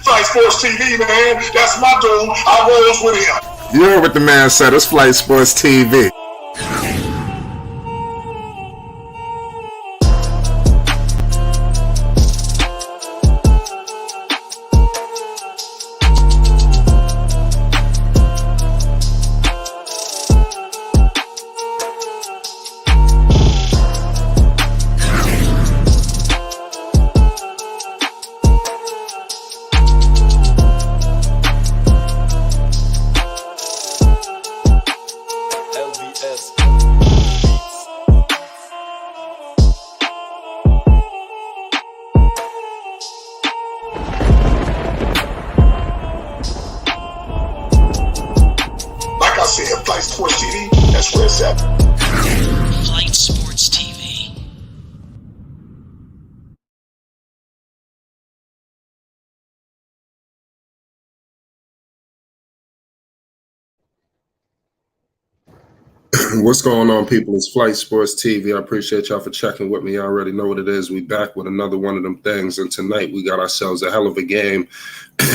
Flight Sports TV, man. That's my dude. I rolls with him. You heard what the man said. It's Flight Sports TV. Flight Sports TV, that's where it's at. Flight Sports TV. What's going on, people? It's Flight Sports TV. I appreciate y'all for checking with me. You already know what it is. We back with another one of them things. And tonight we got ourselves a hell of a game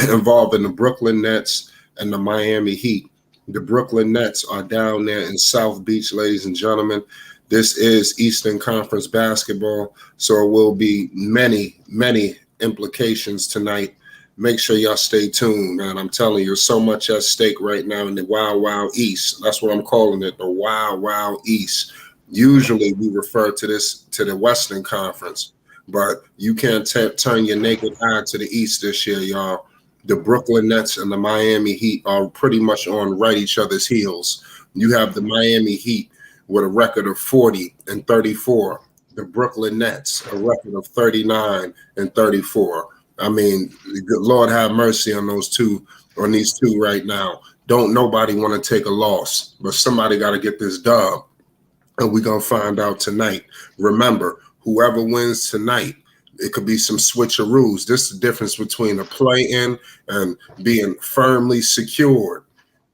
involving the Brooklyn Nets and the Miami Heat. The Brooklyn Nets are down there in South Beach, ladies and gentlemen. This is Eastern Conference basketball, so it will be many, many implications tonight. Make sure y'all stay tuned, man. I'm telling you, so much at stake right now in the Wild Wild East. That's what I'm calling it, the Wild Wild East. Usually we refer to this to the Western Conference, but you can't turn your naked eye to the East this year, y'all. The Brooklyn Nets and the Miami Heat are pretty much on right each other's heels. You have the Miami Heat with a record of 40-34. The Brooklyn Nets, a record of 39-34. I mean, Lord have mercy on these two right now. Don't nobody want to take a loss, but somebody got to get this dub, and we're going to find out tonight. Remember, whoever wins tonight, it could be some switcheroos. This is the difference between a play-in and being firmly secured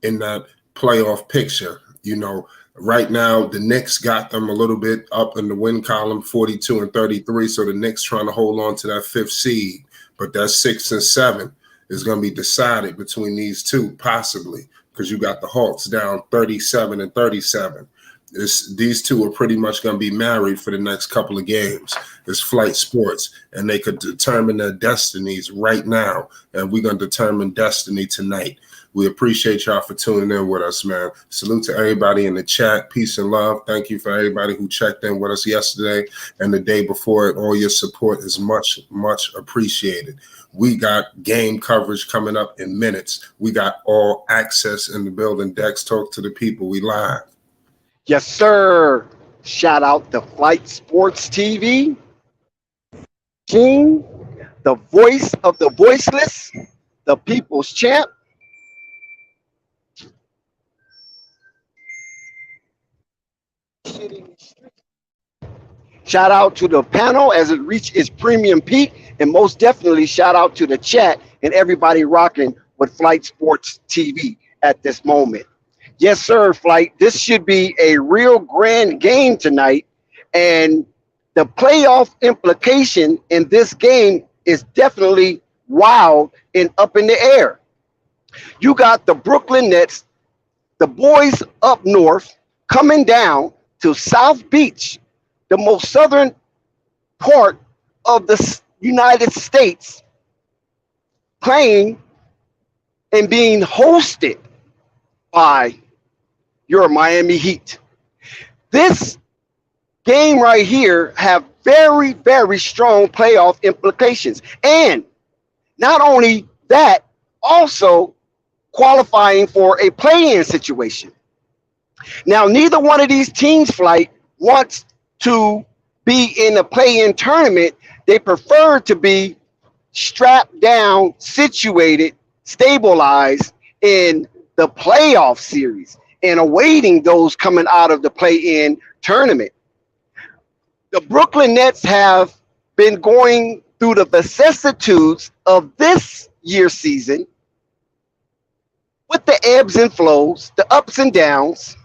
in that playoff picture. You know, right now the Knicks got them a little bit up in the win column, 42-33. So the Knicks trying to hold on to that 5th seed, but that 6 and 7 is going to be decided between these two, possibly, because you got the Hawks down 37-37. These two are pretty much going to be married for the next couple of games. It's Flight Sports, and they could determine their destinies right now, and we're going to determine destiny tonight. We appreciate y'all for tuning in with us, man. Salute to everybody in the chat. Peace and love. Thank you for everybody who checked in with us yesterday and the day before it. All your support is much, much appreciated. We got game coverage coming up in minutes. We got all access in the building. Dex, talk to the people. We live. Yes, sir. Shout out to Flight Sports TV. King, the voice of the voiceless, the people's champ. Shout out to the panel as it reached its premium peak, and most definitely shout out to the chat and everybody rocking with Flight Sports TV at this moment. Yes, sir, Flight. This should be a real grand game tonight, and the playoff implication in this game is definitely wild and up in the air. You got the Brooklyn Nets, the boys up north, coming down to South Beach, the most southern part of the United States, playing and being hosted by your Miami Heat. This game right here have very, very strong playoff implications. And not only that, also qualifying for a play-in situation. Now, neither one of these teams, Flight, wants to be in a play-in tournament. They prefer to be strapped down, situated, stabilized in the playoff series and awaiting those coming out of the play-in tournament. The Brooklyn Nets have been going through the vicissitudes of this year's season with the ebbs and flows, the ups and downs,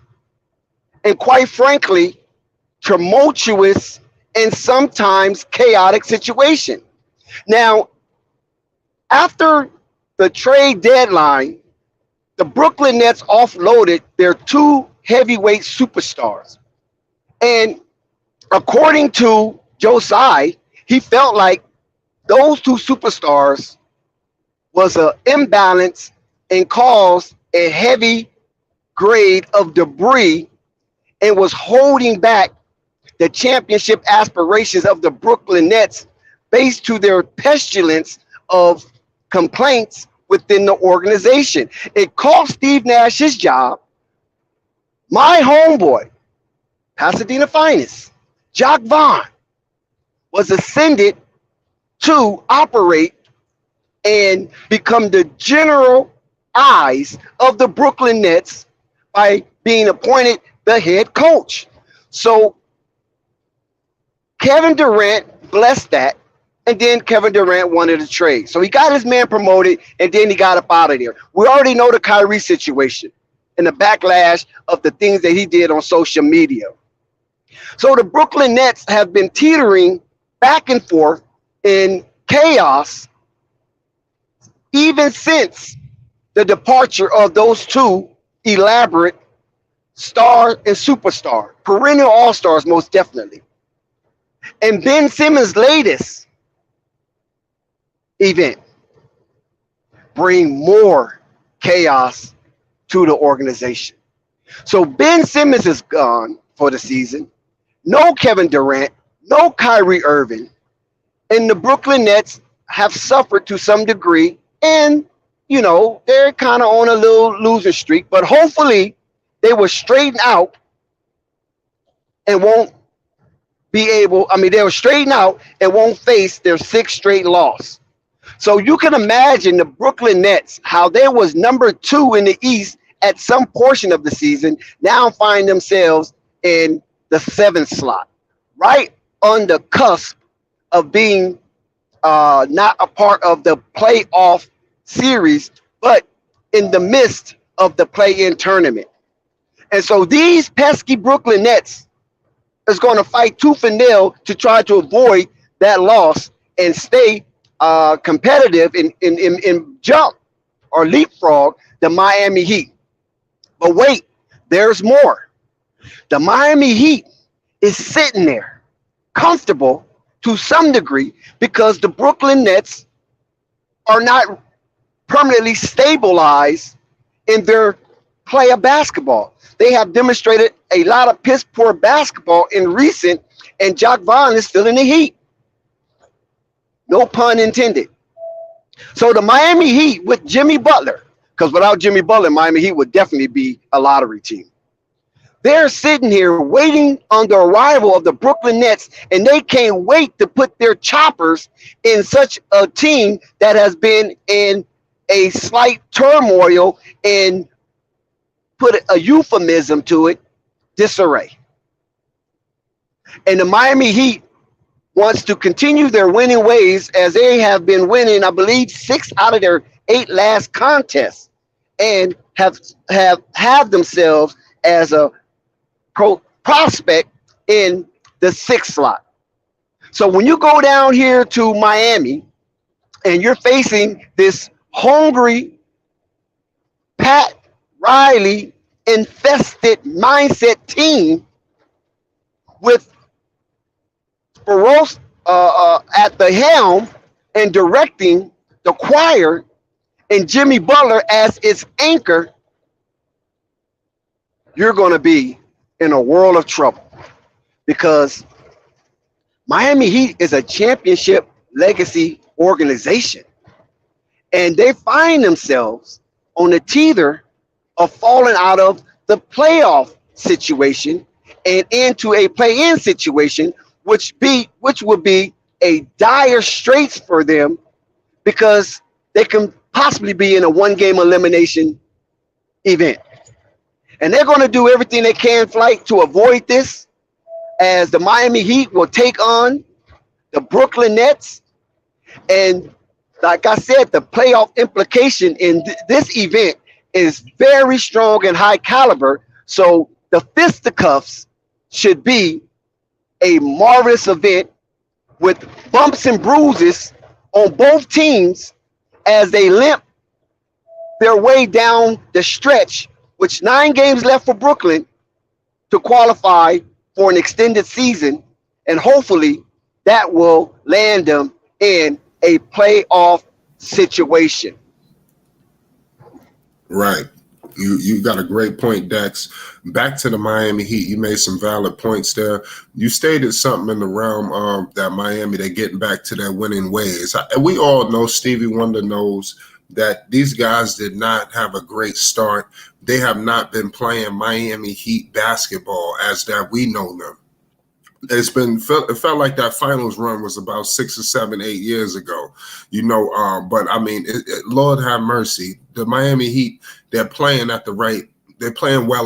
and quite frankly, tumultuous and sometimes chaotic situation. Now, after the trade deadline, the Brooklyn Nets offloaded their two heavyweight superstars. And according to Josai, he felt like those two superstars was an imbalance and caused a heavy grade of debris and was holding back the championship aspirations of the Brooklyn Nets based to their pestilence of complaints within the organization. It cost Steve Nash his job. My homeboy, Pasadena finest, Jock Vaughn, was ascended to operate and become the general eyes of the Brooklyn Nets by being appointed the head coach. So Kevin Durant blessed that, and then Kevin Durant wanted a trade. So he got his man promoted, and then he got up out of there. We already know the Kyrie situation and the backlash of the things that he did on social media. So the Brooklyn Nets have been teetering back and forth in chaos even since the departure of those two elaborate star and superstar, perennial all-stars most definitely. And Ben Simmons' latest event bring more chaos to the organization. So Ben Simmons is gone for the season. No Kevin Durant, no Kyrie Irving. And the Brooklyn Nets have suffered to some degree. And, you know, they're kind of on a little loser streak. But hopefully they will straighten out and won't be able, they will straighten out and won't face their sixth straight loss. So you can imagine the Brooklyn Nets, how they was number 2 in the East at some portion of the season, now find themselves in the 7th slot, right on the cusp of being not a part of the playoff series, but in the midst of the play-in tournament. And so these pesky Brooklyn Nets is going to fight tooth and nail to try to avoid that loss and stay competitive in jump or leapfrog the Miami Heat. But wait, there's more. The Miami Heat is sitting there comfortable to some degree because the Brooklyn Nets are not permanently stabilized in their play of basketball. They have demonstrated a lot of piss poor basketball in recent, and Jock Vaughn is still in the Heat. No pun intended. So the Miami Heat with Jimmy Butler, because without Jimmy Butler, Miami Heat would definitely be a lottery team. They're sitting here waiting on the arrival of the Brooklyn Nets, and they can't wait to put their choppers in such a team that has been in a slight turmoil and put a euphemism to it, disarray. And the Miami Heat wants to continue their winning ways as they have been winning, I believe, 6 out of their 8 last contests and have themselves as a prospect in the 6th slot. So when you go down here to Miami and you're facing this hungry, Pat Riley infested mindset team with Sparrows at the helm and directing the choir and Jimmy Butler as its anchor, you're going to be in a world of trouble because Miami Heat is a championship legacy organization, and they find themselves on the teeter of falling out of the playoff situation and into a play-in situation, which would be a dire straits for them because they can possibly be in a 1-game elimination event. And they're going to do everything they can, Flight, to avoid this, as the Miami Heat will take on the Brooklyn Nets. And like I said, the playoff implication in this event is very strong and high caliber. So the fisticuffs should be a marvelous event with bumps and bruises on both teams as they limp their way down the stretch, which 9 games left for Brooklyn to qualify for an extended season, and hopefully that will land them in a playoff situation. Right. You got a great point, Dex. Back to the Miami Heat. You made some valid points there. You stated something in the realm of that Miami, they're getting back to their winning ways. We all know, Stevie Wonder knows, that these guys did not have a great start. They have not been playing Miami Heat basketball as that we know them. It felt like that finals run was about 6 or 7, 8 years ago, but I mean, Lord have mercy. The Miami Heat, they're playing well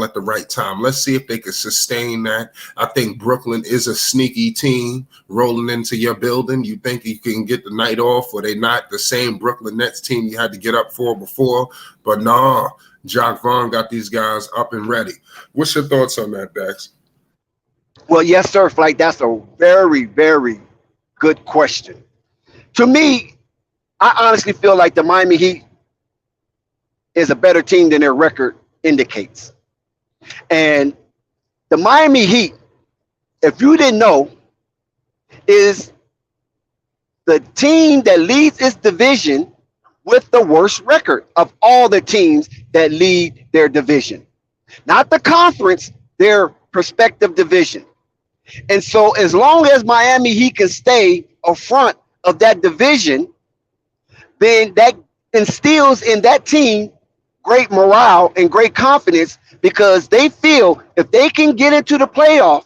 at the right time. Let's see if they can sustain that. I think Brooklyn is a sneaky team rolling into your building. You think you can get the night off, or they not the same Brooklyn Nets team you had to get up for before, but nah, Jacques Vaughn got these guys up and ready. What's your thoughts on that, Dex? Well, yes, sir, Flight. That's a very, very good question. To me, I honestly feel like the Miami Heat is a better team than their record indicates. And the Miami Heat, if you didn't know, is the team that leads its division with the worst record of all the teams that lead their division. Not the conference, their respective division. And so as long as Miami Heat can stay front of that division, then that instills in that team great morale and great confidence, because they feel if they can get into the playoff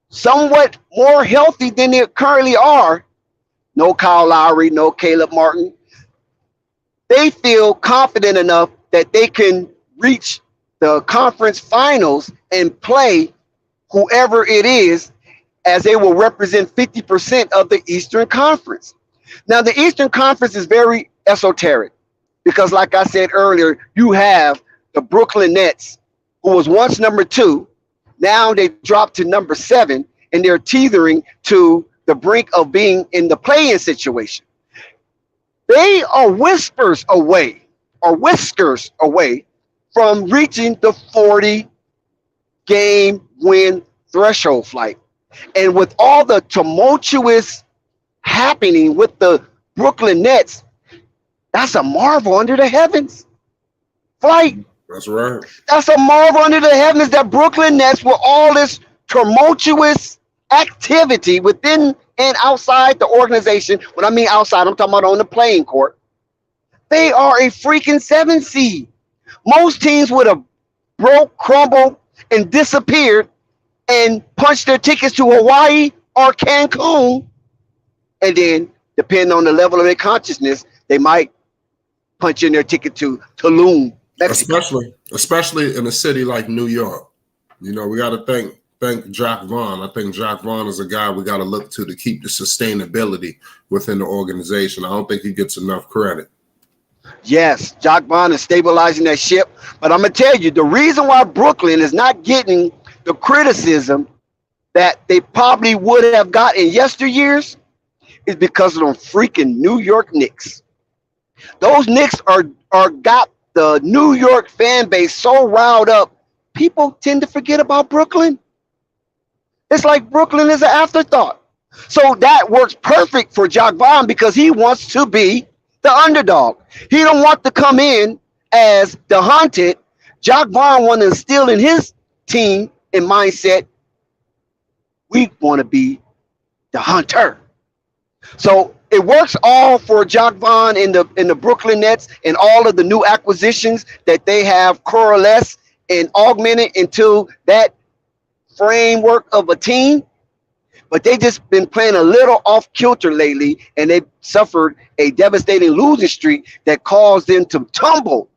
somewhat more healthy than they currently are, no Kyle Lowry, no Caleb Martin, they feel confident enough that they can reach the conference finals and play whoever it is, as they will represent 50% of the Eastern Conference. Now, the Eastern Conference is very esoteric because, like I said earlier, you have the Brooklyn Nets, who was once number 2. Now they dropped to number 7, and they're teetering to the brink of being in the play-in situation. They are whiskers away from reaching the 40-game win threshold, Flight. And with all the tumultuous happening with the Brooklyn Nets, that's a marvel under the heavens, Flight. That's right. That's a marvel under the heavens that Brooklyn Nets, with all this tumultuous activity within and outside the organization, when I mean outside, I'm talking about on the playing court, they are a freaking 7 seed. Most teams would have broke, crumbled, and disappeared and punched their tickets to Hawaii or Cancun, and then, depending on the level of their consciousness, they might punch in their ticket to Tulum, Mexico. Especially in a city like New York. We got to thank Jacques Vaughn. I think Jacques Vaughn is a guy we got to look to keep the sustainability within the organization. I don't think he gets enough credit. Yes, Jacques Vaughn is stabilizing that ship. But I'm going to tell you, the reason why Brooklyn is not getting the criticism that they probably would have got in yesteryears is because of them freaking New York Knicks. Those Knicks are got the New York fan base so riled up, people tend to forget about Brooklyn. It's like Brooklyn is an afterthought. So that works perfect for Jacques Vaughn because he wants to be the underdog. He don't want to come in as the hunted. Jacques Vaughn wants to instill in his team and mindset, we want to be the hunter. So it works all for Jacques Vaughn in the Brooklyn Nets and all of the new acquisitions that they have coalesced and augmented into that framework of a team. But they just been playing a little off kilter lately, and they suffered a devastating losing streak that caused them to tumble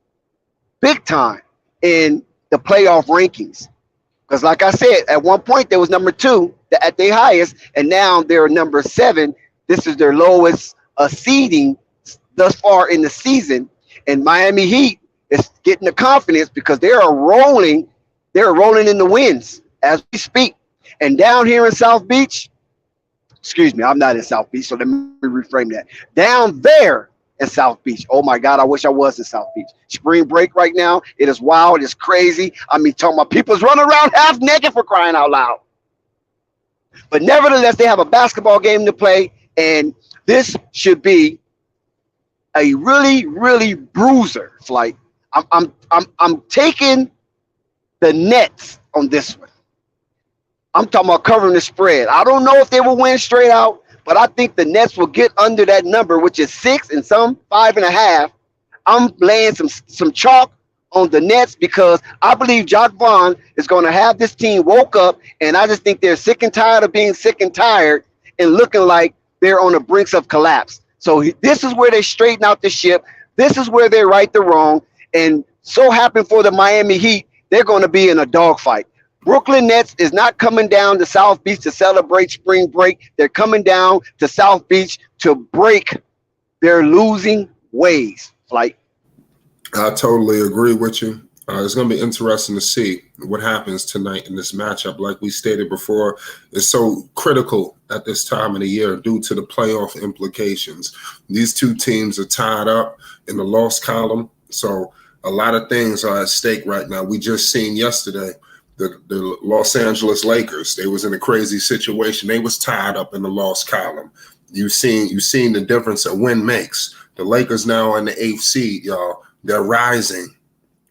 big time in the playoff rankings. Because like I said, at one point they was number 2 at their highest, and now they're number 7. This is their lowest seeding thus far in the season. And Miami Heat is getting the confidence because they are rolling. They're rolling in the wins as we speak. And down here in South Beach, excuse me, I'm not in South Beach, so let me reframe that. Down there in South Beach. Oh my God, I wish I was in South Beach. Spring break right now, it is wild, it's crazy. I mean, talking about people's running around half naked for crying out loud. But nevertheless, they have a basketball game to play, and this should be a really, really bruiser flight. I'm taking the Nets on this one. I'm talking about covering the spread. I don't know if they will win straight out, but I think the Nets will get under that number, which is 6 and some 5.5. I'm laying some chalk on the Nets because I believe Jacques Vaughn is going to have this team woke up, and I just think they're sick and tired of being sick and tired and looking like they're on the brinks of collapse. So this is where they straighten out the ship. This is where they right the wrong. And so happened for the Miami Heat, they're going to be in a dogfight. Brooklyn Nets is not coming down to South Beach to celebrate spring break. They're coming down to South Beach to break their losing ways. Like, I totally agree with you. It's going to be interesting to see what happens tonight in this matchup. Like we stated before, it's so critical at this time of the year due to the playoff implications. These two teams are tied up in the loss column, so a lot of things are at stake right now. We just seen yesterday the Los Angeles Lakers. They was in a crazy situation. They was tied up in the loss column. You've seen the difference a win makes. The Lakers now in the 8th seed, y'all. They're rising.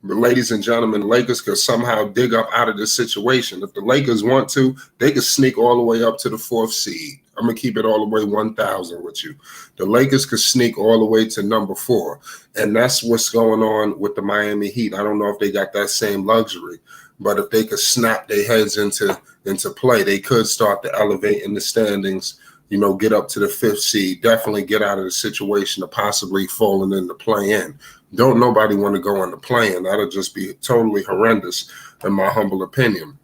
But ladies and gentlemen, the Lakers could somehow dig up out of this situation. If the Lakers want to, they could sneak all the way up to the 4th seed. I'm going to keep it all the way 1,000 with you. The Lakers could sneak all the way to number 4. And that's what's going on with the Miami Heat. I don't know if they got that same luxury, but if they could snap their heads into play, they could start to elevate in the standings, you know, get up to the 5th seed, definitely get out of the situation of possibly falling in the play-in. Don't nobody want to go in the play-in. That'll just be totally horrendous, in my humble opinion.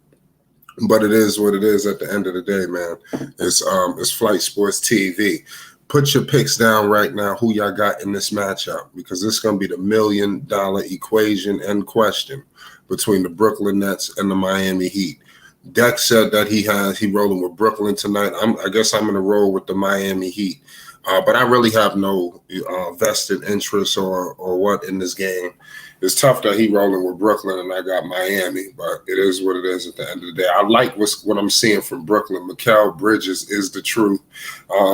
But it is what it is at the end of the day, man. It's Flight Sports TV. Put your picks down right now, who y'all got in this matchup, because this is going to be the $1 million equation and question between the Brooklyn Nets and the Miami Heat. Dex said that he rolling with Brooklyn tonight. I guess I'm going to roll with the Miami Heat. But I really have no vested interest or what in this game. It's tough that he rolling with Brooklyn and I got Miami, but it is what it is at the end of the day. I like what I'm seeing from Brooklyn. Mikal Bridges is the truth.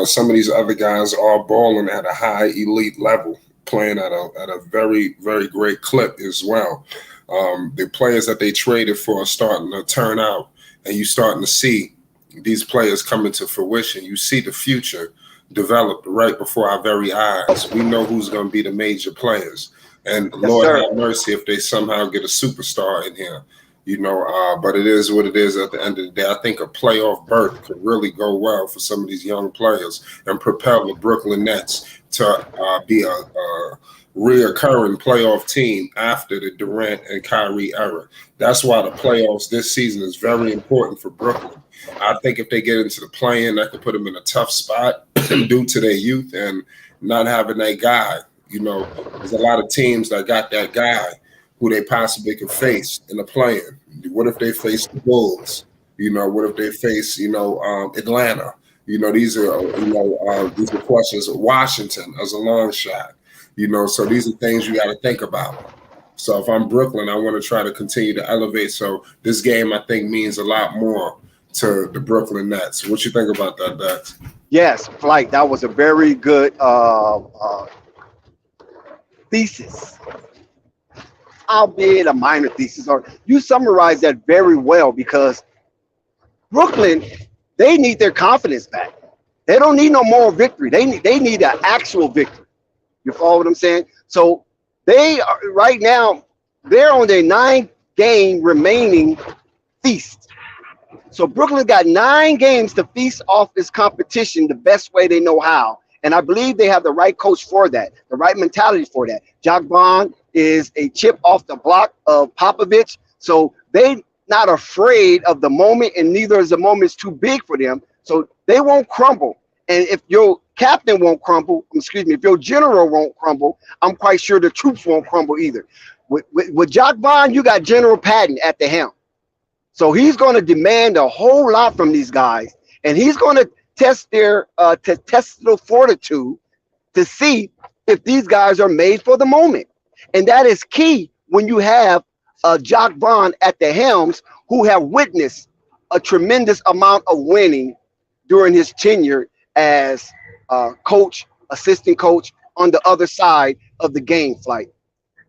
Some of these other guys are balling at a high elite level, playing at a very, very great clip as well. The players that they traded for are starting to turn out, and you're starting to see these players coming to fruition. You see the future developed right before our very eyes. We know who's going to be the major players. And yes, Lord have mercy if they somehow get a superstar in here, you know. But it is what it is at the end of the day. I think a playoff berth could really go well for some of these young players and propel the Brooklyn Nets to be a reoccurring playoff team after the Durant and Kyrie era. That's why the playoffs this season is very important for Brooklyn. I think if they get into the play-in, that could put them in a tough spot due to their youth and not having that guy. You know, there's a lot of teams that got that guy who they possibly could face in the play-in. What if they face the Bulls? You know, what if they face, Atlanta? You know, these are questions. Washington as a long shot. You know, so these are things you got to think about. So if I'm Brooklyn, I want to try to continue to elevate. So this game, I think, means a lot more to the Brooklyn Nets. What you think about that, Dax? Yes, Flight, that was a very good thesis, albeit a minor thesis. Or you summarized that very well, because Brooklyn, they need their confidence back. They don't need no moral victory. They need an actual victory. You follow what I'm saying? So they are right now, they're on their 9-game remaining feast. So Brooklyn got 9 games to feast off this competition the best way they know how. And I believe they have the right coach for that, the right mentality for that. Jacques Vaughn is a chip off the block of Popovich. So they not afraid of the moment, and neither is the moment too big for them. So they won't crumble. And if your captain won't crumble, if your general won't crumble, I'm quite sure the troops won't crumble either. With Jacques Vaughn, you got General Patton at the helm. So he's going to demand a whole lot from these guys, and he's going to test their test fortitude to see if these guys are made for the moment. And that is key when you have Jock Vaughn at the helms, who have witnessed a tremendous amount of winning during his tenure as coach, assistant coach on the other side of the game, Flight.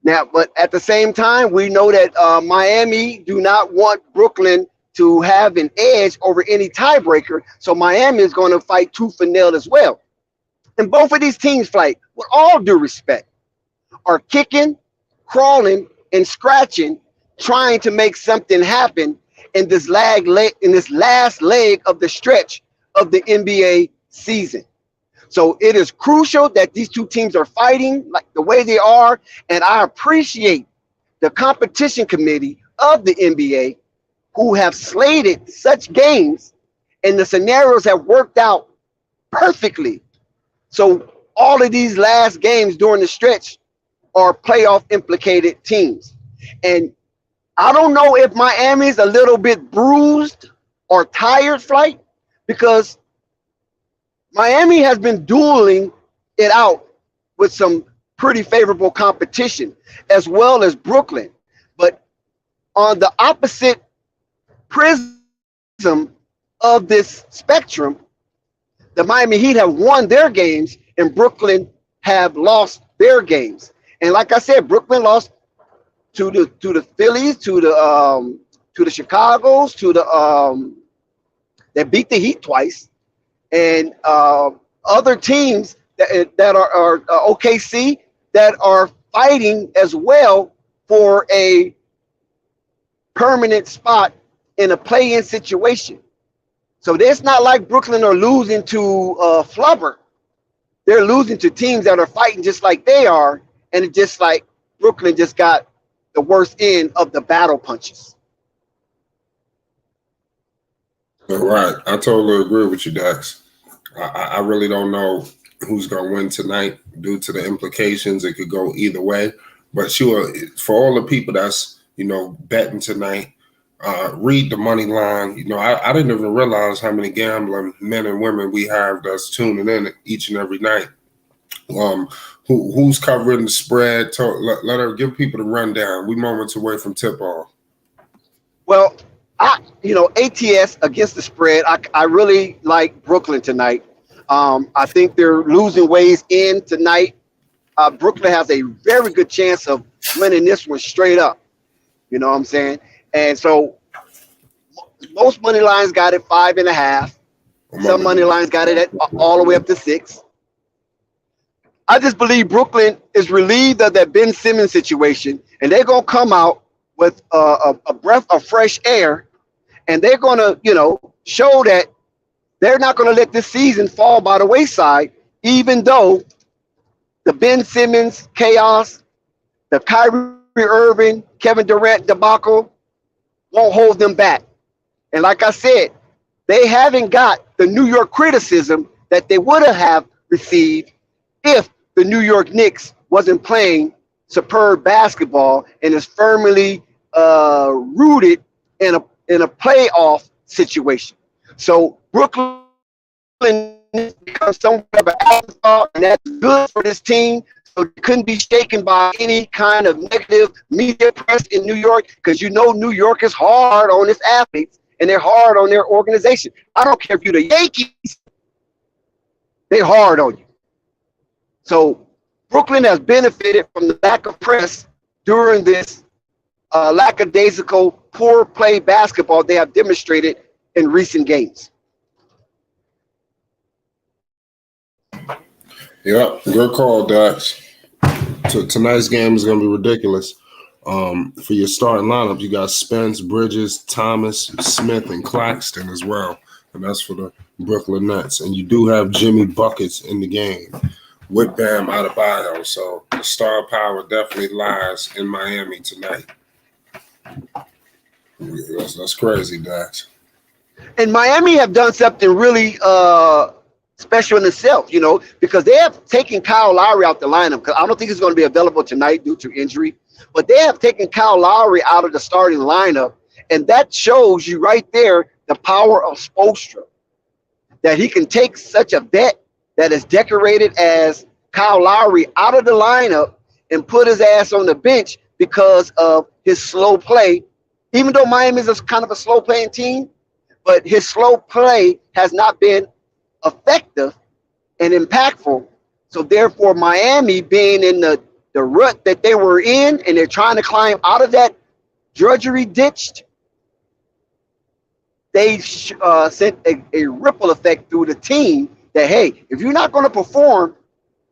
Now, but at the same time, we know that Miami do not want Brooklyn to have an edge over any tiebreaker. So Miami is going to fight tooth and nail as well. And both of these teams, Flight, with all due respect, are kicking, crawling, and scratching, trying to make something happen in this last leg of the stretch of the NBA season. So it is crucial that these two teams are fighting like the way they are, and I appreciate the competition committee of the NBA who have slated such games, and the scenarios have worked out perfectly. So all of these last games during the stretch are playoff implicated teams. And I don't know if Miami's a little bit bruised or tired, Flight, because Miami has been dueling it out with some pretty favorable competition, as well as Brooklyn. But on the opposite prism of this spectrum, the Miami Heat have won their games and Brooklyn have lost their games. And like I said, Brooklyn lost to the Phillies, to the Chicagos, they beat the Heat twice, and other teams that are OKC that are fighting as well for a permanent spot in a play-in situation. So it's not like Brooklyn are losing to flubber. They're losing to teams that are fighting just like they are, and it's just like Brooklyn just got the worst end of the battle punches. Right. I totally agree with you, Dax. I really don't know who's going to win tonight due to the implications. It could go either way. But sure, for all the people that's, betting tonight, read the money line. I didn't even realize how many gambling men and women we have that's tuning in each and every night. Who's covering the spread? Let her give people the rundown. We moments away from tip off. Well, ATS against the spread. I really like Brooklyn tonight. I think they're losing ways in tonight. Brooklyn has a very good chance of winning this one straight up. You know what I'm saying? And so most money lines got it 5.5. Some money lines got it at all the way up to 6. I just believe Brooklyn is relieved of that Ben Simmons situation, and they're going to come out with a breath of fresh air, and they're going to, show that they're not going to let this season fall by the wayside, even though the Ben Simmons chaos, the Kyrie Irving, Kevin Durant debacle won't hold them back. And like I said, they haven't got the New York criticism that they would have received if the New York Knicks wasn't playing superb basketball and is firmly rooted in a playoff situation. So Brooklyn becomes somewhat of an afterthought, and that's good for this team. So it couldn't be shaken by any kind of negative media press in New York, because New York is hard on its athletes and they're hard on their organization. I don't care if you're the Yankees, they're hard on you. So Brooklyn has benefited from the lack of press during this lackadaisical, poor play basketball they have demonstrated in recent games. Yeah, good call, Dax. Tonight's game is going to be ridiculous. For your starting lineup, you got Spence, Bridges, Thomas, Smith, and Claxton as well. And that's for the Brooklyn Nets. And you do have Jimmy Buckets in the game with Bam Adebayo. So the star power definitely lies in Miami tonight. That's crazy, Dax. And Miami have done something really special in itself, because they have taken Kyle Lowry out the lineup. Because I don't think he's going to be available tonight due to injury. But they have taken Kyle Lowry out of the starting lineup. And that shows you right there the power of Spoelstra, that he can take such a vet that is decorated as Kyle Lowry out of the lineup and put his ass on the bench because of his slow play. Even though Miami is a kind of a slow playing team, but his slow play has not been effective and impactful. So therefore, Miami being in the rut that they were in, and they're trying to climb out of that drudgery ditch, they sent a ripple effect through the team that, hey, if you're not going to perform,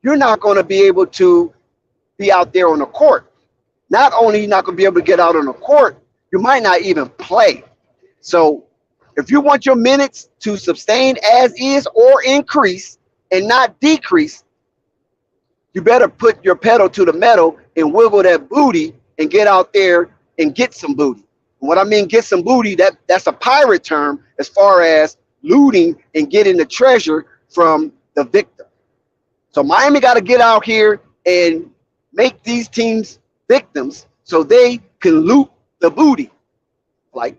you're not going to be able to be out there on the court. Not only you're not going to be able to get out on the court, you might not even play. So if you want your minutes to sustain as is or increase and not decrease, you better put your pedal to the metal and wiggle that booty and get out there and get some booty. And what I mean get some booty, that's a pirate term as far as looting and getting the treasure from the victim. So Miami got to get out here and make these teams victims so they can loot the booty. Like,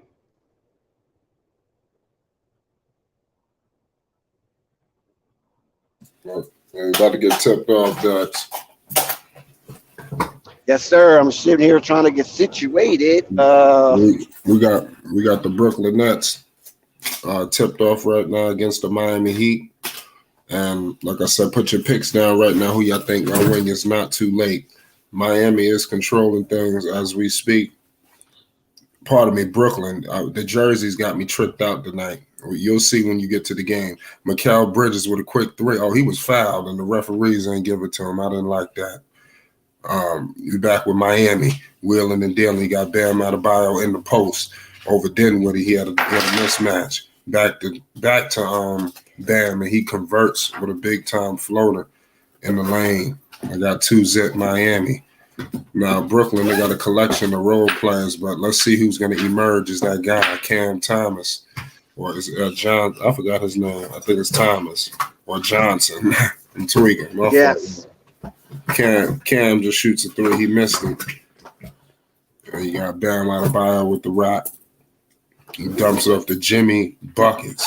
We're about to get tipped off, Dutch. yes, sir. I'm sitting here trying to get situated. We got the Brooklyn Nets tipped off right now against the Miami Heat. And like I said, put your picks down right now who y'all think will win. It's not too late. Miami is controlling things as we speak. Pardon me, Brooklyn. The jerseys got me tricked out tonight. You'll see when you get to the game. Mikal Bridges with a quick three. Oh, he was fouled, and the referees ain't give it to him. I didn't like that. You're back with Miami. Wheeling and dealing. He got Bam Adebayo in the post over Dinwiddie. He had a mismatch. Back to Bam, and he converts with a big-time floater in the lane. I got 2-zip Miami. Now, Brooklyn, they got a collection of role players, but let's see who's going to emerge as that guy, Cam Thomas. Or is John? I forgot his name. I think it's Thomas or Johnson. I'm tweaking. Yes. Cam just shoots a three. He missed it. You got Bam Adebayo with the rock. He dumps it off to Jimmy Buckets.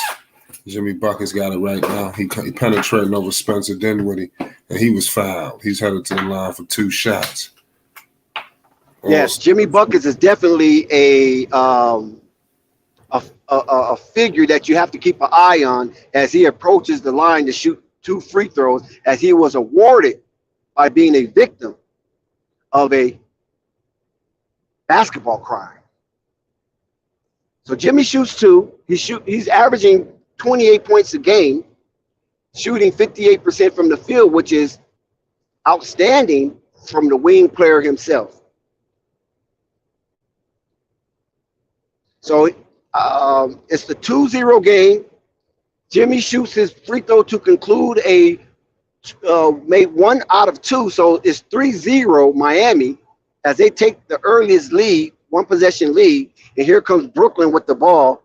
Jimmy Buckets got it right now. He penetrating over Spencer Dinwiddie, and he was fouled. He's headed to the line for 2 shots. Yes, Jimmy Buckets is definitely a figure that you have to keep an eye on as he approaches the line to shoot 2 free throws, as he was awarded by being a victim of a basketball crime. So Jimmy shoots 2. He's averaging 28 points a game, shooting 58% from the field, which is outstanding from the wing player himself. So it's the 2-0 game. Jimmy shoots his free throw to conclude made 1 out of 2. So it's 3-0 Miami as they take the earliest lead, 1 possession lead. And here comes Brooklyn with the ball.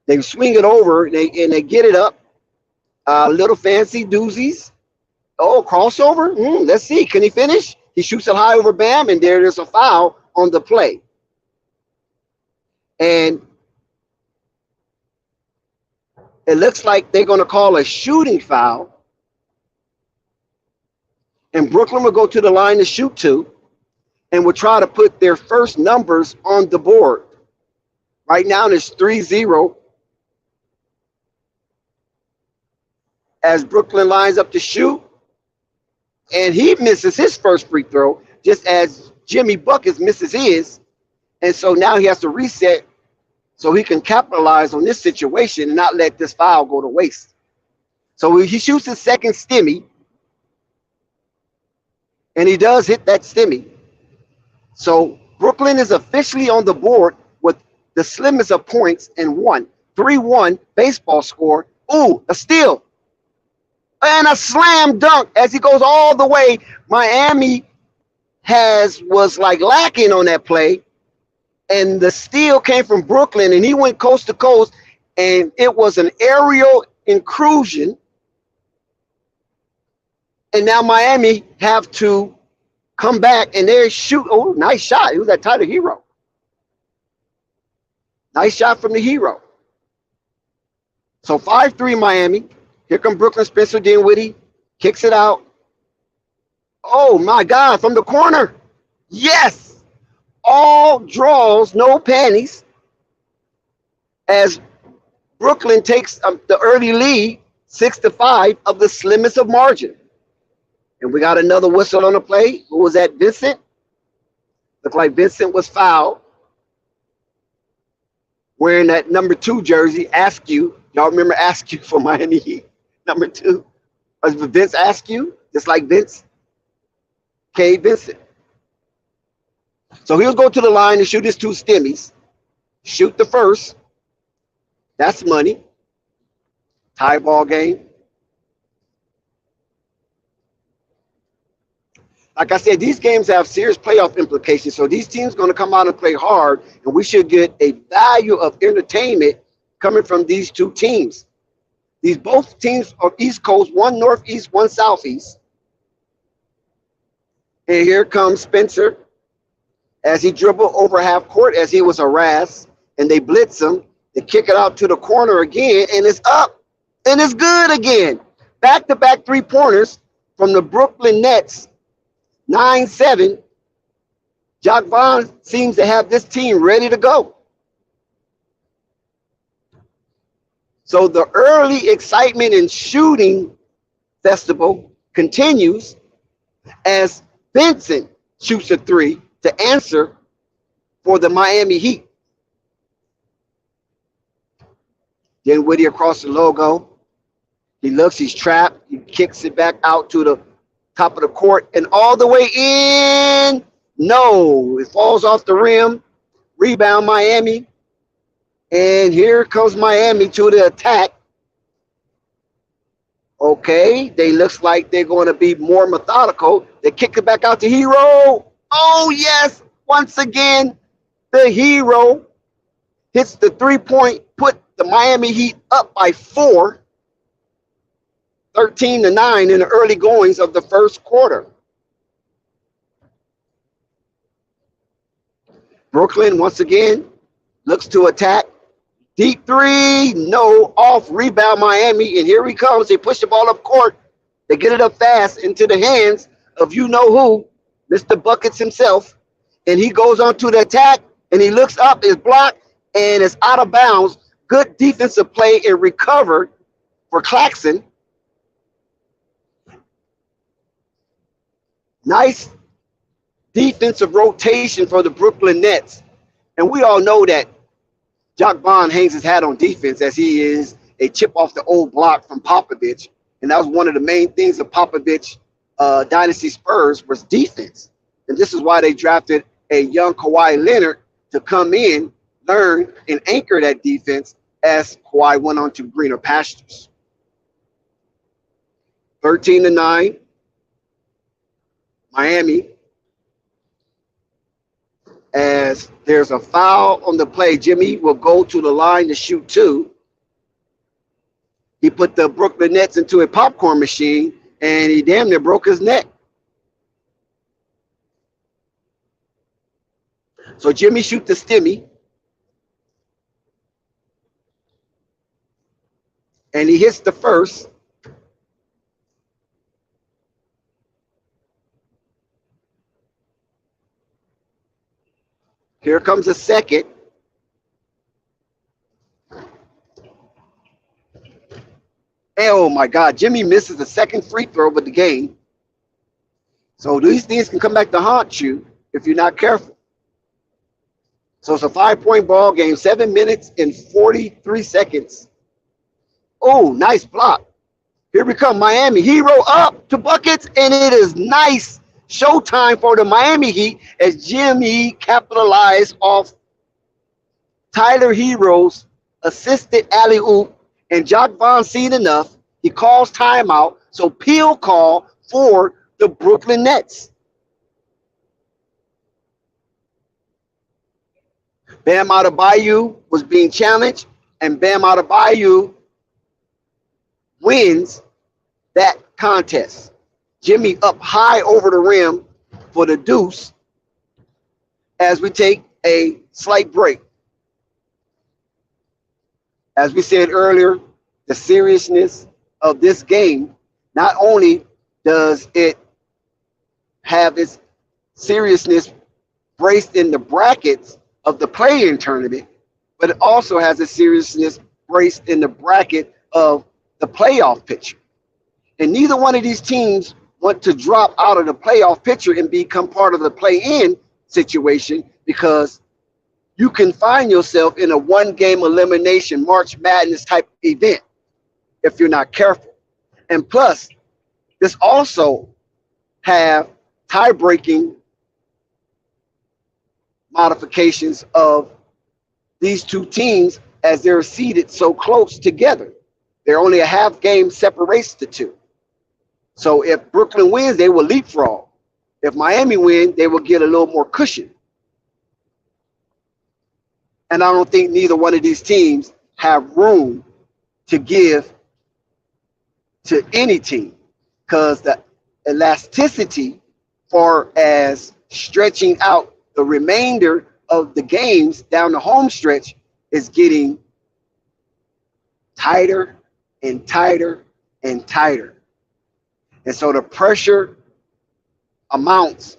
They swing it over and they get it up. Little fancy doozies. Oh, crossover. Let's see. Can he finish? He shoots it high over Bam, and there's a foul on the play. And it looks like they're going to call a shooting foul. And Brooklyn will go to the line to shoot 2 and will try to put their first numbers on the board. Right now, it's 3-0. As Brooklyn lines up to shoot, and he misses his first free throw, just as Jimmy Buckets misses his. And so now he has to reset so he can capitalize on this situation and not let this foul go to waste. So he shoots his second stimmy, and he does hit that stimmy. So Brooklyn is officially on the board with the slimmest of points and 1. 3-1 baseball score. Ooh, a steal. And a slam dunk as he goes all the way. Miami was like lacking on that play. And the steal came from Brooklyn, and he went coast to coast, and it was an aerial inclusion. And now Miami have to come back, and they shoot. Oh, nice shot. It was that Tyler Hero. Nice shot from the Hero. So 5-3 Miami. Here comes Brooklyn. Spencer Dinwiddie kicks it out. Oh my God, from the corner. Yes. All draws, no panties, as Brooklyn takes the early lead, 6-5 of the slimmest of margin. And we got another whistle on the play. Who was that? Vincent? Looked like Vincent was fouled. Wearing that number 2 jersey, Askew. Y'all remember Askew for Miami Heat? Number 2. Was Vince Askew? Just like Vince? K. Vincent. So he'll go to the line and shoot his 2 stimmies. Shoot the first. That's money. Tie ball game. Like I said, these games have serious playoff implications. So these teams are going to come out and play hard, and we should get a value of entertainment coming from these 2 teams. These both teams are East Coast, one Northeast, one Southeast. And here comes Spencer as he dribbled over half court as he was harassed, and they blitz him. They kick it out to the corner again, and it's up, and it's good again. Back-to-back 3-pointers from the Brooklyn Nets. 9-7. Jacques Vaughn seems to have this team ready to go. So the early excitement and shooting festival continues as Vincent shoots a 3 to answer for the Miami Heat. Dinwiddie across the logo. He looks, he's trapped. He kicks it back out to the top of the court and all the way in. No, it falls off the rim. Rebound Miami. And here comes Miami to the attack. Okay, they looks like they're going to be more methodical. They kick it back out to Hero. Oh, yes. Once again, the Hero hits the 3-point, put the Miami Heat up by 4. 13-9 in the early goings of the first quarter. Brooklyn, once again, looks to attack. Deep 3, no, off, rebound Miami, and here he comes. They push the ball up court. They get it up fast into the hands of you-know-who, Mr. Buckets himself, and he goes on to the attack, and he looks up, is blocked, and is out of bounds. Good defensive play and recovered for Claxton. Nice defensive rotation for the Brooklyn Nets. And we all know that Jacques Vaughn hangs his hat on defense as he is a chip off the old block from Popovich. And that was one of the main things of Popovich Dynasty Spurs was defense. And this is why they drafted a young Kawhi Leonard to come in, learn, and anchor that defense as Kawhi went on to greener pastures. 13-9. Miami, as there's a foul on the play. Jimmy will go to the line to shoot 2. He put the Brooklyn Nets into a popcorn machine, and he damn near broke his neck. So Jimmy shoots the stimmy, and he hits the first. Here comes a second. Oh my God, Jimmy misses the second free throw of the game. So these things can come back to haunt you if you're not careful. So it's a 5-point ball game, 7 minutes and 43 seconds. Oh, nice block. Here we come, Miami. Hero up to buckets, and it is nice. Showtime for the Miami Heat as Jimmy capitalized off Tyler Hero's assisted alley-oop, and Jacques Vaughn seen enough. He calls timeout, so Peel call for the Brooklyn Nets. Bam Adebayo was being challenged, and Bam Adebayo wins that contest. Jimmy up high over the rim for the deuce as we take a slight break. As we said earlier, the seriousness of this game, not only does it have its seriousness braced in the brackets of the play-in tournament, but it also has a seriousness braced in the bracket of the playoff picture. And neither one of these teams want to drop out of the playoff picture and become part of the play-in situation, because you can find yourself in a one-game elimination March Madness type event if you're not careful. And plus, this also have tie-breaking modifications of these two teams as they're seated so close together. They're only a half game separates the two. So if Brooklyn wins, they will leapfrog. If Miami wins, they will get a little more cushion. And I don't think neither one of these teams have room to give to any team, because the elasticity for as stretching out the remainder of the games down the home stretch is getting tighter and tighter and tighter. And so the pressure amounts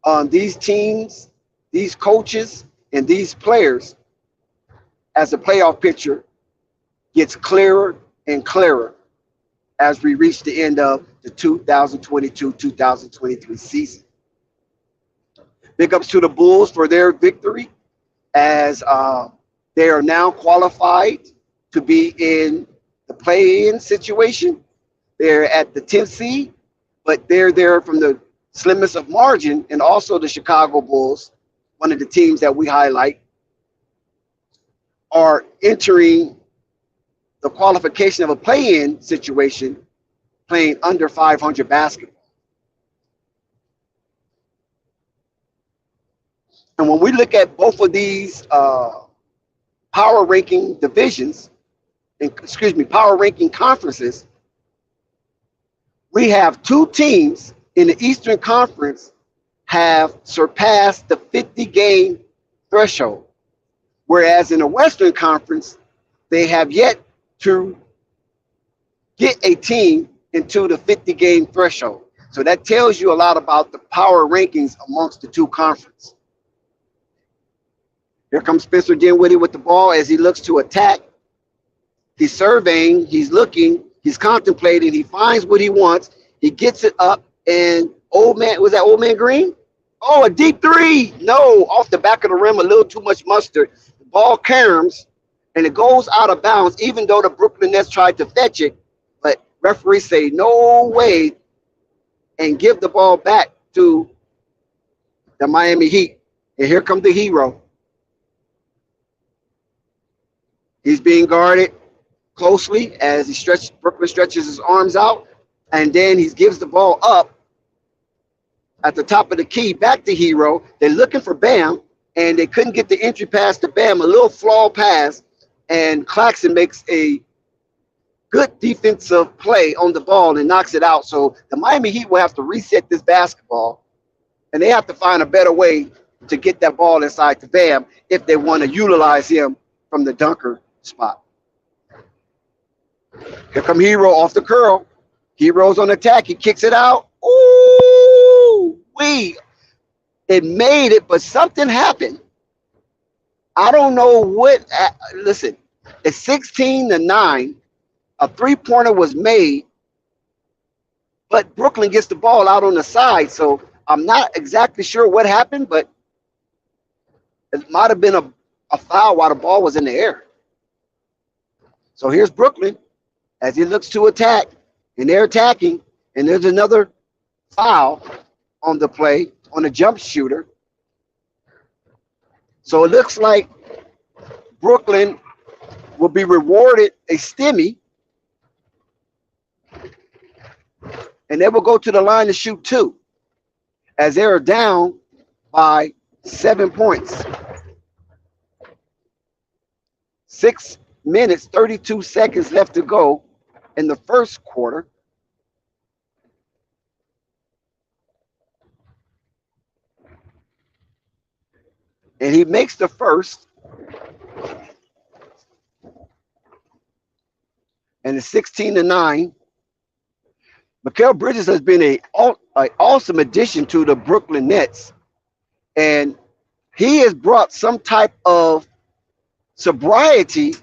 on these teams, these coaches, and these players as the playoff picture gets clearer and clearer as we reach the end of the 2022-2023 season. Big ups to the Bulls for their victory, as they are now qualified to be in the play-in situation. They're at the 10th seed, but they're there from the slimmest of margin. And also the Chicago Bulls, one of the teams that we highlight, are entering the qualification of a play-in situation playing under 500 basketball. And when we look at both of these power ranking divisions, power ranking conferences, we have two teams in the Eastern Conference have surpassed the 50-game threshold, whereas in the Western Conference, they have yet to get a team into the 50-game threshold. So that tells you a lot about the power rankings amongst the two conferences. Here comes Spencer Dinwiddie with the ball as he looks to attack. He's surveying, he's looking, he's contemplating, he finds what he wants, he gets it up, and old man Green? Oh, a deep three. No, off the back of the rim, a little too much mustard. The ball caroms, and it goes out of bounds, even though the Brooklyn Nets tried to fetch it, but referees say no way and give the ball back to the Miami Heat. And here comes the hero. He's being guarded closely as Brooklyn stretches his arms out, and then he gives the ball up at the top of the key back to Hero. They're looking for Bam, and they couldn't get the entry pass to Bam, a little flawed pass, and Claxton makes a good defensive play on the ball and knocks it out. So the Miami Heat will have to reset this basketball, and they have to find a better way to get that ball inside to Bam if they want to utilize him from the dunker spot. Here come Hero off the curl. Hero's on attack. He kicks it out. Ooh, it made it, but something happened. I don't know what. Listen, it's 16-9. A three-pointer was made, but Brooklyn gets the ball out on the side. So I'm not exactly sure what happened, but it might have been a foul while the ball was in the air. So here's Brooklyn as he looks to attack, and they're attacking, and there's another foul on the play on a jump shooter. So it looks like Brooklyn will be rewarded a stimmy, and they will go to the line to shoot two as they are down by 7 points. 6 minutes, 32 seconds left to go in the first quarter. And he makes the first. And it's 16-9. Mikal Bridges has been a awesome addition to the Brooklyn Nets, and he has brought some type of sobriety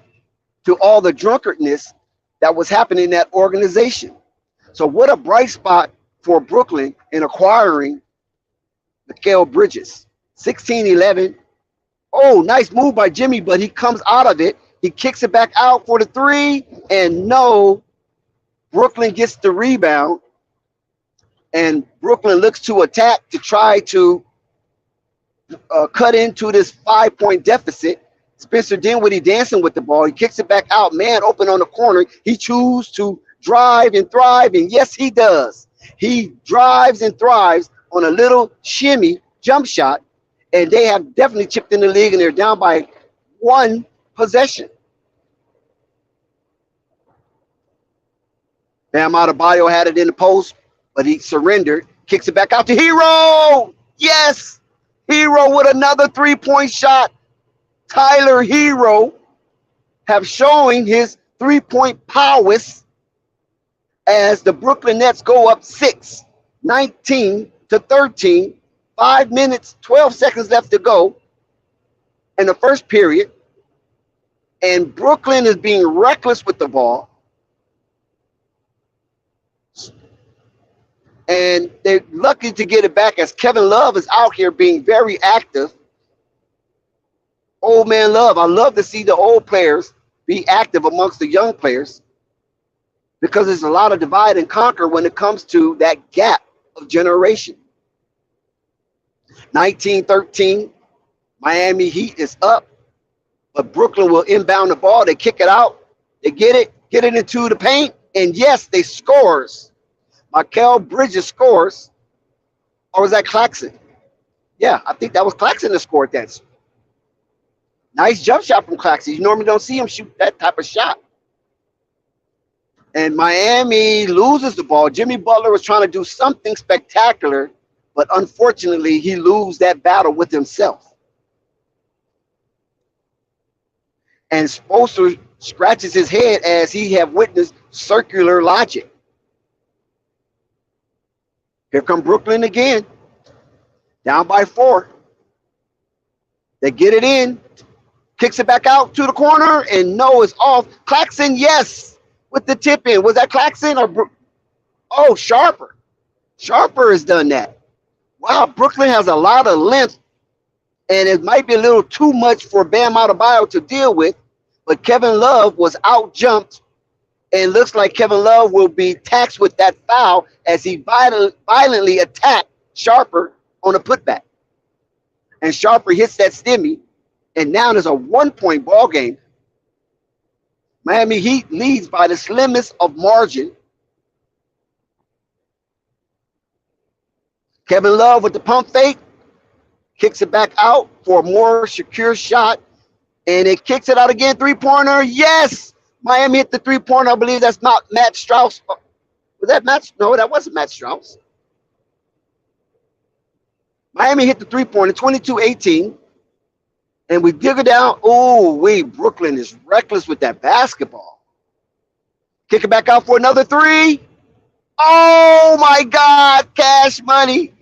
to all the drunkardness that was happening in that organization. So what a bright spot for Brooklyn in acquiring Mikal Bridges. 16-11. Oh, nice move by Jimmy, but he comes out of it. He kicks it back out for the three, and no, Brooklyn gets the rebound, and Brooklyn looks to attack to try to cut into this 5-point deficit. Spencer Dinwiddie dancing with the ball. He kicks it back out. Man open on the corner. He chooses to drive and thrive, and yes, he does. He drives and thrives on a little shimmy jump shot, and they have definitely chipped in the league, and they're down by one possession. Bam Adebayo had it in the post, but he surrendered. Kicks it back out to Hero. Yes, Hero with another 3-point shot. Tyler Hero have showing his 3-point prowess as the Brooklyn Nets go up 19-13. 5 minutes, 12 seconds left to go in the first period. And Brooklyn is being reckless with the ball. And they're lucky to get it back as Kevin Love is out here being very active. Old man Love. I love to see the old players be active amongst the young players because there's a lot of divide and conquer when it comes to that gap of generation. 19-13, Miami Heat is up, but Brooklyn will inbound the ball. They kick it out. They get it into the paint, and yes, they scores. Mikal Bridges scores. Or was that Claxton? Yeah, I think that was Claxton that scored that. Nice jump shot from Claxton. You normally don't see him shoot that type of shot. And Miami loses the ball. Jimmy Butler was trying to do something spectacular, but unfortunately, he loses that battle with himself. And Spoelstra scratches his head as he have witnessed circular logic. Here come Brooklyn again, down by 4. They get it in, kicks it back out to the corner, and no, it's off. Claxton, yes, with the tip in. Was that Claxton or oh, Sharper? Sharper has done that. Wow, Brooklyn has a lot of length, and it might be a little too much for Bam Adebayo to deal with, but Kevin Love was out-jumped, and looks like Kevin Love will be taxed with that foul as he violently attacked Sharper on a putback. And Sharper hits that stimmy, and now there's a 1-point ball game. Miami Heat leads by the slimmest of margin. Kevin Love with the pump fake, kicks it back out for a more secure shot, and it kicks it out again, 3-pointer, yes! Miami hit the 3-pointer. I believe that's not Matt Strauss. Was that Matt? No, that wasn't Matt Strauss. Miami hit the 3-pointer, 22-18. And we dig it down. Oh, Brooklyn is reckless with that basketball. Kick it back out for another 3. Oh, my God. Cash money.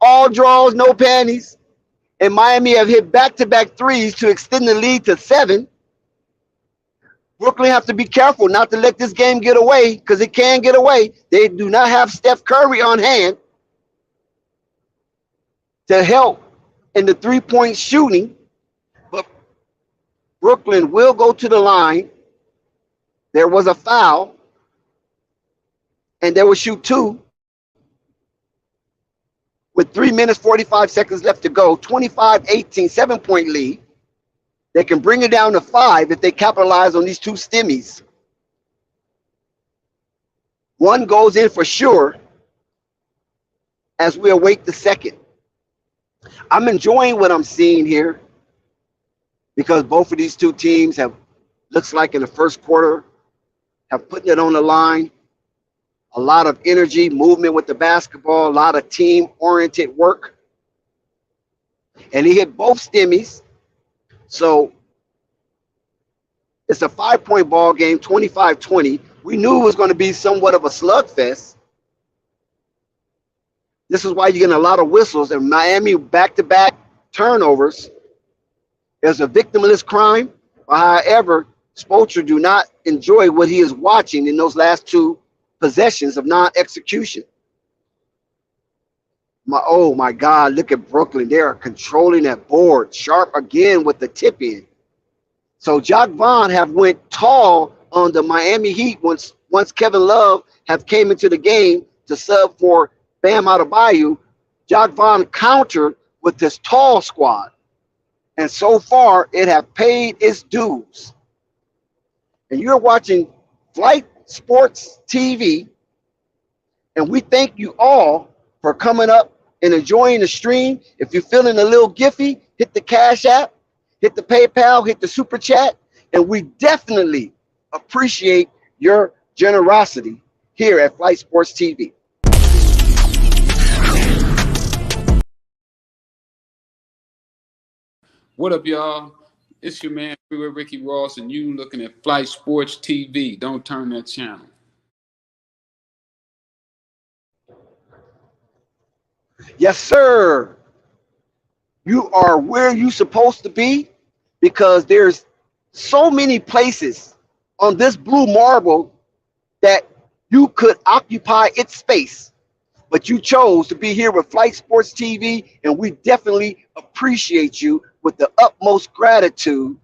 All draws, no panties. And Miami have hit back-to-back threes to extend the lead to 7. Brooklyn have to be careful not to let this game get away because it can get away. They do not have Steph Curry on hand to help in the 3-point shooting. But Brooklyn will go to the line. There was a foul, and they will shoot 2 with 3 minutes, 45 seconds left to go. 25-18, 7-point lead. They can bring it down to 5 if they capitalize on these 2 stimmies. One goes in for sure as we await the second. I'm enjoying what I'm seeing here because both of these 2 teams have, looks like in the first quarter, have put it on the line. A lot of energy, movement with the basketball, a lot of team-oriented work. And he hit both stimmies. So it's a 5-point ball game, 25-20. We knew it was going to be somewhat of a slugfest, This is why you're getting a lot of whistles. And Miami back-to-back turnovers is a victimless crime. However, Spoelstra do not enjoy what he is watching in those last two possessions of non-execution. Oh my God, look at Brooklyn. They are controlling that board. Sharp again with the tip in. So Jacques Vaughn have went tall on the Miami Heat once Kevin Love have came into the game to sub for Bam Adebayo. Jacques Vaughn countered with this tall squad. And so far, it have paid its dues. And you're watching Flight Sports TV, and we thank you all for coming up and enjoying the stream. If you're feeling a little gifty, hit the Cash App, hit the PayPal, hit the Super Chat, and we definitely appreciate your generosity here at Flight Sports TV. What up, y'all? It's your man, Freeway Ricky Ross, and you looking at Flight Sports TV. Don't turn that channel. Yes, sir. You are where you're supposed to be because there's so many places on this blue marble that you could occupy its space. But you chose to be here with Flight Sports TV, and we definitely appreciate you with the utmost gratitude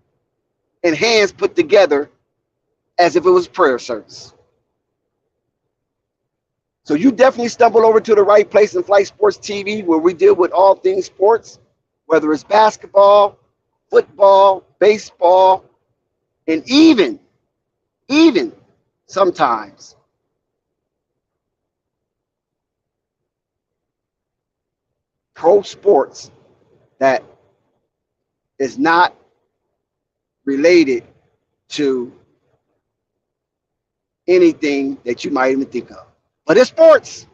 and hands put together as if it was prayer service. So you definitely stumbled over to the right place in Flight Sports TV, where we deal with all things sports, whether it's basketball, football, baseball, and even sometimes pro sports that is not related to anything that you might even think of. But it's sports.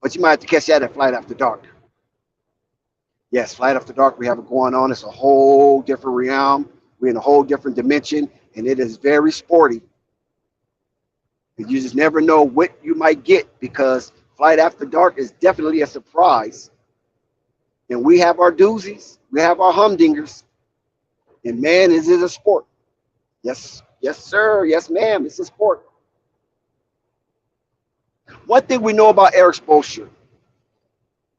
But you might have to catch that at Flight After Dark. Yes, Flight After Dark, we have it going on. It's a whole different realm. We're in a whole different dimension, and it is very sporty. And you just never know what you might get, because Flight After Dark is definitely a surprise. And we have our doozies. We have our humdingers. And man, is it a sport. Yes, sir. Yes, ma'am. It's a sport. One thing we know about Eric Spoelstra,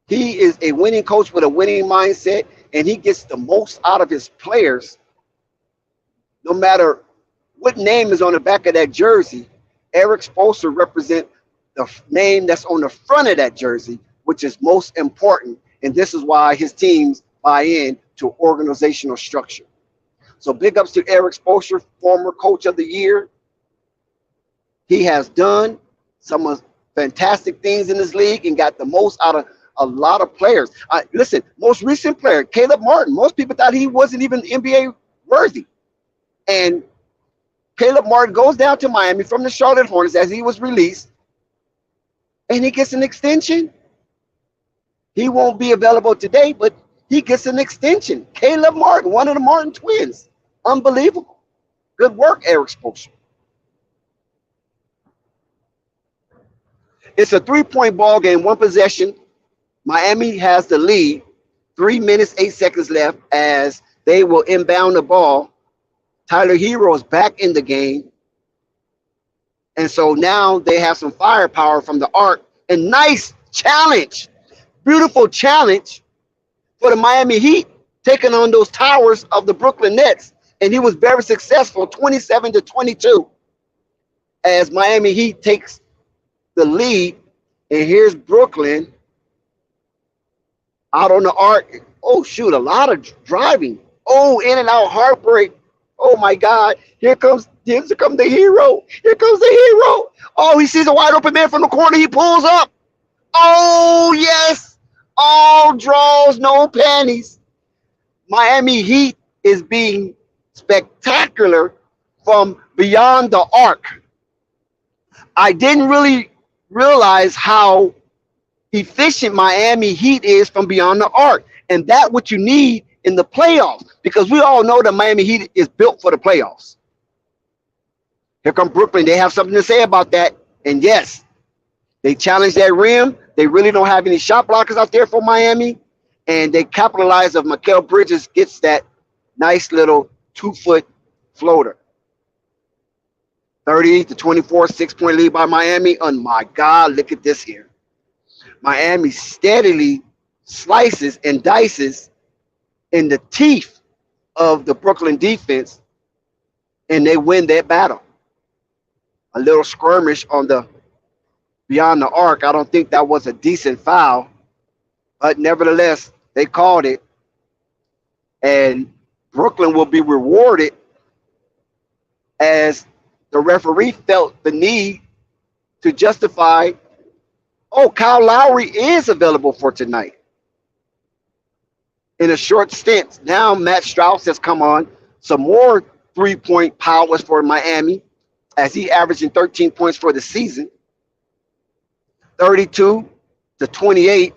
he is a winning coach with a winning mindset, and he gets the most out of his players. No matter what name is on the back of that jersey, Eric Spoelstra represents the name that's on the front of that jersey, which is most important. And this is why his teams buy in to organizational structure. So big ups to Eric Spoelstra, former coach of the year. He has done some fantastic things in this league and got the most out of a lot of players. Listen, most recent player, Caleb Martin. Most people thought he wasn't even NBA worthy. And Caleb Martin goes down to Miami from the Charlotte Hornets as he was released, and he gets an extension. He won't be available today, but he gets an extension. Caleb Martin, one of the Martin twins. Unbelievable. Good work, Eric Spoelstra. It's a three-point ball game, one possession. Miami has the lead. 3 minutes, 8 seconds left as they will inbound the ball. Tyler Hero is back in the game. And so now they have some firepower from the arc. And nice challenge. Beautiful challenge for the Miami Heat, taking on those towers of the Brooklyn Nets. And he was very successful, 27-22, as Miami Heat takes the lead. And here's Brooklyn out on the arc. Oh, shoot, a lot of driving. Oh, in and out, heartbreak. Oh, my God. Here comes the hero. Here comes the hero. Oh, he sees a wide open man from the corner. He pulls up. Oh, yes. All draws, no panties. Miami Heat is being spectacular from beyond the arc. I didn't really realize how efficient Miami Heat is from beyond the arc. And that's what you need in the playoffs, because we all know that Miami Heat is built for the playoffs. Here come Brooklyn. They have something to say about that. And yes, They challenge that rim. They really don't have any shot blockers out there for Miami. And they capitalize of Mikal Bridges gets that nice little 2-foot floater. 30-24, 6-point lead by Miami. Oh my God, look at this here. Miami steadily slices and dices in the teeth of the Brooklyn defense, and they win that battle. A little skirmish on the beyond the arc. I don't think that was a decent foul, but nevertheless, they called it, and Brooklyn will be rewarded as the referee felt the need to justify, oh, Kyle Lowry is available for tonight. In a short stint, now Matt Strauss has come on. Some more three-point powers for Miami as he averaging 13 points for the season. 32-28.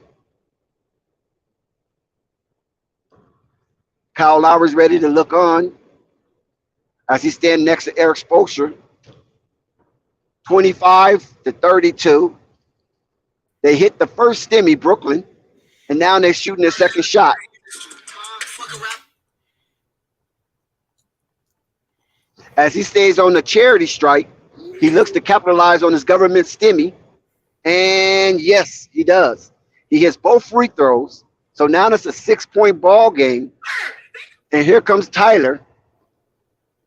Kyle Lowry's ready to look on as he stands next to Eric Spoelstra. 25-32. They hit the first stimmy, Brooklyn, and now they're shooting their second shot. As he stays on the charity strike, he looks to capitalize on his government stimmy, and yes, he does. He hits both free throws, so now it's a 6-point ball game, and here comes Tyler.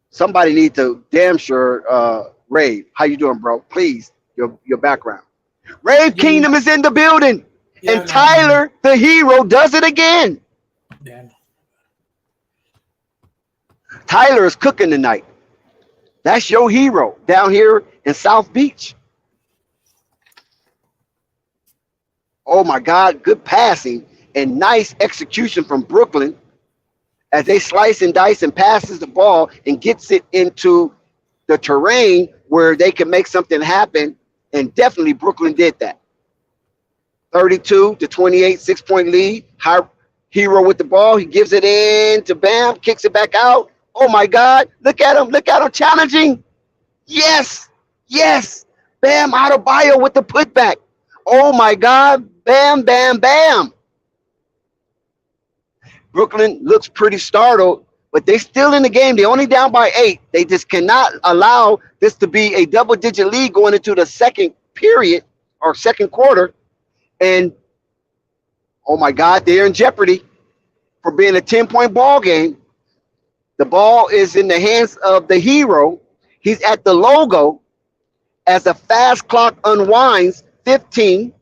Somebody need to damn sure Rave. How you doing, bro? Please, your background. Rave Kingdom is in the building, and Tyler, the hero, does it again. Damn. Tyler is cooking tonight. That's your hero down here in South Beach. Oh my God, good passing and nice execution from Brooklyn as they slice and dice and passes the ball and gets it into the terrain where they can make something happen. And definitely Brooklyn did that. 32-28, 6-point lead. Hero with the ball. He gives it in to Bam, kicks it back out. Oh my God, look at him challenging. Yes, yes. Bam Adebayo with the putback. Oh my God, bam, bam, bam. Brooklyn looks pretty startled, but they still in the game. They're only down by 8. They just cannot allow this to be a double-digit lead going into the second period or second quarter. And oh my God, they're in jeopardy for being a 10-point ball game. The ball is in the hands of the hero. He's at the logo as the fast clock unwinds. 15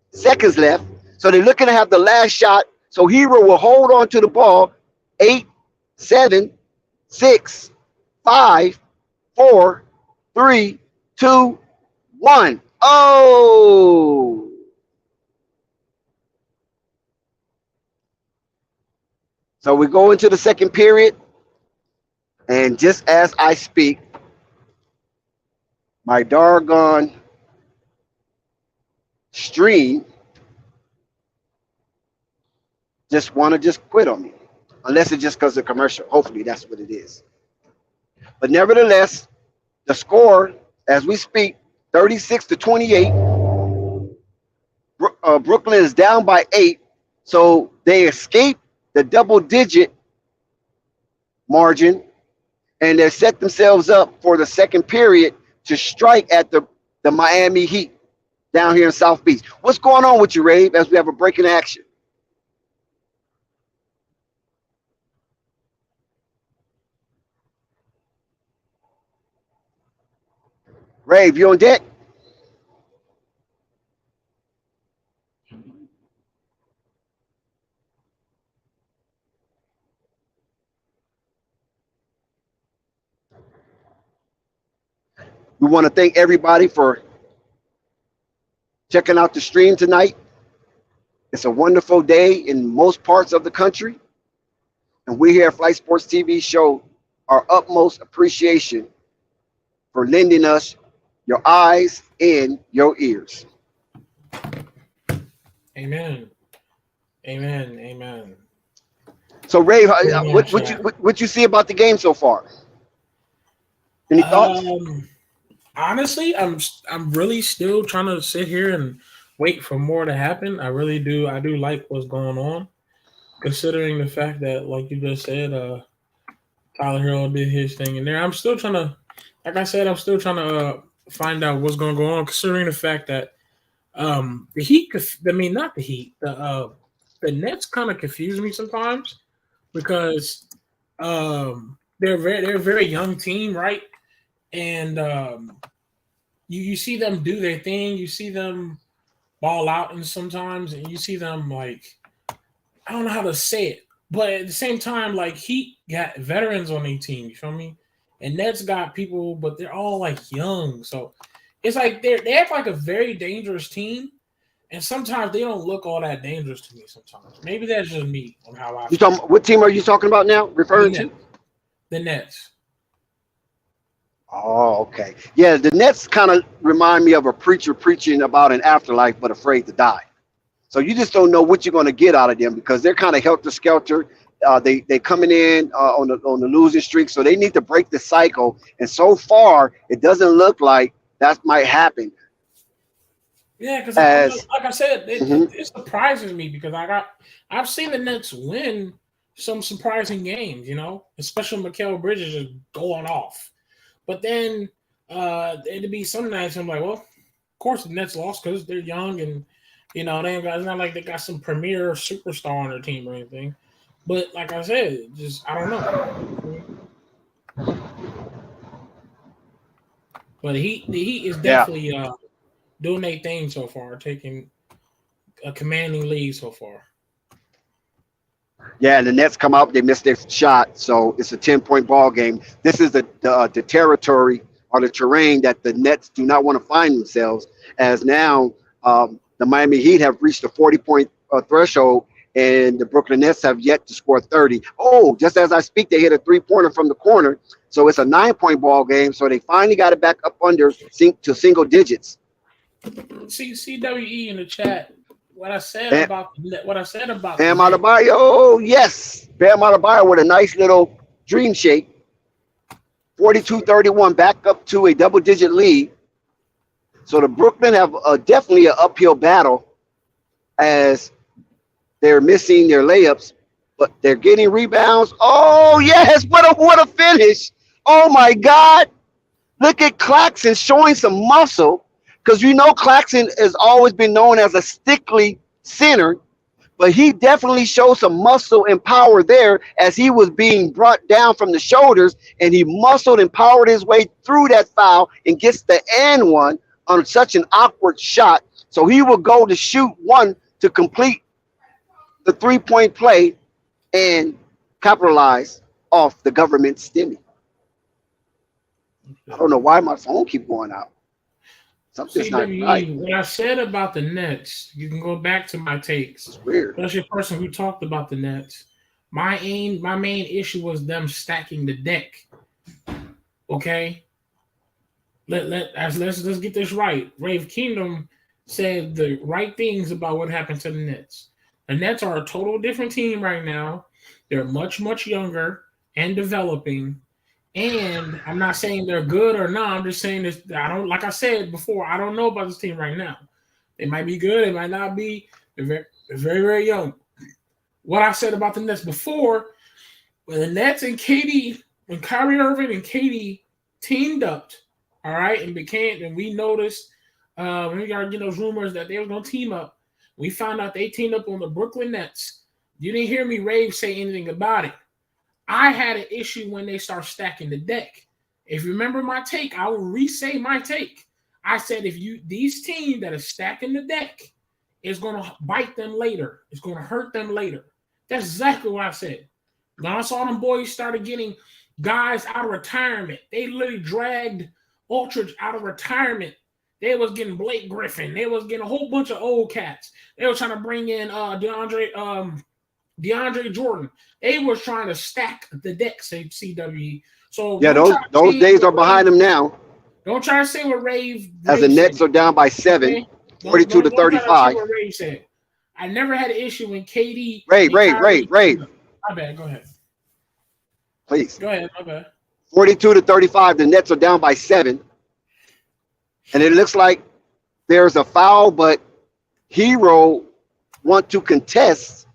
seconds left. So they're looking to have the last shot. So hero will hold on to the ball. 8, 7, 6, 5, 4, 3, 2, 1. Oh! So we go into the second period. And just as I speak, my doggone stream just want to quit on me. Unless it's just because of the commercial. Hopefully that's what it is. But nevertheless, the score as we speak, 36-28. Brooklyn is down by 8. So they escape the double-digit margin. And they set themselves up for the second period to strike at the Miami Heat down here in South Beach. What's going on with you, Rave, as we have a break in action? Rave, you on deck? We want to thank everybody for checking out the stream tonight. It's a wonderful day in most parts of the country. And we here at Flight Sports TV show our utmost appreciation for lending us your eyes and your ears. Amen. Amen. Amen. So, Ray, what you see about the game so far? Any thoughts? Honestly, I'm really still trying to sit here and wait for more to happen. I really do. I do like what's going on, considering the fact that, like you just said, Tyler Hero did his thing in there. I'm still trying to, like I said, I'm still trying to find out what's going to go on, considering the fact that the Heat. I mean, not the Heat. The Nets kind of confuse me sometimes because they're a very young team, right? And you see them do their thing. You see them ball out, and sometimes, and you see them like I don't know how to say it, but at the same time, like Heat got veterans on their team. You feel me? And Nets got people, but they're all like young, so it's like they act like a very dangerous team, and sometimes they don't look all that dangerous to me. Sometimes maybe that's just me on how I You feel. talking? What team are you talking about now? The Referring to? Nets. The Nets. Oh, okay. Yeah, the Nets kind of remind me of a preacher preaching about an afterlife but afraid to die. So you just don't know what you're going to get out of them because they're kind of helter skelter. They coming in on the losing streak, so they need to break the cycle. And so far, it doesn't look like that might happen. Yeah, because As like I said, Mhm. it surprises me because I've seen the Nets win some surprising games, especially Mikal Bridges just going off. But then it'd be some nights I'm like, well, of course the Nets lost because they're young and they ain't got, it's not like they got some premier superstar on their team or anything. But like I said, just I don't know. But the Heat is yeah, definitely doing their thing so far, taking a commanding lead so far. yeah, and the Nets come out, they miss their shot, so it's a 10-point ball game. This is the territory or the terrain that the Nets do not want to find themselves, as now the Miami Heat have reached the 40-point threshold, and the Brooklyn Nets have yet to score 30. Oh, just as I speak, they hit a three-pointer from the corner, so it's a 9-point ball game. So they finally got it back up under to single digits. See CWE in the chat. What I said And about the Bam Nets. Adebayo, yes, Bam Adebayo with a nice little dream shake. 42-31, back up to a double-digit lead. So the Brooklyn have definitely an uphill battle as they're missing their layups, but they're getting rebounds. Oh yes, what a finish! Oh my God, look at Claxton showing some muscle because Claxton has always been known as a stickly center, but he definitely showed some muscle and power there as he was being brought down from the shoulders, and he muscled and powered his way through that foul and gets the and one on such an awkward shot. So he will go to shoot one to complete the 3-point play and capitalize off the government stimmy. I don't know why my phone keep going out. Something's not right. CWE, what I said about the Nets, you can go back to my takes. It's weird. That's your person who talked about the Nets. My main issue was them stacking the deck. Okay, let's get this right. Rave Kingdom said the right things about what happened to the Nets. The Nets are a total different team right now. They're much younger and developing. And I'm not saying they're good or not. I'm just saying this. Like I said before, I don't know about this team right now. They might be good. They might not be. They're very young. What I said about the Nets before, when the Nets and when Kyrie Irving and KD teamed up, all right, and we noticed when we got those rumors that they were going to team up, we found out they teamed up on the Brooklyn Nets. You didn't hear me, Rave, say anything about it. I had an issue when they start stacking the deck. If you remember my take, I will re-say my take. I said these teams that are stacking the deck is going to bite them later. It's going to hurt them later. That's exactly what I said. When I saw them boys started getting guys out of retirement, they literally dragged Aldridge out of retirement. They was getting Blake Griffin. They was getting a whole bunch of old cats. They were trying to bring in DeAndre Jordan. They was trying to stack the deck, say CWE. So yeah, those days are behind them now. Don't try to say what Rave as the Nets are down by 7, okay? 42-35. What Rave said. I never had an issue when KD. Ray. My bad. Go ahead. Please. Go ahead. My bad. 42-35. The Nets are down by 7. And it looks like there's a foul, but Hero want to contest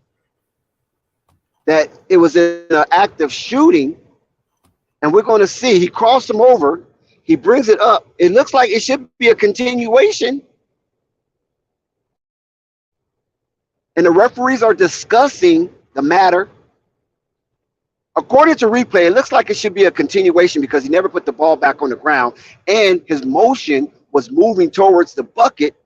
that it was in an act of shooting. And we're going to see he crossed him over. He brings it up. It looks like it should be a continuation. And the referees are discussing the matter. According to replay, it looks like it should be a continuation because he never put the ball back on the ground. And his motion was moving towards the bucket.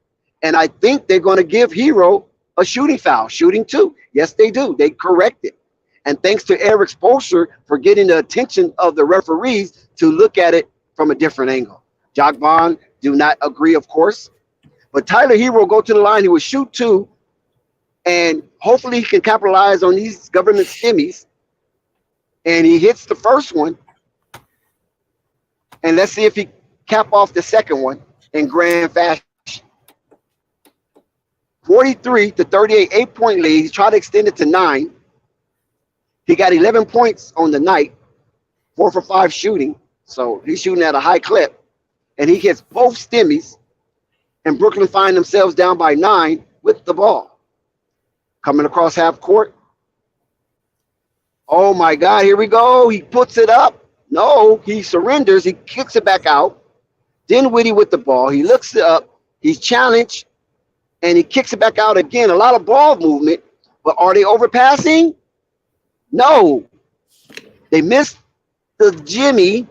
And I think they're going to give Hero a shooting foul, shooting 2. Yes, they do. They correct it. And thanks to Eric Spoelstra for getting the attention of the referees to look at it from a different angle. Jock Vaughn do not agree, of course. But Tyler Hero go to the line. He will shoot 2. And hopefully he can capitalize on these government stimmies. And he hits the first one. And let's see if he cap off the second one in grand fashion. 43-38, 8-point lead. He's trying to extend it to 9. He got 11 points on the night, 4 for 5 shooting. So he's shooting at a high clip. And he hits both stimmies. And Brooklyn find themselves down by 9 with the ball. Coming across half court. Oh, my God, here we go. He puts it up. No, he surrenders. He kicks it back out. Dinwiddie with the ball. He looks it up. He's challenged. And he kicks it back out again. A lot of ball movement. But are they overpassing? No. They missed the Jimmy.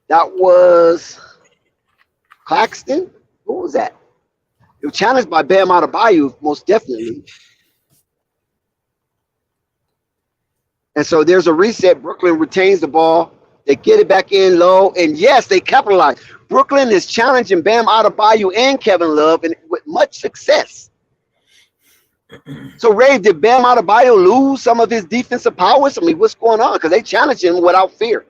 That was Claxton. Who was that? It was challenged by Bam Adebayo, most definitely. And so there's a reset. Brooklyn retains the ball. They get it back in low. And yes, they capitalize. Brooklyn is challenging Bam Adebayo and Kevin Love and with much success. So, Ray, did Bam Adebayo lose some of his defensive powers? I mean, what's going on? Because they challenge him without fear.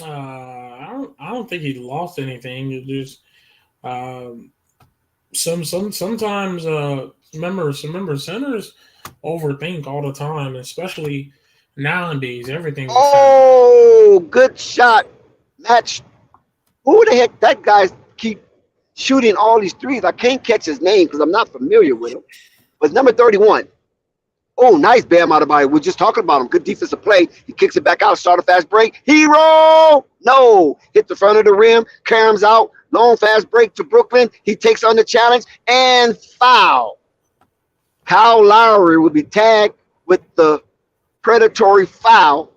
I don't think he lost anything. It just sometimes remember centers overthink all the time, especially nowadays. Everything. Oh, good shot. Match. Who the heck? That guy keep shooting all these threes. I can't catch his name because I'm not familiar with him. But number 31. Oh, nice Bam Adebayo. We're just talking about him. Good defensive play. He kicks it back out. Start a fast break. Hero! No. Hit the front of the rim. Caroms out. Long fast break to Brooklyn. He takes on the challenge and foul. Kyle Lowry will be tagged with the predatory foul.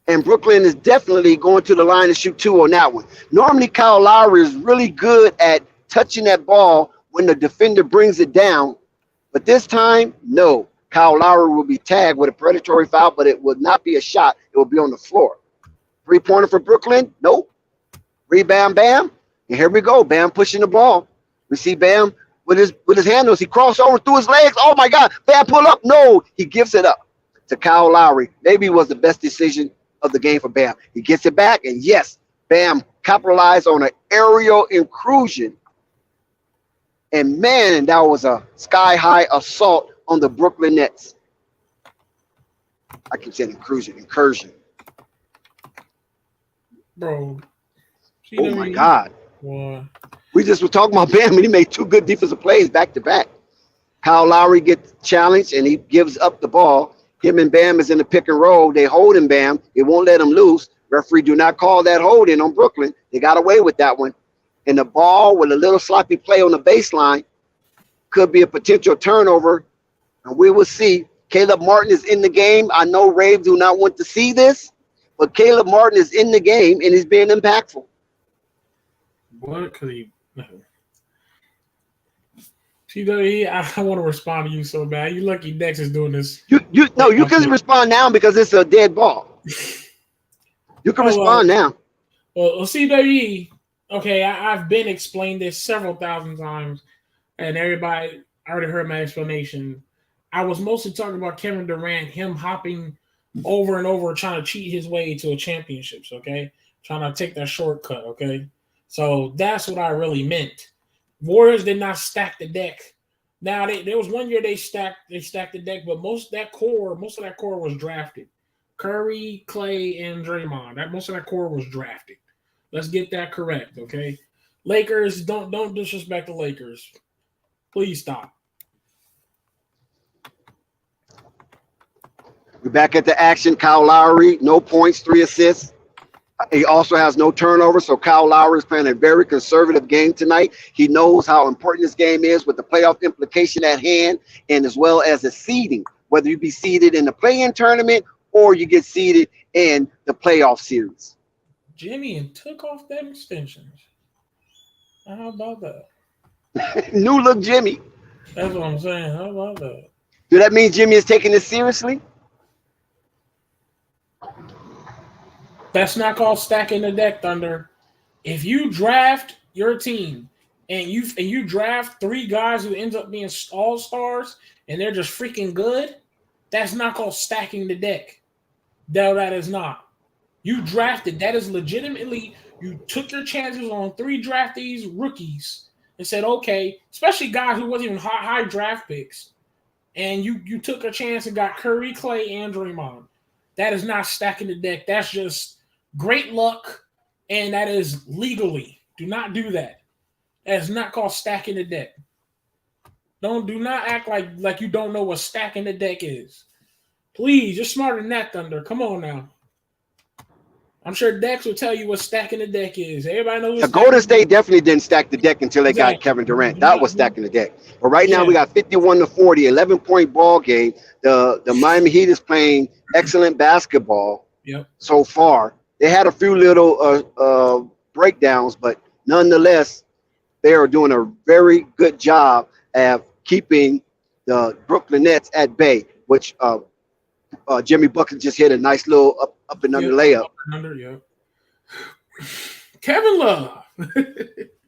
And Brooklyn is definitely going to the line to shoot 2 on that one. Normally, Kyle Lowry is really good at touching that ball when the defender brings it down. But this time, no. Kyle Lowry will be tagged with a predatory foul, but it will not be a shot. It will be on the floor. 3-pointer for Brooklyn? Nope. Rebound, Bam. And here we go. Bam pushing the ball. We see Bam with his handles. He crossed over through his legs. Oh, my God. Bam pull up. No. He gives it up to Kyle Lowry. Maybe it was the best decision of the game for Bam. He gets it back, and yes, Bam capitalized on an aerial incursion. And man, that was a sky-high assault on the Brooklyn Nets. I keep saying incursion. Bro. Oh, my God. Boy. We just were talking about Bam, and he made 2 good defensive plays back-to-back. Kyle Lowry gets challenged, and he gives up the ball. Him and Bam is in the pick and roll. They hold him, Bam. It won't let him loose. Referee do not call that holding on Brooklyn. They got away with that one. And the ball with a little sloppy play on the baseline could be a potential turnover. And we will see. Caleb Martin is in the game. I know Rave do not want to see this, but Caleb Martin is in the game and he's being impactful. What could he? TWE, I want to respond to you so bad. You lucky Dex is doing this. You can respond now because it's a dead ball. You can respond now. Well, CWE, okay, I've been explained this several thousand times, and everybody already heard my explanation. I was mostly talking about Kevin Durant, him hopping over and over, trying to cheat his way to a championships, okay? Trying to take that shortcut, okay? So that's what I really meant. Warriors did not stack the deck. Now there was one year they stacked the deck, but most of that core was drafted. Curry, Clay, and Draymond. Most of that core was drafted. Let's get that correct, okay? Lakers, don't disrespect the Lakers. Please stop. We're back at the action. Kyle Lowry, no points, 3 assists. He also has no turnovers, so Kyle Lowry is playing a very conservative game tonight. He knows how important this game is with the playoff implication at hand, and as well as the seeding, whether you be seeded in the play-in tournament or you get seeded in the playoff series. Jimmy and took off them extensions. How about that? New look Jimmy. That's what I'm saying. How about that? Do that mean Jimmy is taking this seriously? That's not called stacking the deck, Thunder. If you draft your team and you draft 3 guys who ends up being all-stars and they're just freaking good, that's not called stacking the deck. No, that is not. You drafted. That is legitimately, you took your chances on 3 draftees, rookies, and said, okay, especially guys who wasn't even high draft picks, and you took a chance and got Curry, Clay, and Draymond. That is not stacking the deck. That's just great luck, and that is legally. Do not do that. That is not called stacking the deck. Do not act like you don't know what stacking the deck is. Please, you're smarter than that, Thunder. Come on now. I'm sure Dex will tell you what stacking the deck is. Everybody knows. The Golden State definitely didn't stack the deck until they got Kevin Durant. That was stacking the deck. But right now we got 51-40, 11-point ball game. The Miami Heat is playing excellent basketball so far. They had a few little breakdowns, but nonetheless, they are doing a very good job at keeping the Brooklyn Nets at bay, which Jimmy Bucket just hit a nice little up and under layup. Kevin Love.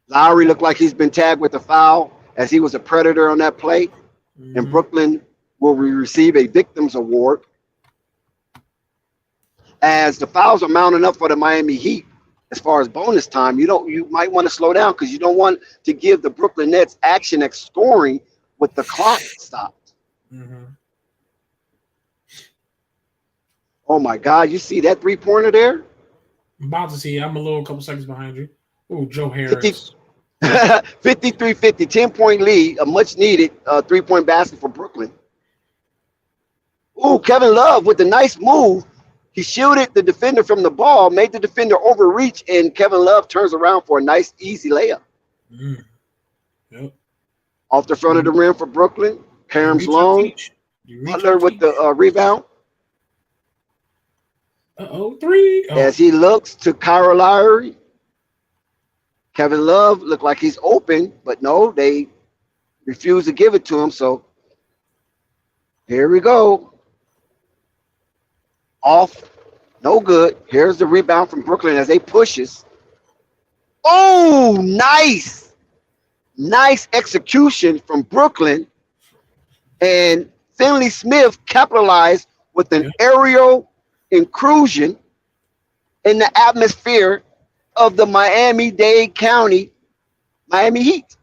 Lowry looked like he's been tagged with a foul as he was a predator on that play. Mm-hmm. And Brooklyn will receive a victims award as the fouls are mounting up for the Miami Heat. As far as bonus time, you might want to slow down because you don't want to give the Brooklyn Nets action at scoring with the clock stopped. Mm-hmm. Oh my God! You see that 3-pointer there? I'm about to see. I'm a couple seconds behind you. Oh, Joe Harris. 53-50, 10-point lead, a much-needed 3-point basket for Brooklyn. Oh, Kevin Love with a nice move. He shielded the defender from the ball, made the defender overreach, and Kevin Love turns around for a nice, easy layup. Yep. Off the front of the rim for Brooklyn. Karam's long. Butler with the rebound. 3. As he looks to Kyle Lowry. Kevin Love looked like he's open, but no, they refuse to give it to him. So here we go. Off, no good. Here's the rebound from Brooklyn as they pushes. Oh, nice. Nice execution from Brooklyn. And Finley Smith capitalized with an aerial inclusion in the atmosphere of the Miami-Dade County Miami Heat.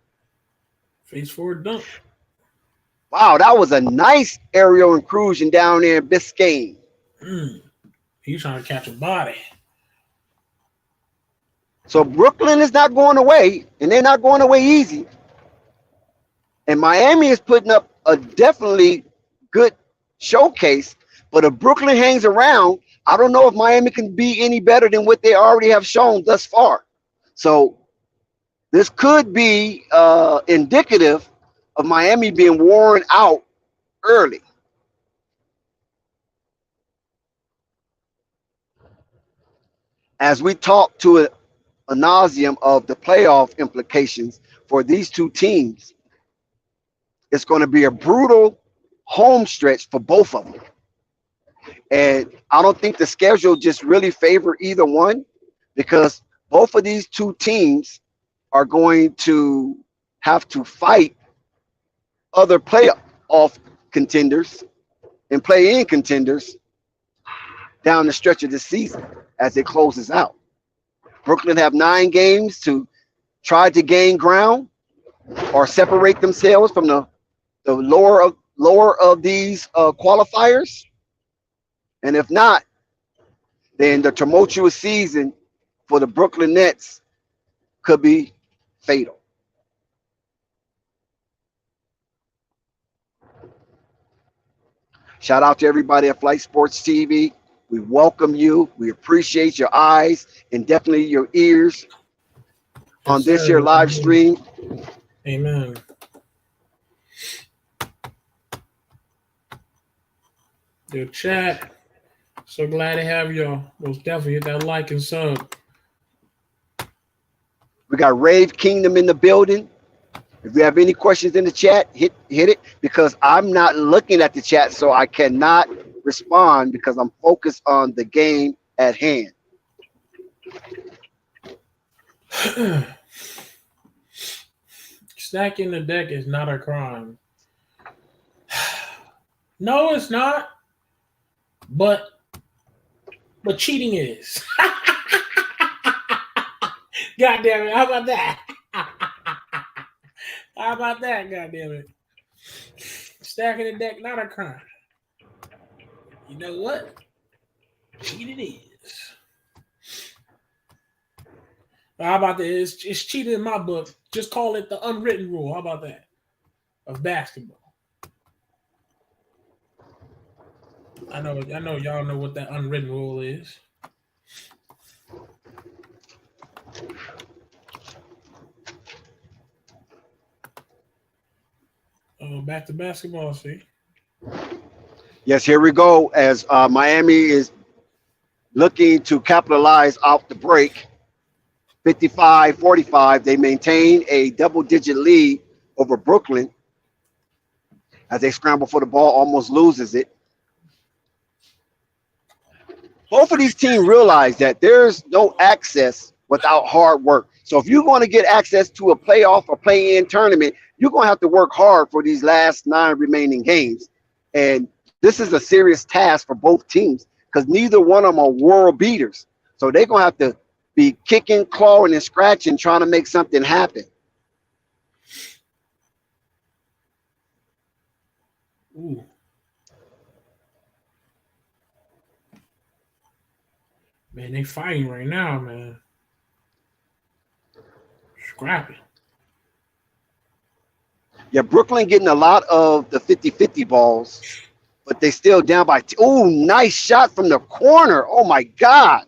Face forward dunk. Wow, that was a nice aerial inclusion down there in Biscayne. He's trying to catch a body. So Brooklyn is not going away, and they're not going away easy. And Miami is putting up a definitely good showcase. But if Brooklyn hangs around, I don't know if Miami can be any better than what they already have shown thus far. So this could be indicative of Miami being worn out early. As we talk to a nauseum of the playoff implications for these two teams, it's going to be a brutal home stretch for both of them. And I don't think the schedule just really favor either one, because both of these two teams are going to have to fight other playoff contenders and play-in contenders down the stretch of the season as it closes out. Brooklyn have 9 games to try to gain ground or separate themselves from the lower of these qualifiers. And if not, then the tumultuous season for the Brooklyn Nets could be fatal. Shout out to everybody at Flight Sports TV. We welcome you. We appreciate your eyes and definitely your ears on this here live stream. Amen. Your chat. So glad to have y'all. Most definitely hit that like and sub. We got Rave Kingdom in the building. If you have any questions in the chat, hit it, because I'm not looking at the chat, so I cannot respond because I'm focused on the game at hand. Stacking the deck is not a crime. No, it's not. But cheating is. God damn it. How about that? How about that, God damn it? Stacking the deck, not a crime. You know what? Cheating is. How about that? It's cheating in my book. Just call it the unwritten rule. How about that? Of basketball. I know y'all know what that unwritten rule is. Oh, back to basketball, see? Yes, here we go. As Miami is looking to capitalize off the break, 55-45, they maintain a double-digit lead over Brooklyn as they scramble for the ball, almost loses it. Both of these teams realize that there's no access without hard work. So if you're going to get access to a playoff or play-in tournament, you're going to have to work hard for these last 9 remaining games. And this is a serious task for both teams because neither one of them are world beaters. So they're going to have to be kicking, clawing, and scratching, trying to make something happen. Ooh. Man, they fighting right now, man. Scrapping. Yeah, Brooklyn getting a lot of the 50-50 balls, but they still down by oh, nice shot from the corner. Oh, my God.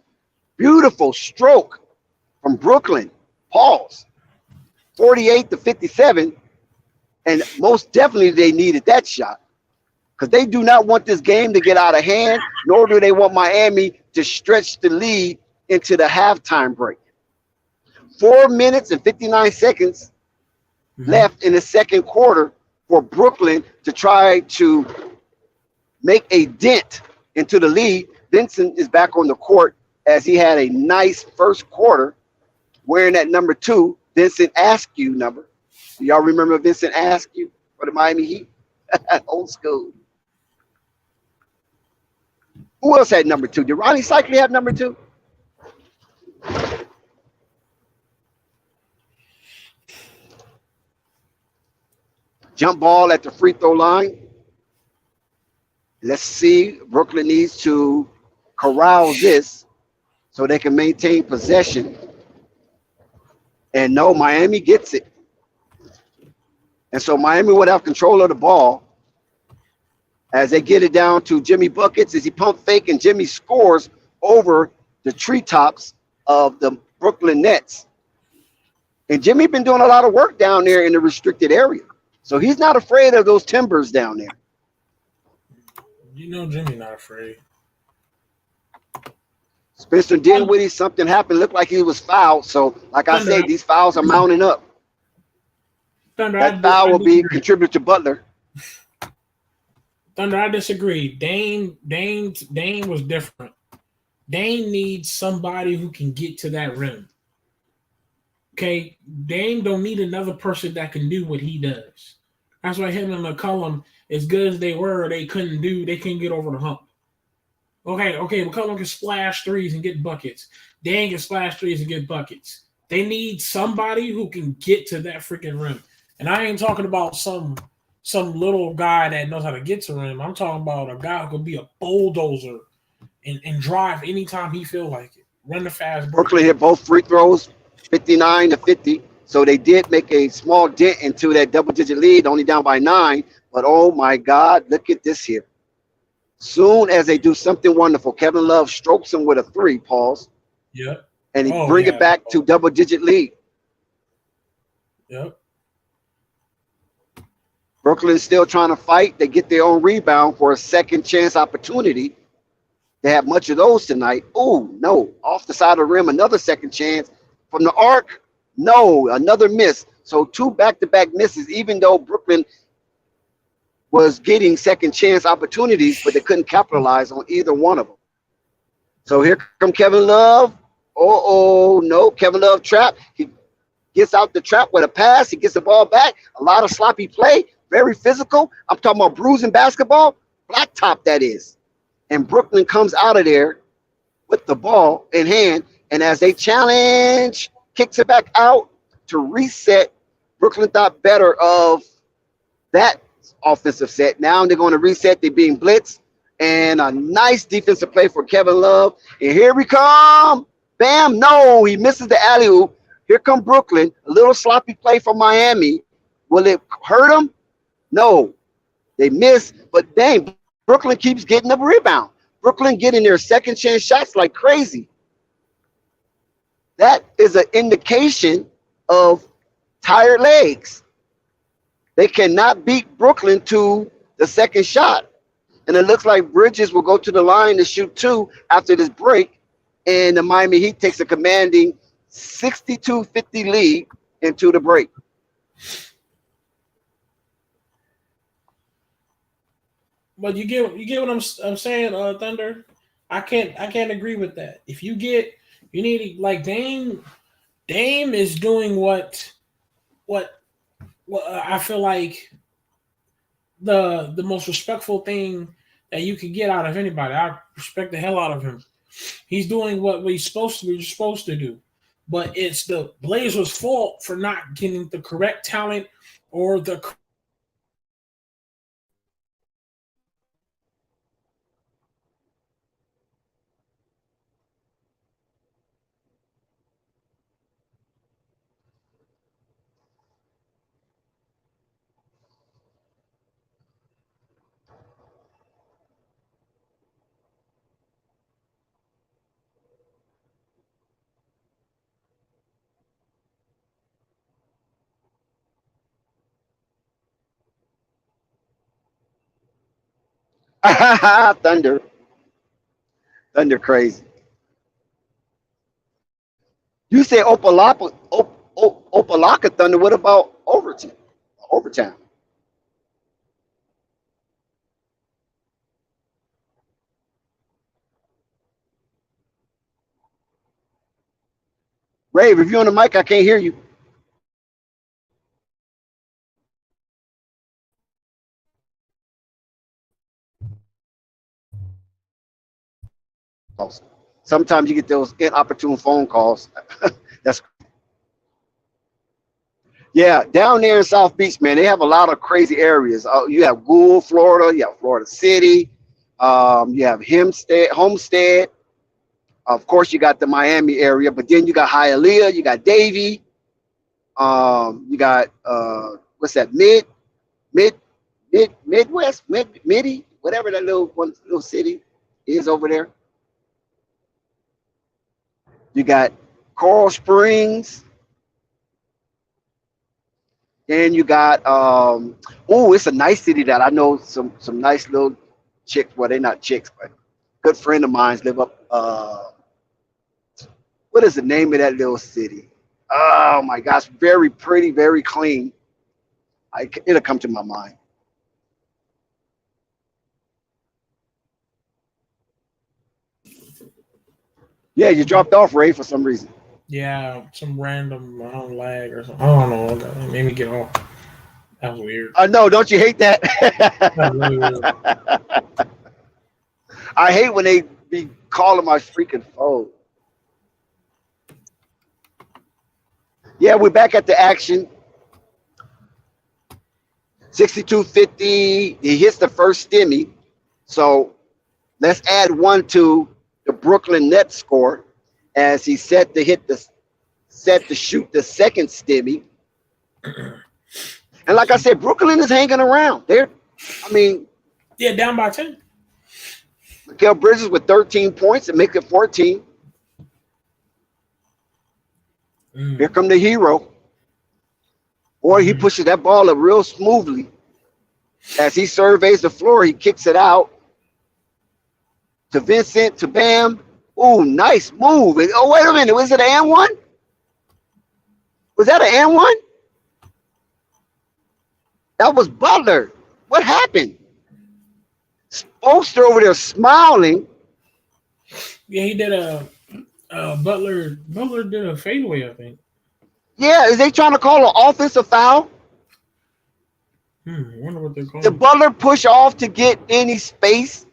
Beautiful stroke from Brooklyn. Pause. 48-57, and most definitely they needed that shot because they do not want this game to get out of hand, nor do they want Miami to stretch the lead into the halftime break. 4 minutes and 59 seconds left in the second quarter for Brooklyn to try to make a dent into the lead. Vincent is back on the court as he had a nice first quarter wearing that number 2, Vincent Askew number. Do y'all remember Vincent Askew for the Miami Heat? Old school. Who else had number 2? Did Ronnie Cycli have number 2? Jump ball at the free throw line. Let's see. Brooklyn needs to corral this so they can maintain possession. And no, Miami gets it. And so Miami would have control of the ball as they get it down to Jimmy Buckets as he pump fake and Jimmy scores over the treetops of the Brooklyn Nets. And Jimmy been doing a lot of work down there in the restricted area. So he's not afraid of those timbers down there. You know Jimmy not afraid. Spencer Dinwiddie, something happened. Looked like he was fouled. So, like I said, these fouls are mounting up. Thunder, that foul will be contributed to Butler. Thunder, I disagree. Dame was different. Dame needs somebody who can get to that rim. Okay, Dame don't need another person that can do what he does. That's why him and McCollum, as good as they were, they couldn't get over the hump. Okay, McCollum can splash threes and get buckets. Dame can splash threes and get buckets. They need somebody who can get to that freaking rim. And I ain't talking about some little guy that knows how to get to rim. I'm talking about a guy who could be a bulldozer and drive anytime he feel like it. Run the fast break. Brooklyn hit both free throws, 59-50. So they did make a small dent into that double-digit lead, only down by 9. But oh my God, look at this here. Soon as they do something wonderful, Kevin Love strokes him with a 3, pause. Yep. And he bring it back to double-digit lead. Yep. Brooklyn's still trying to fight. They get their own rebound for a second chance opportunity. They have much of those tonight. Oh, no. Off the side of the rim, another second chance. From the arc, no, another miss. So 2 back-to-back misses, even though Brooklyn was getting second chance opportunities, but they couldn't capitalize on either one of them. So here come Kevin Love. Oh, no, Kevin Love trap. He gets out the trap with a pass. He gets the ball back. A lot of sloppy play, very physical. I'm talking about bruising basketball. Blacktop, that is. And Brooklyn comes out of there with the ball in hand. And as they challenge, kicks it back out to reset. Brooklyn thought better of that offensive set. Now they're going to reset. They're being blitzed. And a nice defensive play for Kevin Love. And here we come. Bam. No, he misses the alley-oop. Here come Brooklyn. A little sloppy play from Miami. Will it hurt them? No. They miss. But dang, Brooklyn keeps getting the rebound. Brooklyn getting their second chance shots like crazy. That is an indication of tired legs. They cannot beat Brooklyn to the second shot. And it looks like Bridges will go to the line to shoot 2 after this break. And the Miami Heat takes a commanding 62-50 lead into the break. But you get what I'm saying, Thunder. I can't agree with that. If you need like Dame is doing what I feel like the most respectful thing that you can get out of anybody. I respect the hell out of him. He's doing what he's supposed to do. But it's the Blazers' fault for not getting the correct talent or the Thunder crazy. You say Opalaka Thunder. What about overtime? Rave, if you're on the mic, I can't hear you. Sometimes you get those inopportune phone calls. That's down there in South Beach, man. They have a lot of crazy areas. You have Gould, Florida. You have Florida City. You have Homestead. Of course, you got the Miami area, but then you got Hialeah. You got Davie. You got what's that? Midwest, Midi, whatever that little city is over there. You got Coral Springs. Then you got it's a nice city that I know some nice little chicks. Well, they're not chicks, but good friend of mine's live up. What is the name of that little city? Oh my gosh, very pretty, very clean. It'll come to my mind. Yeah, you dropped off, Ray, for some reason. Yeah, some random lag or something. I don't know. That made me get off. That was weird. No, don't you hate that? That really weird. I hate when they be calling my freaking phone. Yeah, we're back at the action. 62-50. He hits the first stimmy. So let's add 1 to Brooklyn Nets score as he set to shoot the second stimmy. And like I said, Brooklyn is hanging around. Down by 10. Mikal Bridges with 13 points and make it 14. Here come the hero. Boy, he pushes that ball up real smoothly. As he surveys the floor, he kicks it out to Vincent, to Bam. Ooh, nice move. Wait a minute. Was it an and one? Was that an and one? That was Butler. What happened? Spoelstra over there smiling. Yeah, he did a Butler did a fadeaway, I think. Yeah, is they trying to call an offensive foul? I wonder what they're calling. Did Butler push off to get any space?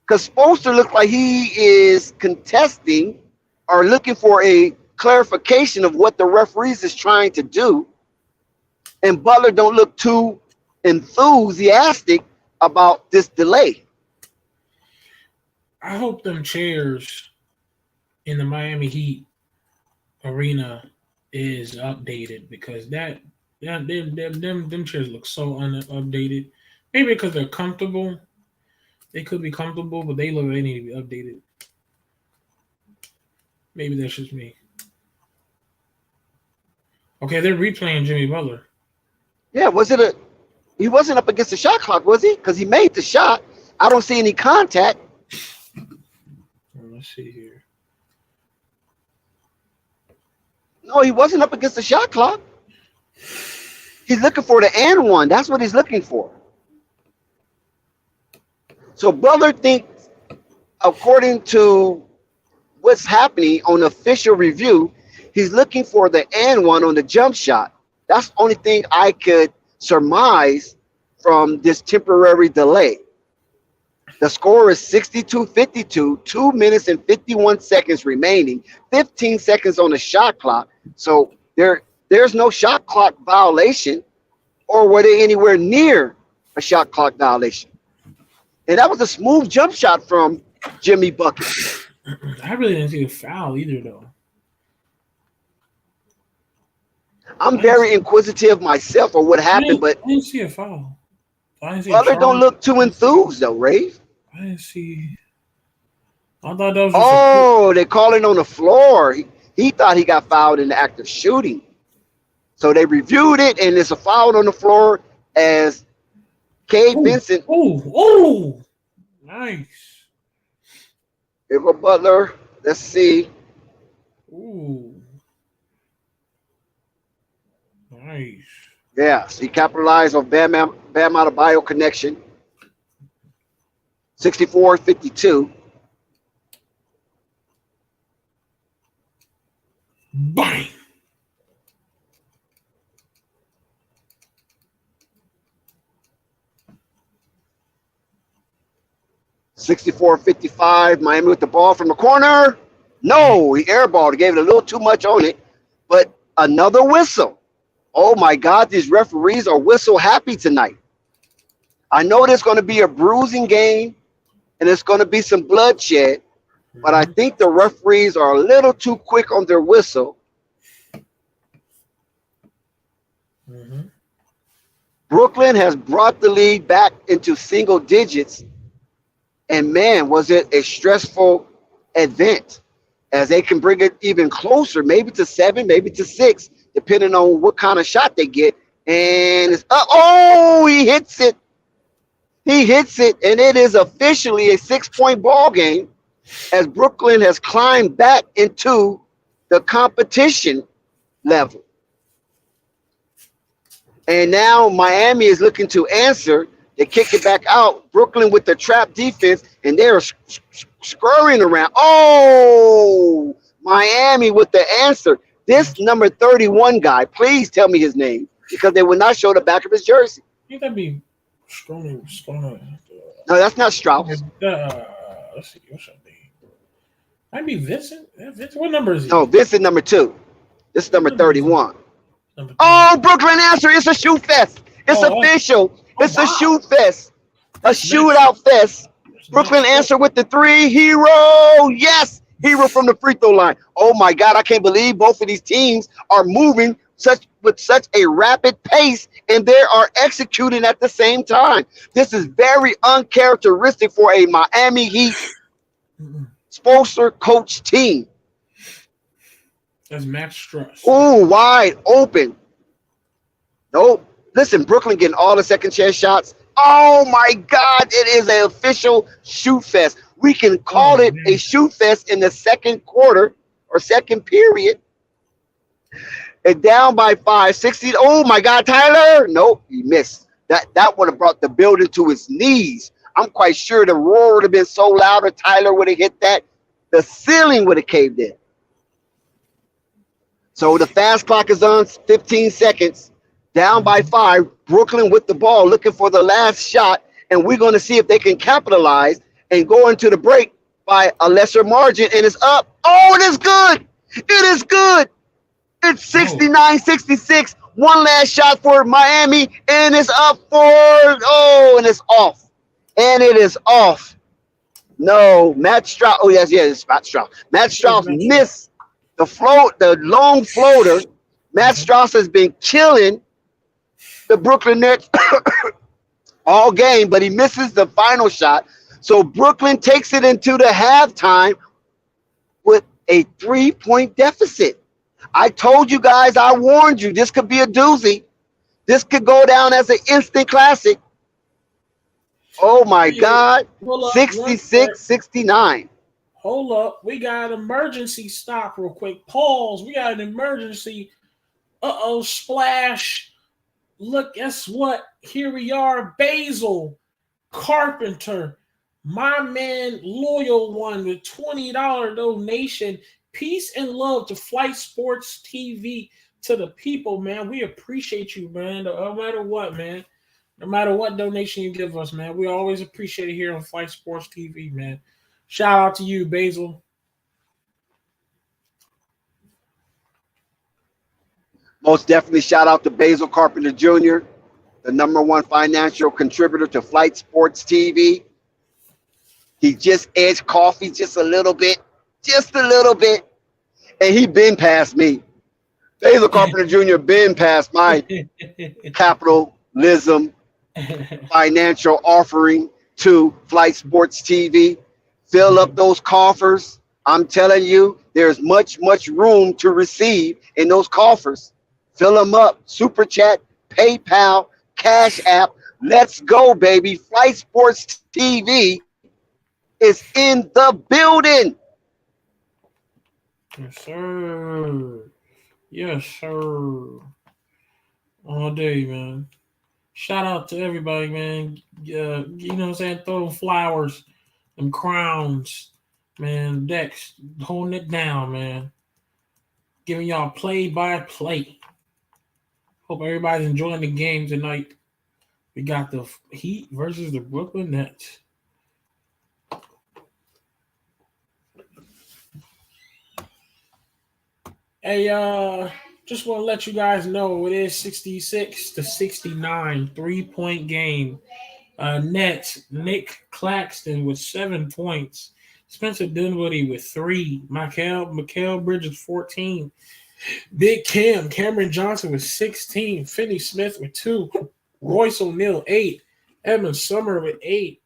Because Spoelstra looks like he is contesting or looking for a clarification of what the referees is trying to do. And Butler don't look too enthusiastic about this delay. I hope them chairs in the Miami Heat arena is updated because them chairs look so unupdated. Maybe because they're comfortable. They could be comfortable, but they need to be updated. Maybe that's just me. Okay, they're replaying Jimmy Butler. Yeah, he wasn't up against the shot clock, was he? Because he made the shot. I don't see any contact. Let's see here. No, he wasn't up against the shot clock. He's looking for the and one. That's what he's looking for. So Butler thinks, according to what's happening on official review, he's looking for the and one on the jump shot. That's the only thing I could surmise from this temporary delay. The score is 62-52, 2 minutes and 51 seconds remaining, 15 seconds on the shot clock. So there's no shot clock violation, or were they anywhere near a shot clock violation? And that was a smooth jump shot from Jimmy Bucket. I really didn't see a foul either, though. I'm very inquisitive myself on what happened, but I didn't see a foul. Butler don't look too enthused, though, Rave. I didn't see. I thought that was. They're calling on the floor. He thought he got fouled in the act of shooting. So they reviewed it, and it's a foul on the floor as Cade Vincent. Oh, nice. Here go Butler. Let's see. Ooh. Nice. Yes, he capitalized on Bam Adebayo connection. 64-52. Bang. $64-55. Miami with the ball from the corner. No, he airballed. He gave it a little too much on it, but another whistle. Oh my God, these referees are whistle happy tonight. I know there's going to be a bruising game and there's going to be some bloodshed, but I think the referees are a little too quick on their whistle. Brooklyn has brought the lead back into single digits, and man, was it a stressful event as they can bring it even closer, maybe to 7, maybe to 6. Depending on what kind of shot they get. And it's he hits it. He hits it, and it is officially a 6-point ball game as Brooklyn has climbed back into the competition level. And now Miami is looking to answer. They kick it back out. Brooklyn with the trap defense, and they're scurrying around. Oh, Miami with the answer. This number 31 guy, please tell me his name because they will not show the back of his jersey. I think that'd be Strong. No, that's not Strauss. Let's see. What's that name? Might be Vincent. Vincent. What number is he? No, Vincent number 2. This is number 31. Number 3. Oh, Brooklyn answer. It's a shoot fest. It's official. It's a shoot fest. A shootout fest. Brooklyn answer with the three. Hero. Yes. Hero from the free throw line. Oh my God. I can't believe both of these teams are moving with such a rapid pace and they are executing at the same time. This is very uncharacteristic for a Miami Heat sponsor coach team. That's Max Struss. Ooh, wide open. Nope. Listen, Brooklyn getting all the second chance shots. Oh my God, it is an official shoot fest. We can call it a shoot fest in the second quarter or second period. And down by 5, 60. Oh my God, Tyler. Nope, he missed. That would have brought the building to its knees. I'm quite sure the roar would have been so loud or Tyler would have hit that. The ceiling would have caved in. So the fast clock is on, 15 seconds. Down by 5. Brooklyn with the ball, looking for the last shot. And we're going to see if they can capitalize and go into the break by a lesser margin. And it's up. Oh, it is good. It is good. It's 69-66. One last shot for Miami. And it's up for, and it's off. And it is off. No, Matt Strauss. Oh, yes, it's Matt Strauss. Matt Strauss missed the long floater. Matt Strauss has been killing the Brooklyn Nets all game, but he misses the final shot. So Brooklyn takes it into the halftime with a 3-point deficit. I told you guys, I warned you, this could be a doozy. This could go down as an instant classic. Oh my God, 66-69. Hold up, we got an emergency stop real quick. Pause, we got an emergency. Splash. Look, guess what? Here we are. Basil Carpenter, my man, loyal one, with $20 donation. Peace and love to Flight Sports TV, to the people, man. We appreciate you, man. No matter what, man. No matter what donation you give us, man. We always appreciate it here on Flight Sports TV, man. Shout out to you, Basil. Most definitely shout out to Basil Carpenter Jr., the #1 financial contributor to Flight Sports TV. He just edged coffee just a little bit, and he been past me. Basil Carpenter Jr. been past my capitalism financial offering to Flight Sports TV. Fill up those coffers. I'm telling you, there's much room to receive in those coffers. Fill them up. Super Chat, PayPal, Cash App. Let's go, baby. Flight Sports TV is in the building. Yes, sir. Yes, sir. All day, man. Shout out to everybody, man. You know what I'm saying? Throw them flowers, them crowns, man. Dex, holding it down, man. Giving y'all play-by-play. Hope everybody's enjoying the game tonight. We got the Heat versus the Brooklyn Nets. Hey, just want to let you guys know it is 66-69, 3-point game. Nets, Nick Claxton with 7 points. Spencer Dinwiddie with 3. Mikal Bridges 14. Big Cameron Johnson with 16. Finney Smith with 2. Royce O'Neal 8. Evan Summer with 8.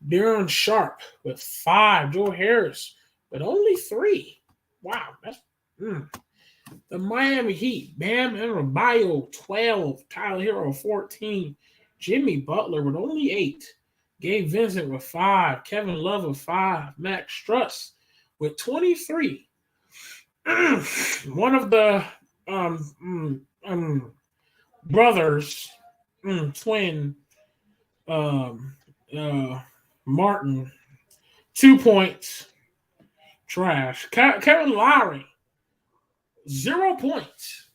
Darren Sharp with 5. Joe Harris with only 3. Wow, that's The Miami Heat, Bam Adebayo 12. Tyler Hero 14. Jimmy Butler with only 8. Gabe Vincent with 5. Kevin Love with 5. Max Struss with 23. One of the brothers, twin, Martin, 2 points. Trash. Kevin Lowry, 0 points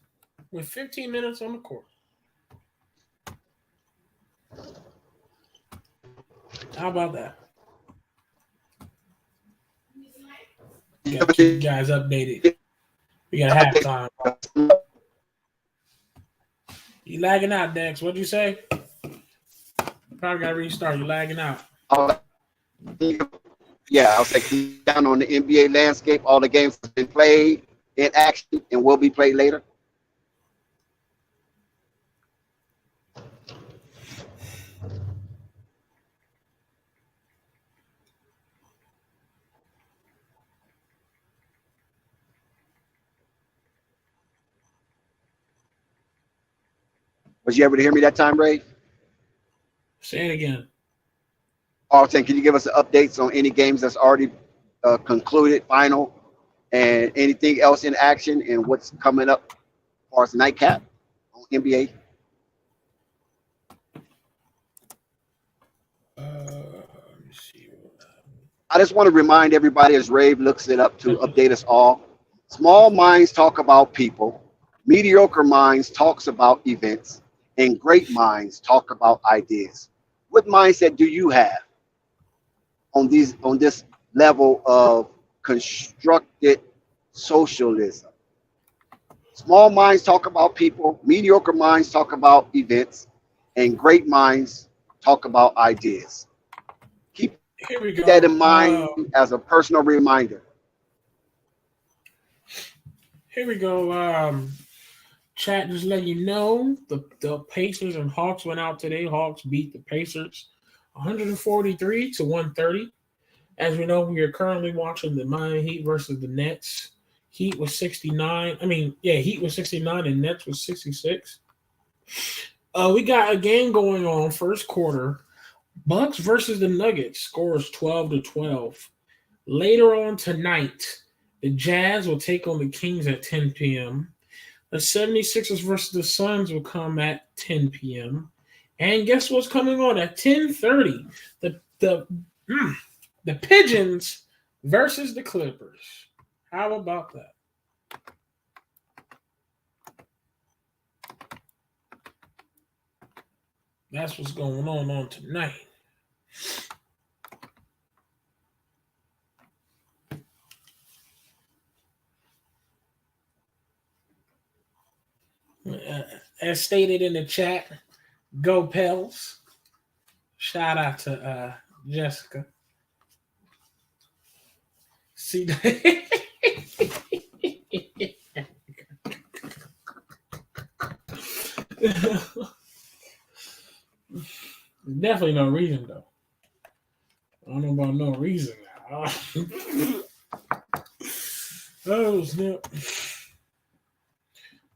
with 15 minutes on the court. How about that? Got you guys updated. We got halftime. You lagging out, Dex. What'd you say? Probably got to restart. You lagging out. Yeah, I'll say down on the NBA landscape, all the games have been played in action and will be played later. Was you able to hear me that time, Ray? Say it again. Alton, can you give us updates on any games that's already concluded, final, and anything else in action and what's coming up as far as nightcap on NBA? Let me see. I just want to remind everybody as Rave looks it up to update us all. Small minds talk about people, mediocre minds talks about events, and great minds talk about ideas. What mindset do you have on this level of constructed socialism? Small minds talk about people, mediocre minds talk about events, and great minds talk about ideas. Keep Here we go. that in mind as a personal reminder. Here we go. Chat, just letting you know the Pacers and Hawks went out today. Hawks beat the Pacers 143 to 130. As we know, we are currently watching the Miami Heat versus the Nets. Heat was 69. Heat was 69 and Nets was 66. We got a game going on first quarter. Bucks versus the Nuggets scores 12-12. Later on tonight, the Jazz will take on the Kings at 10 p.m. The 76ers versus the Suns will come at 10 p.m. And guess what's coming on at 10:30? The Pigeons versus the Clippers. How about that? That's what's going on tonight. As stated in the chat, go Pels. Shout out to Jessica. See, definitely no reason though. I don't know about no reason now. Oh snap!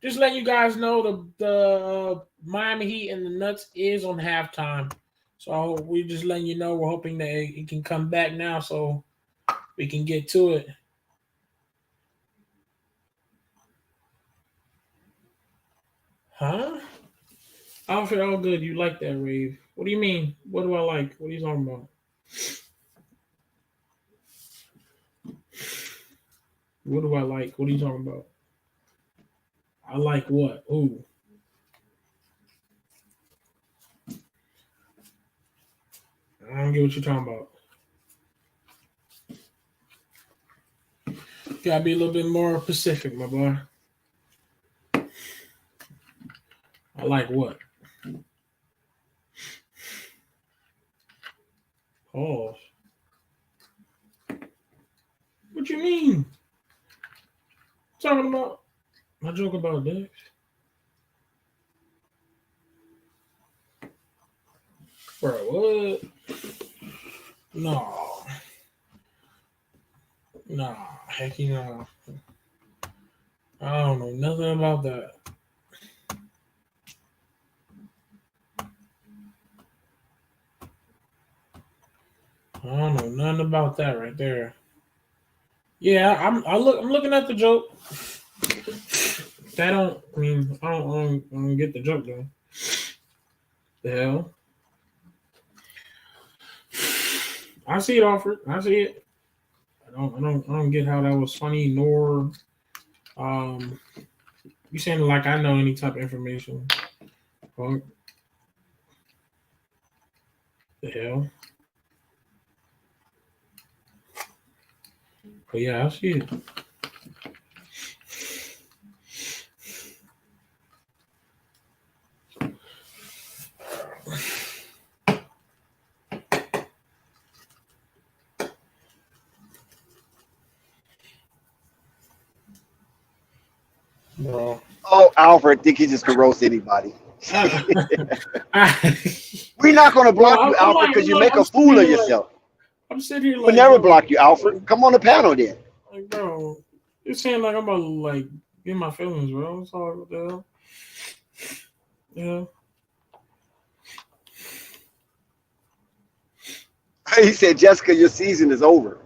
Just letting you guys know the Miami Heat and the Nuts is on halftime. So we're just letting you know we're hoping that it can come back now so we can get to it. Huh? I feel all good. You like that, Rave. What do you mean? What do I like? What are you talking about? What do I like? What are you talking about? I like what? Ooh. I don't get what you're talking about. Gotta be a little bit more specific, my boy. I like what? Pause. What you mean? Talking about my joke about this. Bro, what? No. Nah, heck you know. I don't know nothing about that. I don't know nothing about that right there. Yeah, I'm looking at the joke. I don't get the joke though. The hell? I see it offered. I see it. I don't get how that was funny nor you saying like I know any type of information. Fuck. The hell? But yeah, I see it. Bro. Oh, Alfred, think he just can roast anybody. We're not going to block you, Alfred, because you make a fool of yourself. I'm sitting here We'll like, never block you, Alfred. Come on the panel then. like, bro, you're saying like I'm about to like get my feelings, bro. It's all what the hell. Yeah. He said, Jessica, your season is over.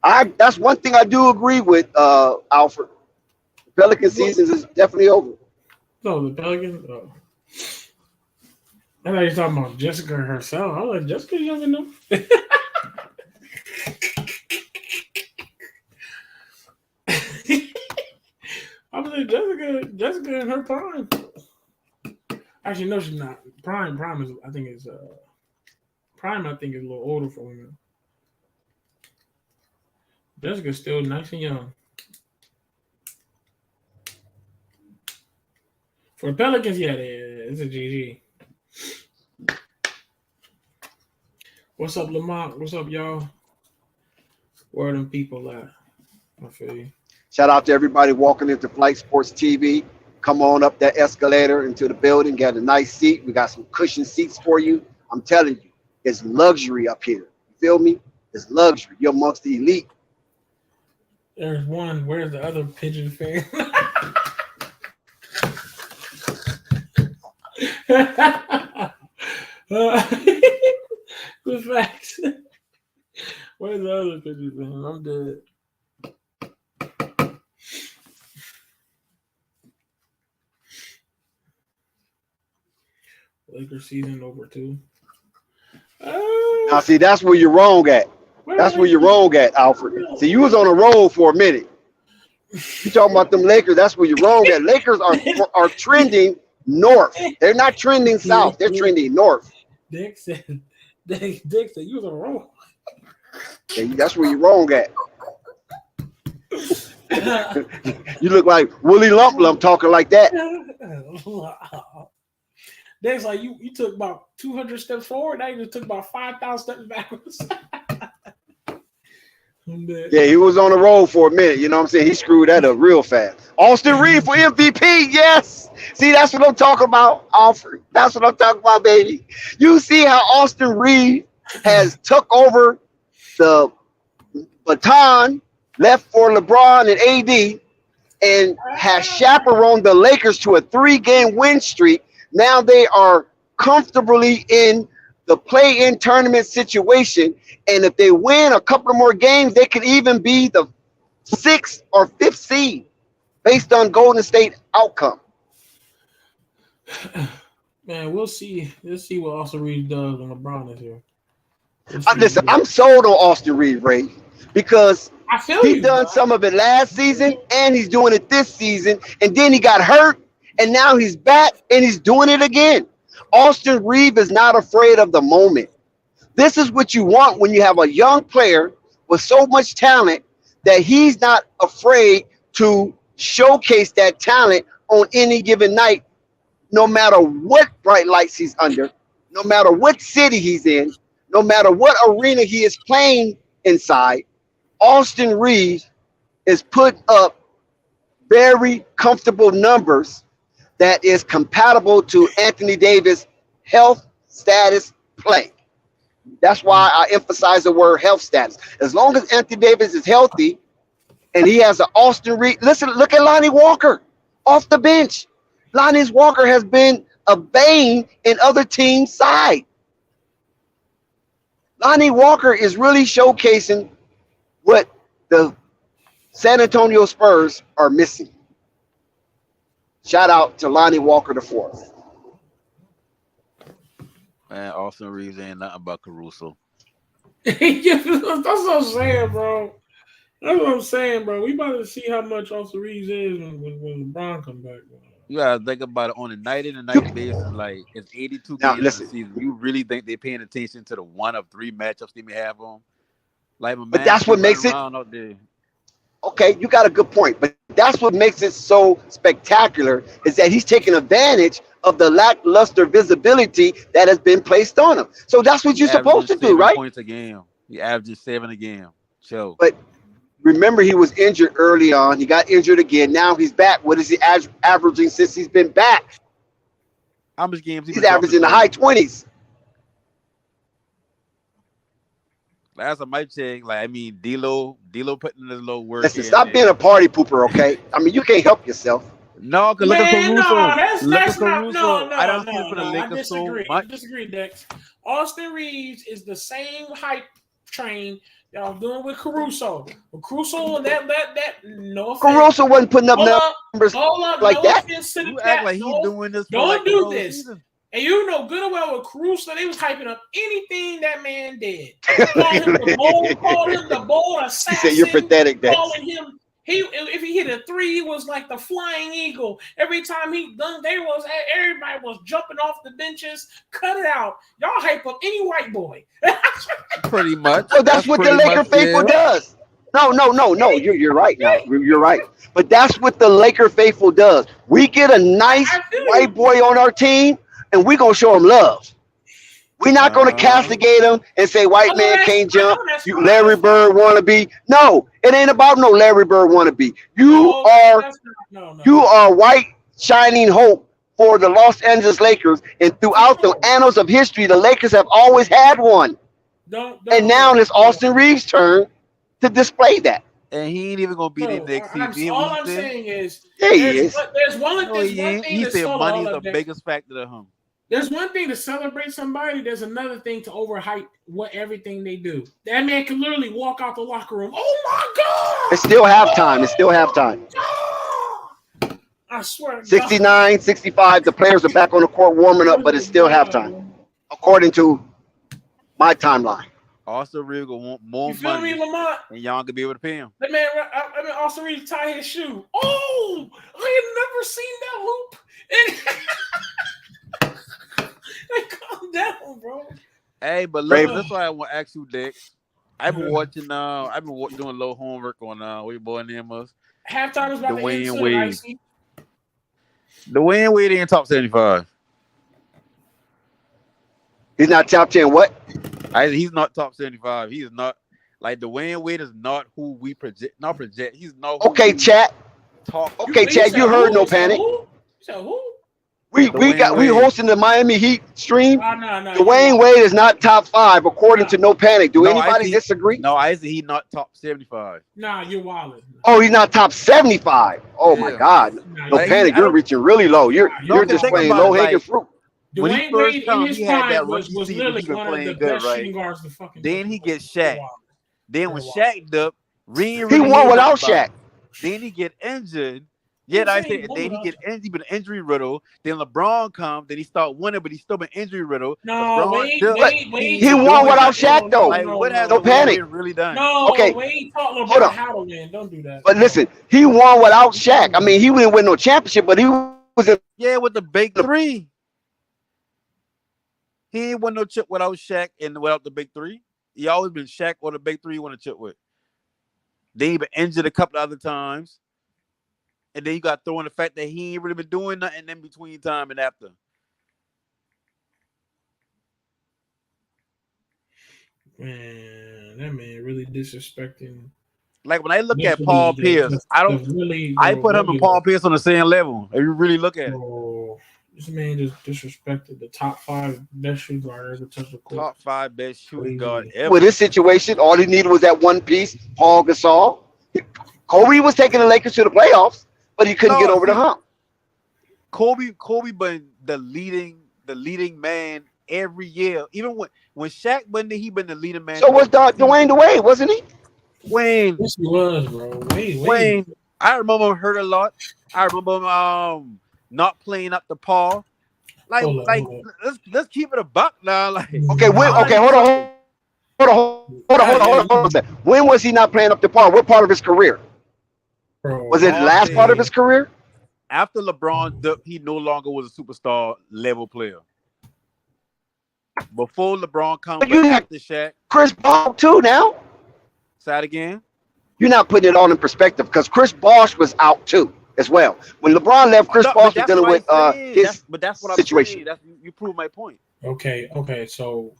That's one thing I do agree with, Alfred. Pelican season is definitely over. No, the Pelicans. I thought you were talking about Jessica herself. I was like, Jessica's young enough. I was like, Jessica in her prime. Actually, no, she's not. Prime is I think is a little older for women. Jessica's still nice and young. For the Pelicans, yeah, it's a GG. What's up, Lamont? What's up, y'all? Where are them people at? I feel you. Shout out to everybody walking into Flight Sports TV. Come on up that escalator into the building. Get a nice seat. We got some cushion seats for you. I'm telling you, it's luxury up here. You feel me? It's luxury. You're amongst the elite. There's one. Where's the other pigeon fan? The facts. Where's the other pigeon fan? I'm dead. Lakers season over too. Now, see, that's where you're wrong at. That's where you're wrong at, Alfred. See, you was on a roll for a minute. You talking about them Lakers? That's where you're wrong at. Lakers are trending north. They're not trending south. They're trending north. Dick said you was on a roll. That's where you're wrong at. You look like Willie Lump talking like that. That's like you took about 200 steps forward. Now you just took about 5,000 steps backwards. Yeah, he was on the road for a minute. You know what I'm saying? He screwed that up real fast. Austin Reed for MVP. Yes. See, that's what I'm talking about, Alfred. That's what I'm talking about, baby. You see how Austin Reed has took over the baton, left for LeBron and AD, and has chaperoned the Lakers to a 3-game win streak. Now they are comfortably in the play-in tournament situation, and if they win a couple of more games, they could even be the 6th or 5th seed based on Golden State outcome. Man, we'll see. Let's see what Austin Reed does when LeBron is here. Listen, I'm sold on Austin Reed, Ray, because he done some of it last season, and he's doing it this season, and then he got hurt, and now he's back, and he's doing it again. Austin Reed is not afraid of the moment. This is what you want when you have a young player with so much talent that he's not afraid to showcase that talent on any given night, no matter what bright lights he's under, no matter what city he's in, no matter what arena he is playing inside. Austin Reed is putting up very comfortable numbers that is compatible to Anthony Davis' health status play. That's why I emphasize the word health status. As long as Anthony Davis is healthy and he has an Austin Reed. Listen, look at Lonnie Walker off the bench. Lonnie Walker has been a bane in other teams' side. Lonnie Walker is really showcasing what the San Antonio Spurs are missing. Shout out to Lonnie Walker IV. Man, Austin Reeves ain't nothing but Caruso. That's what I'm saying, bro. That's what I'm saying, bro. We about to see how much Austin Reeves is when LeBron comes back, bro. You gotta think about it on a night-in-and-night basis. Like, it's 82 Now, games listen. this season. You really think they're paying attention to the one of 3 matchups they may have on? Like, my But man that's what running makes it. around out there. Okay, you got a good point, but that's what makes it so spectacular is that he's taking advantage of the lackluster visibility that has been placed on him. So that's what you're supposed to do, right? Points a game. He averages 7 a game. Chill. But Remember, he was injured early on. He got injured again. Now he's back. What is he averaging since he's been back? How much games He's averaging the high 20s. Last time I checked, like I mean, D'Lo putting in his little work. Listen, stop being a party pooper, okay? I mean, you can't help yourself. No, cause look at Caruso. That's Look at not, Caruso. no, I don't see him for the Lakers so much. I disagree, Dex. Austin Reeves is the same hype train that I'm doing with Caruso. With Caruso and that no offense. Caruso wasn't putting up numbers like no that. Offense to the You cat. act like he's doing this. Don't for do like this. Season. And you know good and well with Caruso, they was hyping up anything that man did. Calling him the ball assassin. He said, "You're pathetic, Dex." Calling him, if he hit a three, he was like the flying eagle. Every time he done, everybody was jumping off the benches. Cut it out. Y'all hype up any white boy. Pretty much. So that's what the Laker faithful does. No. You're right now. You're right. But that's what the Laker faithful does. We get a nice white boy on our team, and we're going to show him love. We're not going to castigate him and say, white man can't jump. You Larry Bird wannabe. No, it ain't about no Larry Bird wannabe. You are white shining hope for the Los Angeles Lakers. And throughout the annals of history, the Lakers have always had one. And now it's Austin Reeves' turn to display that. And he ain't even gonna be there next season. All I'm saying is, there's one thing. He said money's the biggest factor to him. There's one thing to celebrate somebody. There's another thing to overhype everything they do. That man can literally walk out the locker room. Oh my God! It's still halftime. It's still halftime. I swear. 69, 65. The players are back on the court warming up, but it's still halftime, according to my timeline. Austin Reeves will want more you feel money, me, Lamont? and y'all can be able to pay him. That man, Austin Reeves tie his shoe. Oh, I had never seen that hoop. Calm down, bro. Hey, but look, that's why I want to ask you, Dick. I've been watching. Doing a little homework on what your boy name was. Halftime is about Dwayne to Wade. Dwayne Wade ain't top 75. He's not top 10. What? He's not top 75. He is not like Dwayne Wade is not who we project. Not project. He's not. Okay, chat. Okay, chat. You heard no panic. So who? We hosting the Miami Heat stream. No. Dwayne Wade is not top 5 according to No Panic. Do anybody disagree? No, I see he's not top 75. Nah, you're wilding. Oh, he's not top 75. Oh my God. No Panic, you're reaching really low. You're displaying low hanging fruit. Dwayne Wade in his prime was literally one of the best shooting guards. Then he gets Shaq. Then when Shaq up, he won without Shaq. Then he get injured. Yeah, I said. Then he get injured, he been injury riddled. Then LeBron come. Then he start winning, but he's still been injury riddled. No, Wade, he won without Shaq though. Like, what has No Panic really done? No, okay. Wade taught LeBron how to win. Don't do that. But listen, he won without Shaq. I mean, he didn't win no championship, but he was with the big three. He ain't won no chip without Shaq and without the big three. He always been Shaq or the big three he won a chip with. They been injured a couple of other times. And then you got throwing the fact that he ain't really been doing nothing in between time and after. Man, that man really disrespecting. Like when I look at Paul Pierce, I put him and Paul Pierce on the same level. If you really look at it. This man just disrespected the top 5 best shooting guard ever touched the court. Top 5 best shooting guard ever. With this situation, all he needed was that one piece, Paul Gasol. Kobe was taking the Lakers to the playoffs, but he couldn't get over the hump. Kobe been the leading man every year. Even when Shaq wasn't, he been the leading man. So was Dwayne Wade, wasn't he? Wayne. Yes, he was, bro. Wayne. I remember him hurt a lot. I remember him not playing up to Paul. Let's keep it a buck now. Like hold on. When was he not playing up to par? What part of his career? Was it the last part of his career? After LeBron dipped, he no longer was a superstar level player. Before LeBron comes after Shaq. Chris Paul too now. Say that again. You're not putting it all in perspective because Chris Bosh was out too as well. When LeBron left, Chris Bosh was dealing with his that's what situation. You prove my point. Okay. So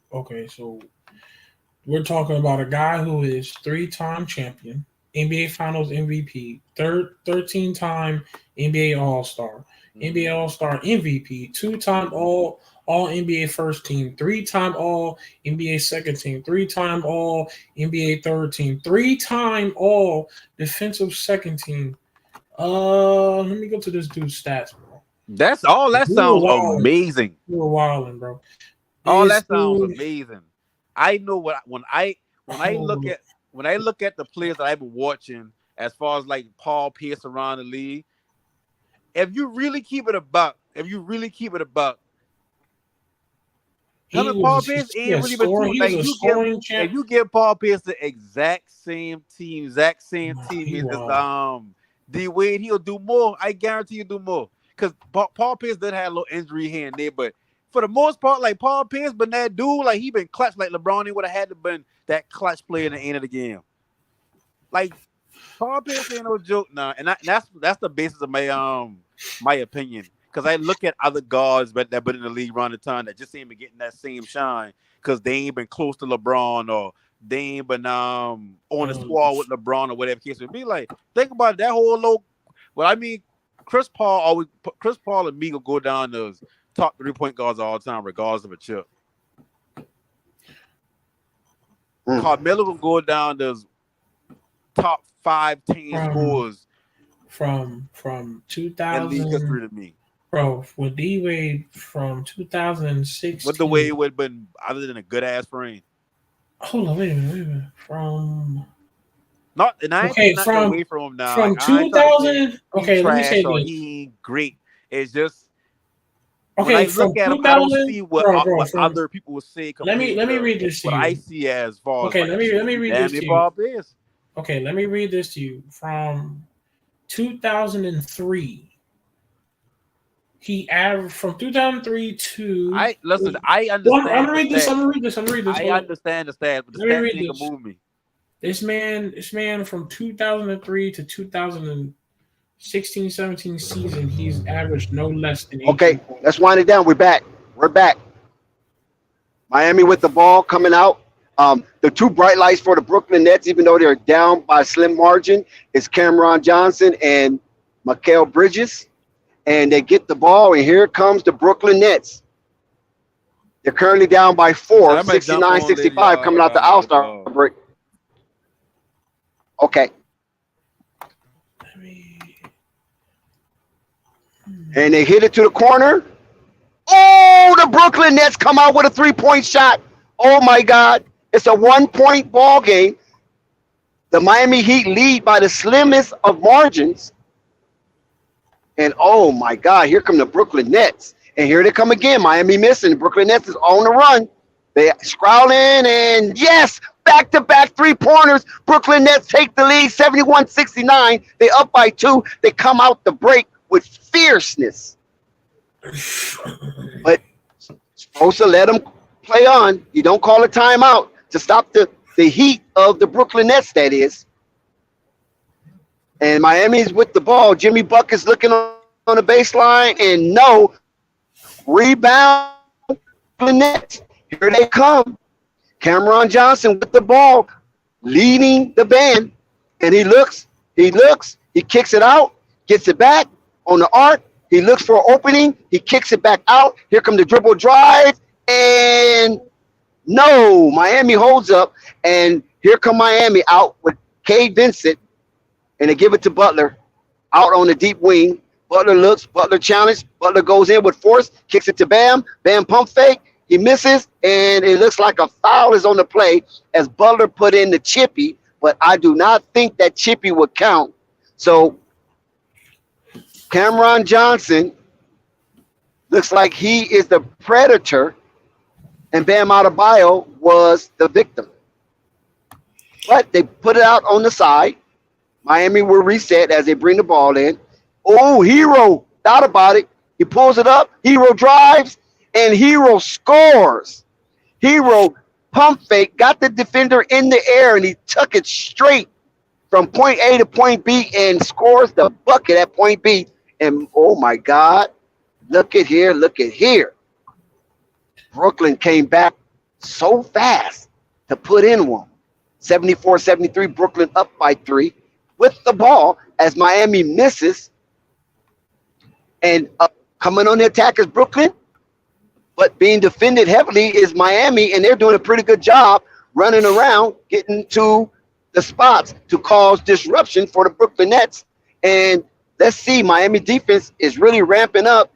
we're talking about a guy who is 3-time champion, NBA Finals MVP, 13-time NBA All-Star, NBA All-Star MVP, 2-time All NBA First Team, 3-time All NBA Second Team, 3-time All NBA Third Team, 3-time All Defensive Second Team. Let me go to this dude's stats, bro. That's all. That sounds amazing. You were wilding, bro. All that sounds amazing. I know when I look at the players that I've been watching, as far as like Paul Pierce around the league, if you really keep it a buck, him and Paul Pierce ain't really been too, like if you give Paul Pierce the exact same team as D Wade, he'll do more. I guarantee he'll do more. Because Paul Pierce did have a little injury here and there, but for the most part, like Paul Pierce, but that dude, like he been clutch like LeBron. He would have had to been that clutch player in the end of the game. Like Paul Pierce ain't no joke now, and that's the basis of my opinion. Because I look at other guards that been in the league around the time that just ain't been getting that same shine because they ain't been close to LeBron or they ain't been on the squad with LeBron or whatever case would be. Like think about that whole low. Well, I mean, Chris Paul and me will go down those top 3-point guards all the time, regardless of a chip. Carmelo will go down those top 5 team scores from 2000 in league history to me. Bro, with D Wade from 2006. What the way it would have been other than a good ass frame. Hold on, wait a minute. From not and I ain't from away from him now. From 2000. Okay, let me say this. He ain't great. It's just okay. When I look at him, I don't see what other people would say. Let me read this to you. What I see as far okay, as let me read this to you. Is. Okay, let me read this to you. From 2003. He averaged from 2003 to. I understand. I'm gonna read this. I understand the stats, but the stats ain't gonna move me. This man from 2003 to 2016-17 season, he's averaged no less than 8. Okay, let's wind it down. We're back. Miami with the ball coming out. The two bright lights for the Brooklyn Nets, even though they're down by a slim margin, is Cameron Johnson and Mikal Bridges. And they get the ball, and here comes the Brooklyn Nets. They're currently down by 4, 69-65, coming out the All-Star break. Okay. And they hit it to the corner. Oh, the Brooklyn Nets come out with a 3-point shot. Oh, my God. It's a 1-point ball game. The Miami Heat lead by the slimmest of margins. And, oh, my God, here come the Brooklyn Nets. And here they come again. Miami missing. Brooklyn Nets is on the run. They scroll in, and, yes, back-to-back 3-pointers. Brooklyn Nets take the lead, 71-69. They up by 2. They come out the break with fierceness. But supposed to let them play on. You don't call a timeout to stop the heat of the Brooklyn Nets, that is. And Miami's with the ball. Jimmy Bucket's looking on the baseline, and no rebound. Brooklyn Nets. Here they come. Cameron Johnson with the ball, leading the band, and he looks, he kicks it out, gets it back on the arc. He looks for an opening. He kicks it back out. Here come the dribble drive, and no, Miami holds up, and here come Miami out with Cade Vincent. And they give it to Butler out on the deep wing. Butler looks, Butler challenged. Butler goes in with force, kicks it to Bam. Bam pump fake. He misses, and it looks like a foul is on the play as Butler put in the chippy, but I do not think that chippy would count. So Cameron Johnson looks like he is the predator, and Bam Adebayo was the victim. But they put it out on the side. Miami will reset as they bring the ball in. Oh, Hero, thought about it. He pulls it up. Hero drives, and Hero scores. Hero pump fake, got the defender in the air, and he took it straight from point A to point B and scores the bucket at point B. And, oh, my God, look at here. Brooklyn came back so fast to put in one. 74-73, Brooklyn up by 3. with the ball as Miami misses. And coming on the attack is Brooklyn, but being defended heavily is Miami, and they're doing a pretty good job running around, getting to the spots to cause disruption for the Brooklyn Nets. And let's see, Miami defense is really ramping up.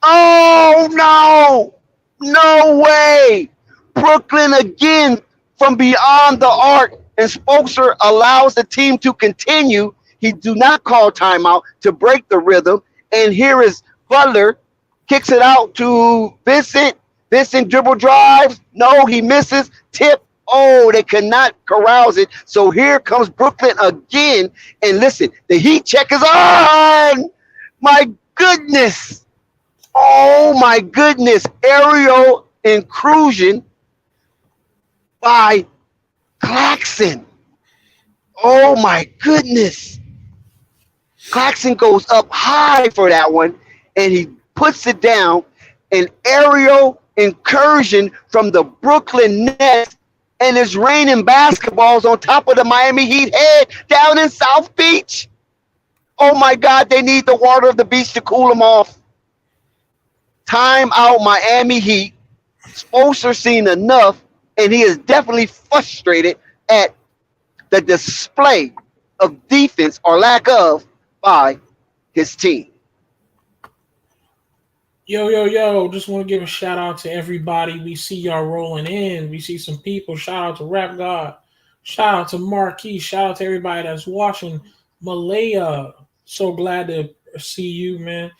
Oh, no! No way! Brooklyn again from beyond the arc, and Spoelstra allows the team to continue. He do not call timeout to break the rhythm. And here is Butler, kicks it out to Vincent. Vincent dribble drives. No, he misses. Tip. Oh, they cannot carouse it. So here comes Brooklyn again. And listen, the heat check is on. My goodness. Oh, my goodness. Aerial inclusion by Claxton. Oh, my goodness. Claxton goes up high for that one, and he puts it down. An aerial incursion from the Brooklyn Nets, and it's raining basketballs on top of the Miami Heat head down in South Beach. Oh, my God, they need the water of the beach to cool them off. Time out Miami Heat. Spoelstra seen enough, and he is definitely frustrated at the display of defense or lack of by his team. Yo, just want to give a shout out to everybody. We see y'all rolling in. We see some people. Shout out to Rap God. Shout out to Marquis. Shout out to everybody that's watching. Malaya, so glad to see you, man.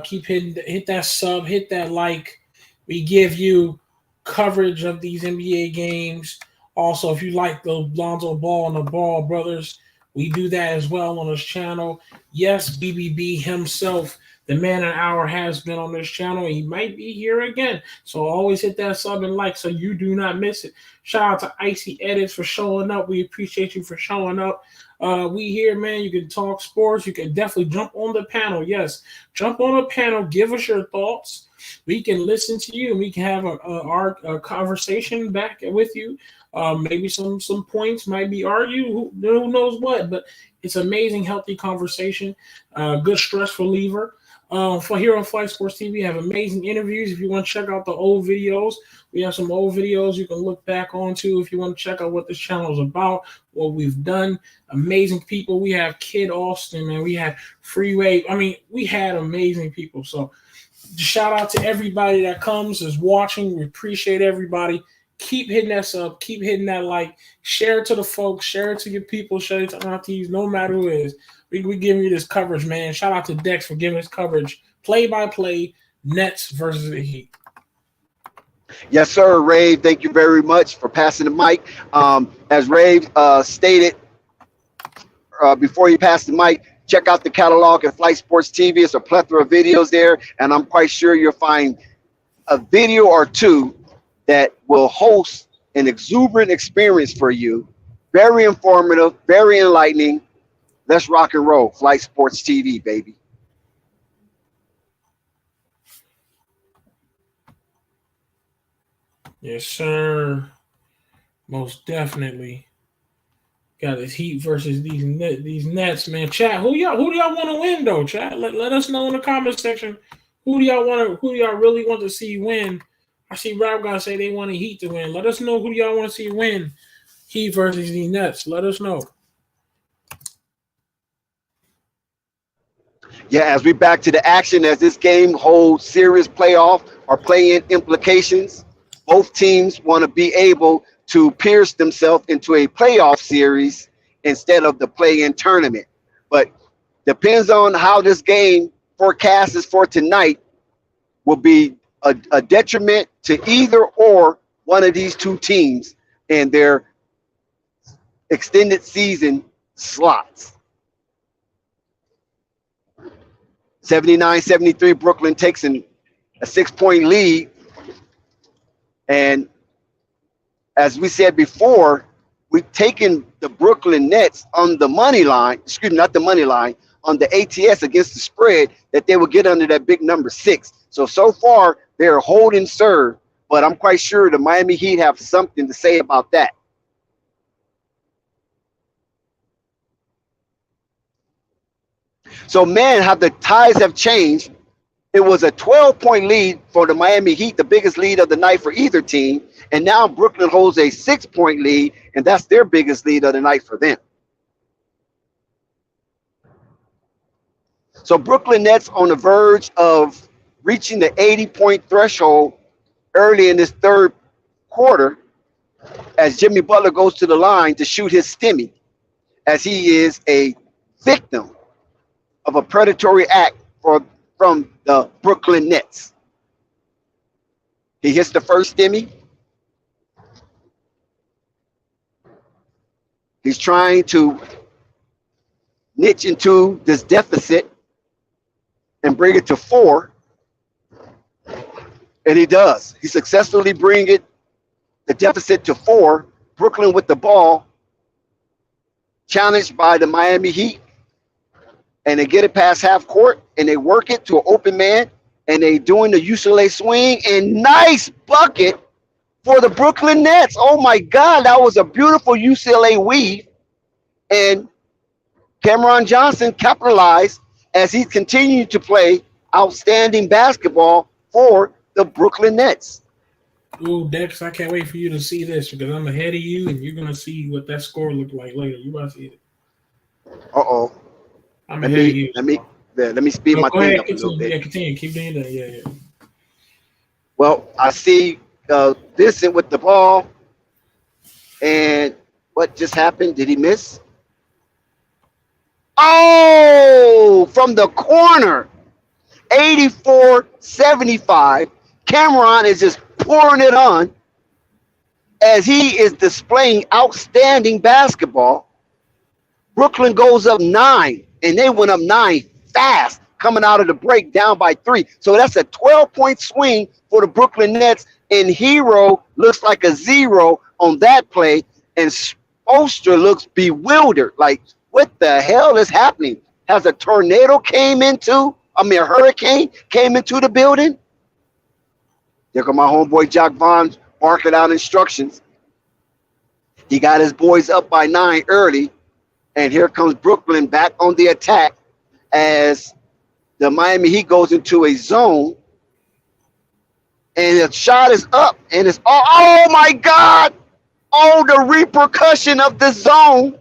Keep hit that sub, hit that like. We give you coverage of these NBA games. Also, if you like the Lonzo Ball and the Ball brothers, we do that as well on this channel. Yes, BBB himself, the man an hour, has been on this channel. He might be here again. So always hit that sub and like so you do not miss it. Shout out to Icy Edits for showing up. We appreciate you for showing up. We here, man. You can talk sports. You can definitely jump on the panel. Yes, jump on the panel. Give us your thoughts. We can listen to you. We can have our conversation back with you. Maybe some points might be argued. Who knows what? But it's amazing, healthy conversation. Good stress reliever. For here on Flight Sports TV, we have amazing interviews. If you want to check out the old videos, we have some old videos you can look back onto if you want to check out what this channel is about, what we've done. Amazing people. We have Kid Austin, man. We have Freeway. I mean, we had amazing people. So shout out to everybody that comes, is watching. We appreciate everybody. Keep hitting that sub. Keep hitting that like. Share it to the folks. Share it to your people. Share it to aunties. No matter who it is. We giving you this coverage, man. Shout out to Dex for giving us coverage. Play-by-play, Nets versus the Heat. Yes, sir, Rave. Thank you very much for passing the mic. As Rave stated before he passed the mic, check out the catalog at Flight Sports TV. It's a plethora of videos there, and I'm quite sure you'll find a video or two that will host an exuberant experience for you. Very informative, very enlightening. Let's rock and roll. Flight Sports TV, baby. Yes, sir. Most definitely. Got this Heat versus these Nets, man. Chat, who do y'all want to win though? Chat, let us know in the comment section. Who do y'all really want to see win? I see Rob guys say they want the Heat to win. Let us know who y'all want to see win. Heat versus these Nets. Let us know. Yeah, as we back to the action, as this game holds serious playoff or play-in implications, both teams want to be able to pierce themselves into a playoff series instead of the play-in tournament. But depends on how this game forecast is for tonight will be a detriment to either or one of these two teams and their extended season slots. 79-73, Brooklyn takes a 6-point lead. And as we said before, we've taken the Brooklyn Nets on the money line, not the money line, on the ATS against the spread, that they will get under that big number 6. So far, they're holding serve, but I'm quite sure the Miami Heat have something to say about that. So, man, how the ties have changed. It was a 12-point lead for the Miami Heat, the biggest lead of the night for either team. And now Brooklyn holds a 6-point lead, and that's their biggest lead of the night for them. So Brooklyn Nets on the verge of reaching the 80-point threshold early in this third quarter as Jimmy Butler goes to the line to shoot his stimmy, as he is a victim of a predatory act from the Brooklyn Nets. He hits the first stimmy. He's trying to niche into this deficit and bring it to 4. And he does. He successfully brings the deficit to 4. Brooklyn with the ball, challenged by the Miami Heat. And they get it past half court, and they work it to an open man, and they doing the UCLA swing, and nice bucket for the Brooklyn Nets. Oh, my God, that was a beautiful UCLA weave. And Cameron Johnson capitalized as he continued to play outstanding basketball for the Brooklyn Nets. Ooh, Dex, I can't wait for you to see this because I'm ahead of you, and you're going to see what that score looked like later. You about to see it. Uh-oh. I'm ahead of you. Let me speed my thing up a little bit. Yeah, continue. Keep doing that. Yeah. Well, I see Vincent with the ball. And what just happened? Did he miss? Oh, from the corner. 84-75. Cameron is just pouring it on as he is displaying outstanding basketball. Brooklyn goes up 9, and they went up 9 fast coming out of the break down by 3. So that's a 12-point swing for the Brooklyn Nets, and Hero looks like a 0 on that play, and Spoelstra looks bewildered. Like, what the hell is happening? Has a hurricane came into the building? There go my homeboy Jock Vaughn barking out instructions. He got his boys up by 9 early, and here comes Brooklyn back on the attack as the Miami Heat goes into a zone, and the shot is up, and it's oh my God! Oh, the repercussion of the zone.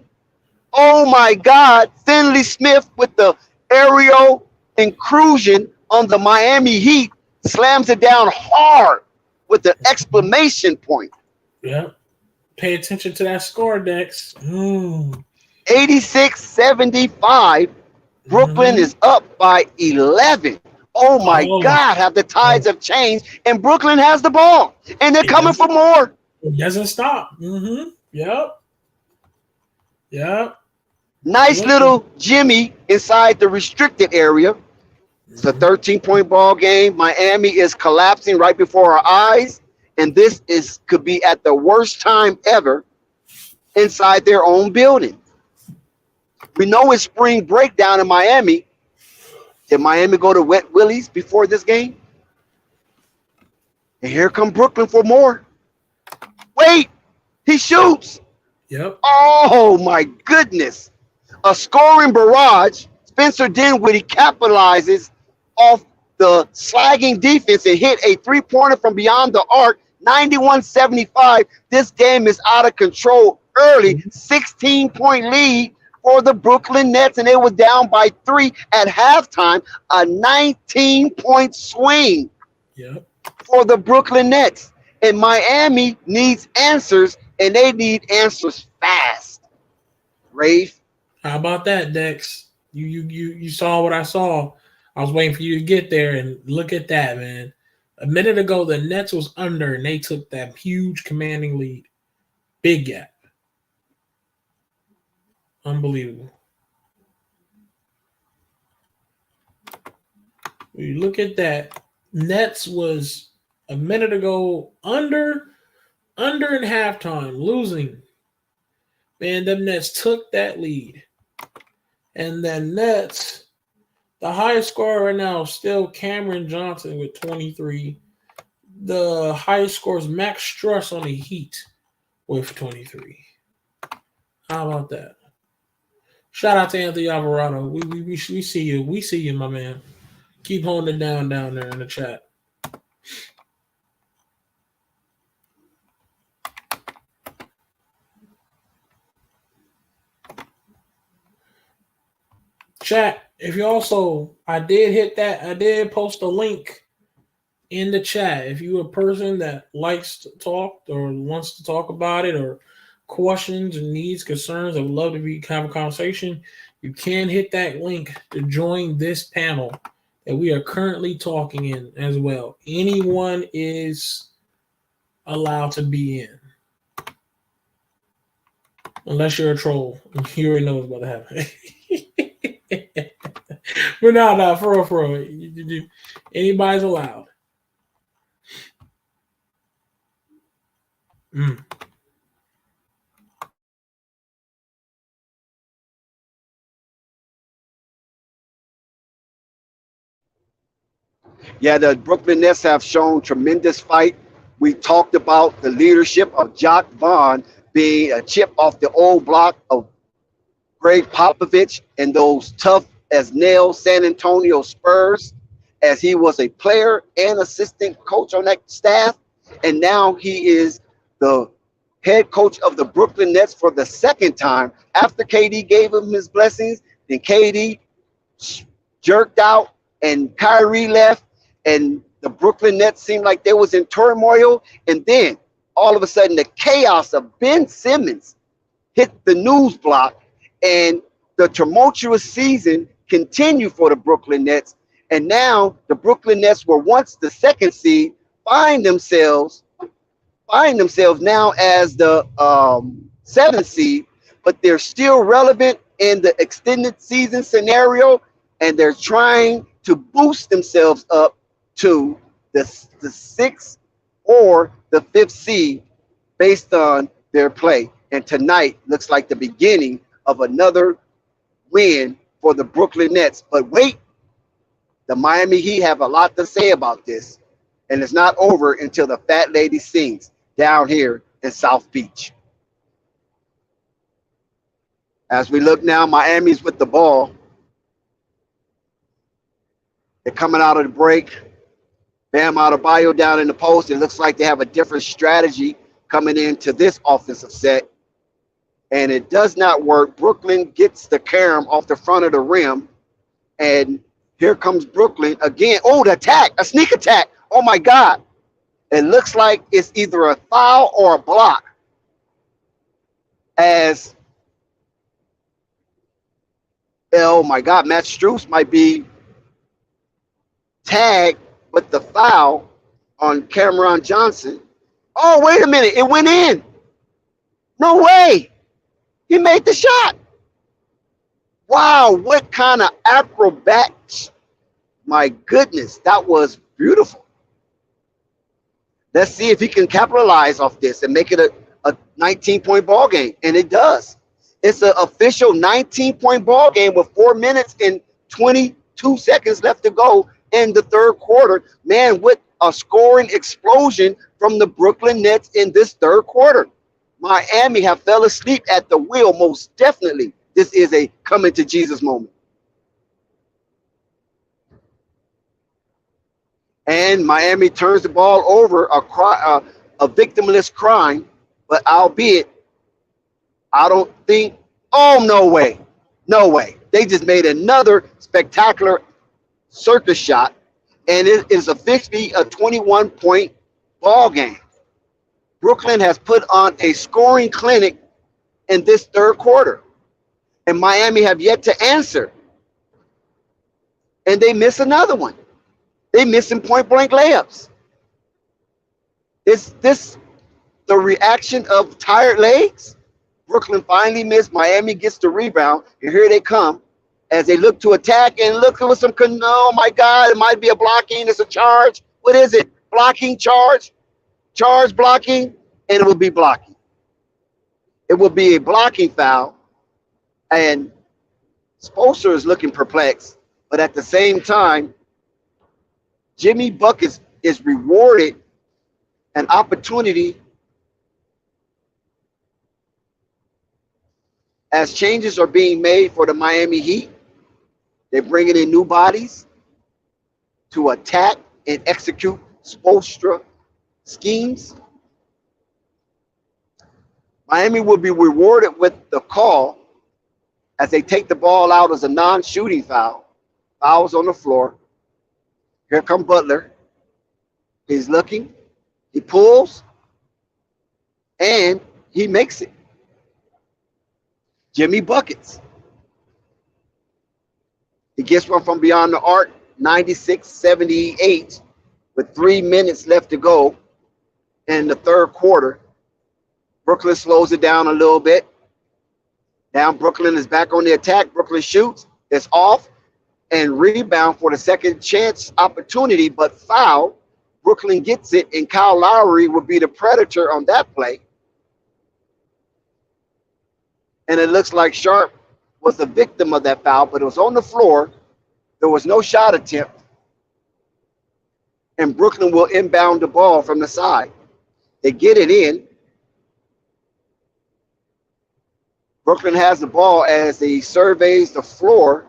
Oh my God! Finley Smith with the aerial inclusion on the Miami Heat slams it down hard with the exclamation point. Yeah. Pay attention to that score, Dex. 86-75. Brooklyn is up by 11. Oh my God, have the tides have changed, and Brooklyn has the ball, and they're coming for more. It doesn't stop. Yep. Nice little Jimmy inside the restricted area. It's a 13-point ball game. Miami is collapsing right before our eyes, and this could be at the worst time ever inside their own building. We know it's spring break down in Miami. Did Miami go to Wet Willie's before this game? And here come Brooklyn for more. Wait, he shoots. Yep. Oh, my goodness. A scoring barrage. Spencer Dinwiddie capitalizes off the slagging defense and hit a three-pointer from beyond the arc, 91-75. This game is out of control early. 16-point lead for the Brooklyn Nets, and they were down by 3 at halftime. A 19-point swing for the Brooklyn Nets. And Miami needs answers, and they need answers fast. Rafe? How about that, Dex? You saw what I saw. I was waiting for you to get there, and look at that, man. A minute ago, the Nets was under, and they took that huge commanding lead. Big gap. Unbelievable. When you look at that, Nets was a minute ago under in halftime, losing. Man, them Nets took that lead. And then Nets, the highest scorer right now is still Cameron Johnson with 23. The highest score is Max Struss on the Heat with 23. How about that? Shout out to Anthony Alvarado. We see you. We see you, my man. Keep holding it down there in the chat. Chat, if you also, I did post a link in the chat. If you're a person that likes to talk or wants to talk about it or questions and needs, concerns, I would love to have a conversation. You can hit that link to join this panel that we are currently talking in as well. Anyone is allowed to be in. Unless you're a troll. You already know what's about to happen. But no, for real. Anybody's allowed. Yeah, the Brooklyn Nets have shown tremendous fight. We talked about the leadership of Jock Vaughn being a chip off the old block of Greg Popovich and those tough as nails San Antonio Spurs, as he was a player and assistant coach on that staff. And now he is the head coach of the Brooklyn Nets for the second time after KD gave him his blessings. Then KD jerked out and Kyrie left, and the Brooklyn Nets seemed like they was in turmoil. And then all of a sudden the chaos of Ben Simmons hit the news block, and the tumultuous season continued for the Brooklyn Nets. And now the Brooklyn Nets were once the second seed, find themselves now as the seventh seed, but they're still relevant in the extended season scenario, and they're trying to boost themselves up to the sixth or the fifth seed based on their play. And tonight looks like the beginning of another win for the Brooklyn Nets. But wait, the Miami Heat have a lot to say about this, and it's not over until the Fat Lady sings down here in South Beach. As we look now, Miami's with the ball. They're coming out of the break. Bam Adebayo down in the post. It looks like they have a different strategy coming into this offensive set, and it does not work. Brooklyn gets the carom off the front of the rim, and here comes Brooklyn again. Oh, the attack, a sneak attack. Oh, my God. It looks like it's either a foul or a block, as, oh, my God, Matt Strus might be tagged with the foul on Cameron Johnson. Oh, wait a minute. It went in. No way. He made the shot. Wow, what kind of acrobats. My goodness, that was beautiful. Let's see if he can capitalize off this and make it a 19-point ball game. And it does. It's an official 19-point ball game with 4 minutes and 22 seconds left to go in the third quarter. Man, what a scoring explosion from the Brooklyn Nets in this third quarter. Miami have fell asleep at the wheel, most definitely. This is a coming to Jesus moment. And Miami turns the ball over, a victimless crime, but albeit, I don't think, oh, no way. No way. They just made another spectacular circus shot, and it is officially a 21-point ball game. Brooklyn has put on a scoring clinic in this third quarter, and Miami have yet to answer. And they miss another one. They missing point-blank layups. Is this the reaction of tired legs? Brooklyn finally missed. Miami gets the rebound, and here they come as they look to attack. And look, with some, oh my God, it might be a blocking. It's a charge. What is it? Blocking, charge, blocking, and it will be blocking. It will be a blocking foul, and Spoelstra is looking perplexed, but at the same time, Jimmy Buckets is rewarded an opportunity as changes are being made for the Miami Heat, they're bringing in new bodies to attack and execute Spoelstra schemes. Miami will be rewarded with the call as they take the ball out as a non-shooting foul. Fouls on the floor. Here comes Butler. He's looking. He pulls. And he makes it. Jimmy buckets. He gets one from beyond the arc, 96-78, with 3 minutes left to go in the third quarter. Brooklyn slows it down a little bit. Now Brooklyn is back on the attack. Brooklyn shoots. It's off. And rebound for the second chance opportunity, but foul. Brooklyn gets it, and Kyle Lowry would be the predator on that play. And it looks like Sharp was the victim of that foul, but it was on the floor. There was no shot attempt. And Brooklyn will inbound the ball from the side. They get it in. Brooklyn has the ball as he surveys the floor.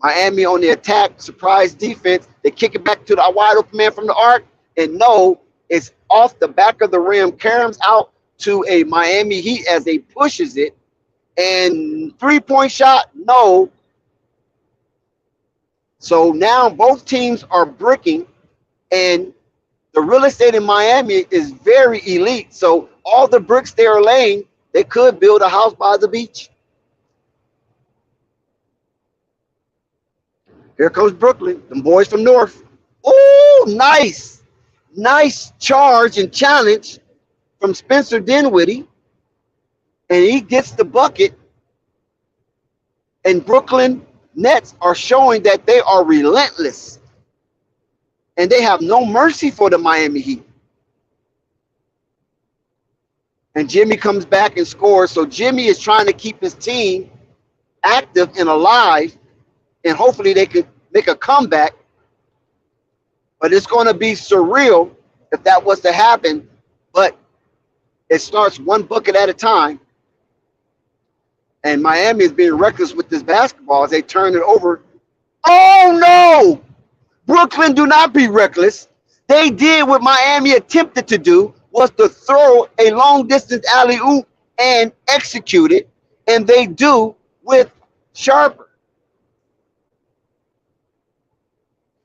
Miami on the attack, surprise defense. They kick it back to the wide open man from the arc. And no, it's off the back of the rim. Caroms out to a Miami Heat as they pushes it. And three-point shot, no. So now both teams are bricking. And the real estate in Miami is very elite. So all the bricks they are laying, they could build a house by the beach. Here comes Brooklyn, them boys from North. Oh, nice. Nice charge and challenge from Spencer Dinwiddie. And he gets the bucket. And Brooklyn Nets are showing that they are relentless. And they have no mercy for the Miami Heat. And Jimmy comes back and scores. So Jimmy is trying to keep his team active and alive. And hopefully they could make a comeback. But it's going to be surreal if that was to happen. But it starts one bucket at a time. And Miami is being reckless with this basketball as they turn it over. Oh, no! Brooklyn, do not be reckless. They did what Miami attempted to do, was to throw a long-distance alley-oop and execute it. And they do with Sharper.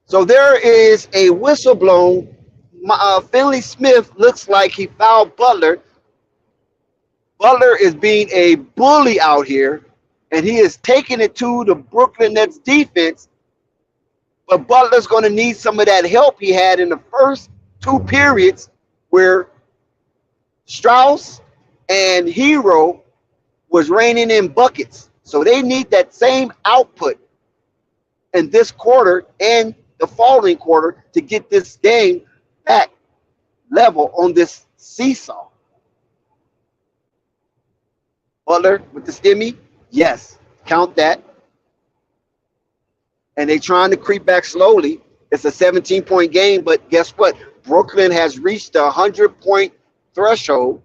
So there is a whistle blown. Finley Smith looks like he fouled Butler. Butler is being a bully out here, and he is taking it to the Brooklyn Nets defense. But Butler's going to need some of that help he had in the first two periods where Strauss and Hero was raining in buckets. So they need that same output in this quarter and the following quarter to get this game back level on this seesaw. Butler with the stimmy, yes, count that. And they're trying to creep back slowly. It's a 17-point game, but guess what? Brooklyn has reached the 100-point threshold,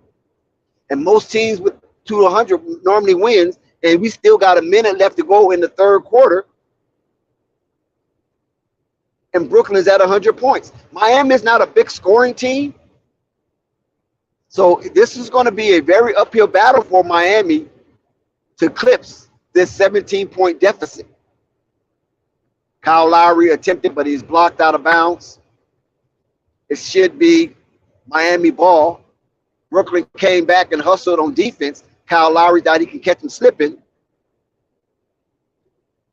and most teams with 200 normally wins, and we still got a minute left to go in the third quarter, and Brooklyn is at 100 points. Miami is not a big scoring team, so this is going to be a very uphill battle for Miami to eclipse this 17-point deficit. Kyle Lowry attempted, but he's blocked out of bounds. It should be Miami ball. Brooklyn came back and hustled on defense. Kyle Lowry thought he could catch him slipping.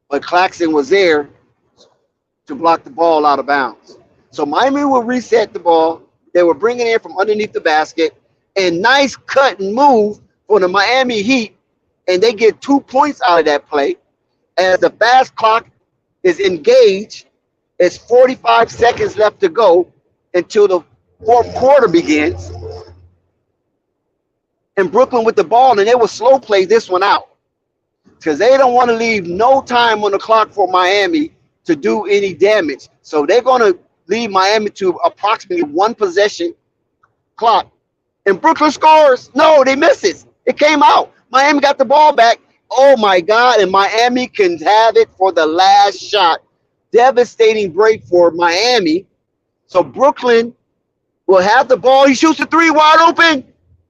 But Claxton was there to block the ball out of bounds. So Miami will reset the ball. They were bringing it from underneath the basket. And nice cut and move for the Miami Heat. And they get 2 points out of that play. As the fast clock is engaged, it's 45 seconds left to go until the fourth quarter begins. And Brooklyn with the ball, and they will slow play this one out because they don't want to leave no time on the clock for Miami to do any damage. So they're going to leave Miami to approximately one possession clock. And Brooklyn scores. No, they miss it. It came out. Miami got the ball back, Oh my God. And Miami can have it for the last shot. Devastating break for Miami. So Brooklyn will have the ball. He shoots the three wide open.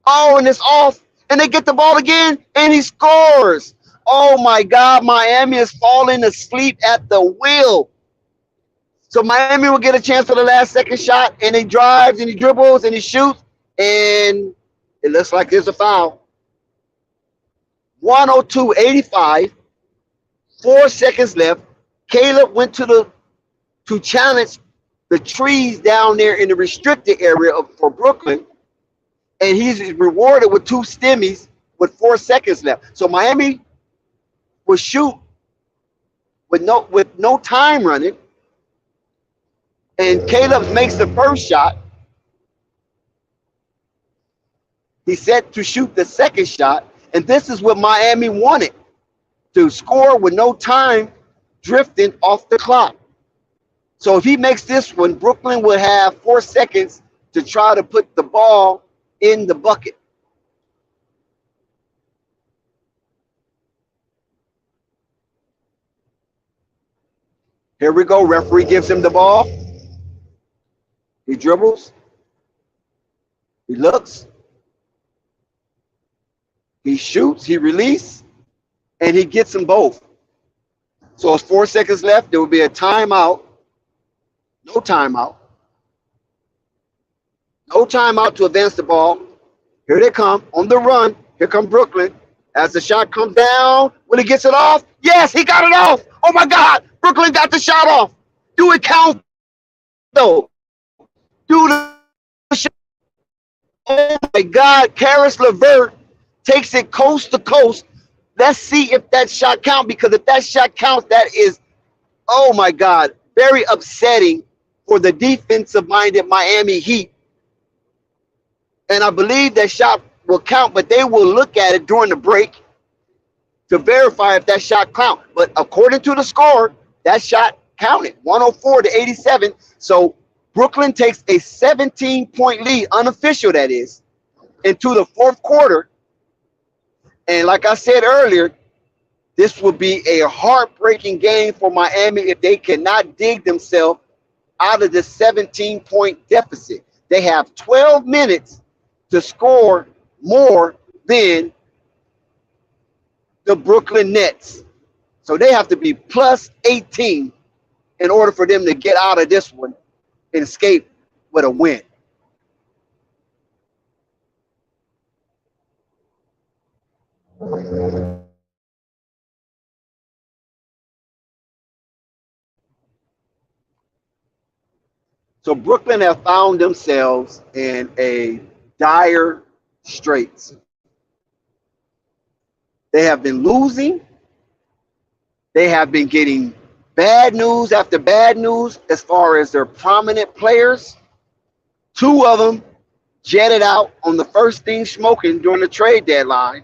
Oh, and it's off. And they get the ball again, and he scores. Oh my God, Miami is falling asleep at the wheel. So Miami will get a chance for the last second shot, and he drives and he dribbles and he shoots, and it looks like there's a foul. 102-85, 4 seconds left. Caleb went to challenge the trees down there in the restricted area for Brooklyn, and he's rewarded with 2 stimmies with 4 seconds left. So Miami will shoot with no time running, and Caleb makes the first shot. He's set to shoot the second shot, and this is what Miami wanted, to score with no time drifting off the clock. So if he makes this one, Brooklyn will have 4 seconds to try to put the ball in the bucket. Here we go. Referee gives him the ball. He dribbles. He looks. He shoots. He releases. And he gets them both. So it's 4 seconds left. There will be a timeout. No timeout. No timeout to advance the ball. Here they come on the run. Here come Brooklyn. As the shot comes down, when he gets it off, yes, he got it off. Oh my God, Brooklyn got the shot off. Do it count though? Do the shot. Oh my God, Karis LeVert takes it coast to coast. Let's see if that shot counts, because if that shot counts, that is, oh my God, very upsetting for the defensive-minded Miami Heat. And I believe that shot will count, but they will look at it during the break to verify if that shot counts. But according to the score, that shot counted, 104-87. So Brooklyn takes a 17-point lead, unofficial that is, into the fourth quarter. And like I said earlier, this will be a heartbreaking game for Miami if they cannot dig themselves out of the 17-point deficit. They have 12 minutes to score more than the Brooklyn Nets. So they have to be plus 18 in order for them to get out of this one and escape with a win. So Brooklyn have found themselves in a dire straits. They have been losing. They have been getting bad news after bad news as far as their prominent players. 2 of them jetted out on the first thing smoking during the trade deadline.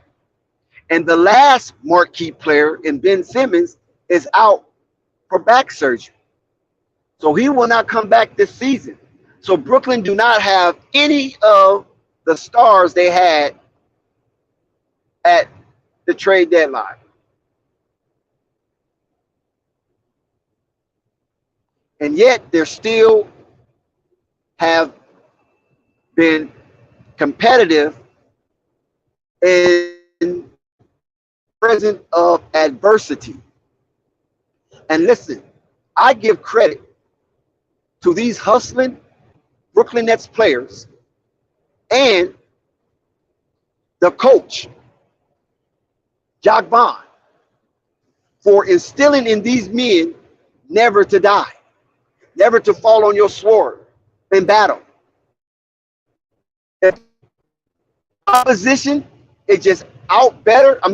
And the last marquee player in Ben Simmons is out for back surgery. So he will not come back this season. So Brooklyn do not have any of the stars they had at the trade deadline. And yet they still have been competitive in present of adversity. And listen, I give credit to these hustling Brooklyn Nets players and the coach, Jacques Vaughn, for instilling in these men never to die, never to fall on your sword in battle. If opposition is just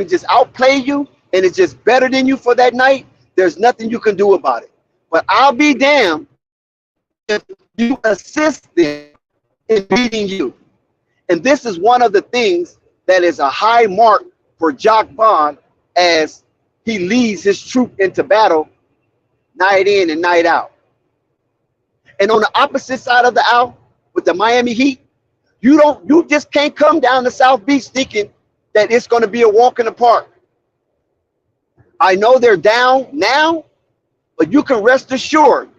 just outplay you, and it's just better than you for that night, there's nothing you can do about it. But I'll be damned if you assist them in beating you. And this is one of the things that is a high mark for Jacques Vaughn as he leads his troop into battle night in and night out. And on the opposite side of the aisle with the Miami Heat, you just can't come down to South Beach thinking that it's going to be a walk in the park. I know they're down now, but you can rest assured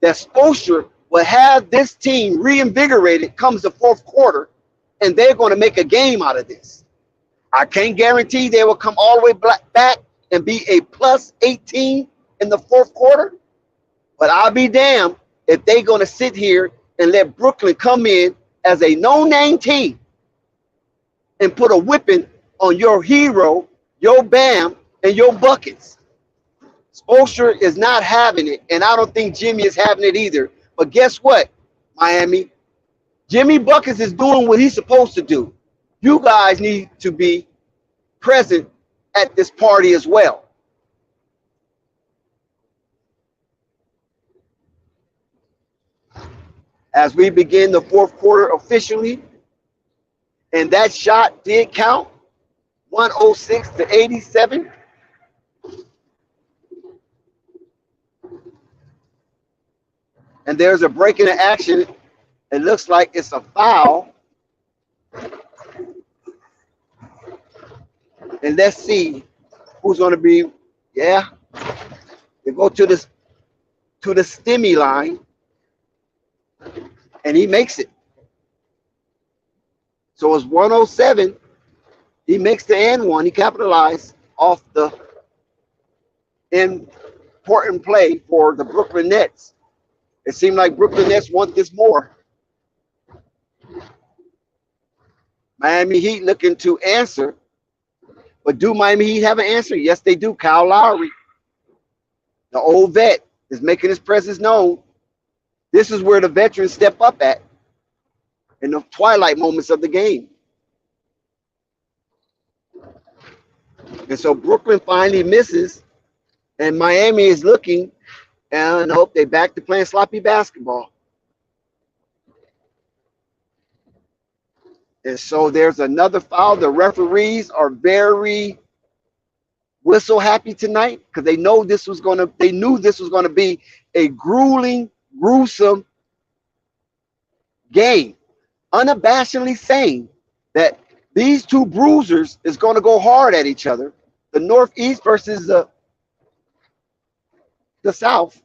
that Spoelstra will have this team reinvigorated comes the fourth quarter, and they're going to make a game out of this. I can't guarantee they will come all the way back and be a plus 18 in the fourth quarter, but I'll be damned if they're going to sit here and let Brooklyn come in as a no-name team and put a whipping on your hero, your Bam, and your buckets. Spoelstra is not having it, and I don't think Jimmy is having it either. But guess what, Miami? Jimmy Buckets is doing what he's supposed to do. You guys need to be present at this party as well. As we begin the fourth quarter officially, and that shot did count, 106-87. And there's a break in the action. It looks like it's a foul. And let's see who's going to be. Yeah, they go to the stimmy line, and he makes it. So it's 107. He makes the and one. He capitalized off the important play for the Brooklyn Nets. It seemed like Brooklyn Nets want this more. Miami Heat looking to answer. But do Miami Heat have an answer? Yes, they do. Kyle Lowry, the old vet, is making his presence known. This is where the veterans step up at in the twilight moments of the game. And so Brooklyn finally misses, and Miami is looking, and I hope they back to playing sloppy basketball. And so there's another foul. The referees are very whistle happy tonight because they knew this was going to be a grueling, gruesome game. Unabashedly saying that these two bruisers is going to go hard at each other. The Northeast versus the South.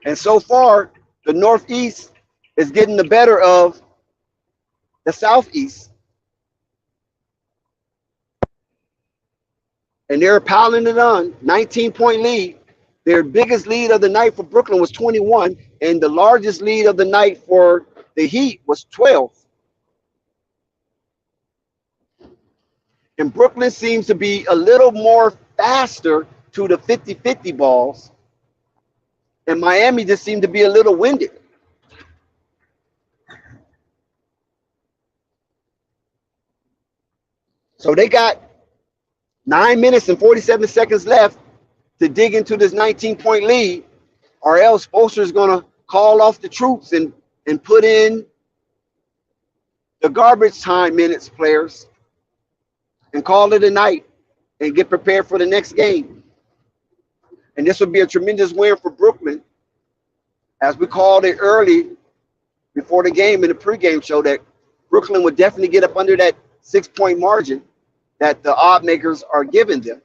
And so far, the Northeast is getting the better of the Southeast. And they're piling it on. 19-point lead. Their biggest lead of the night for Brooklyn was 21, and the largest lead of the night for the Heat was 12. And Brooklyn seems to be a little more faster to the 50-50 balls. And Miami just seemed to be a little winded. So they got 9 minutes and 47 seconds left to dig into this 19-point lead, or else Spoelstra is going to call off the troops and put in the garbage time minutes players and call it a night and get prepared for the next game. And this would be a tremendous win for Brooklyn. As we called it early before the game in the pregame show, that Brooklyn would definitely get up under that 6-point margin that the odd makers are giving them.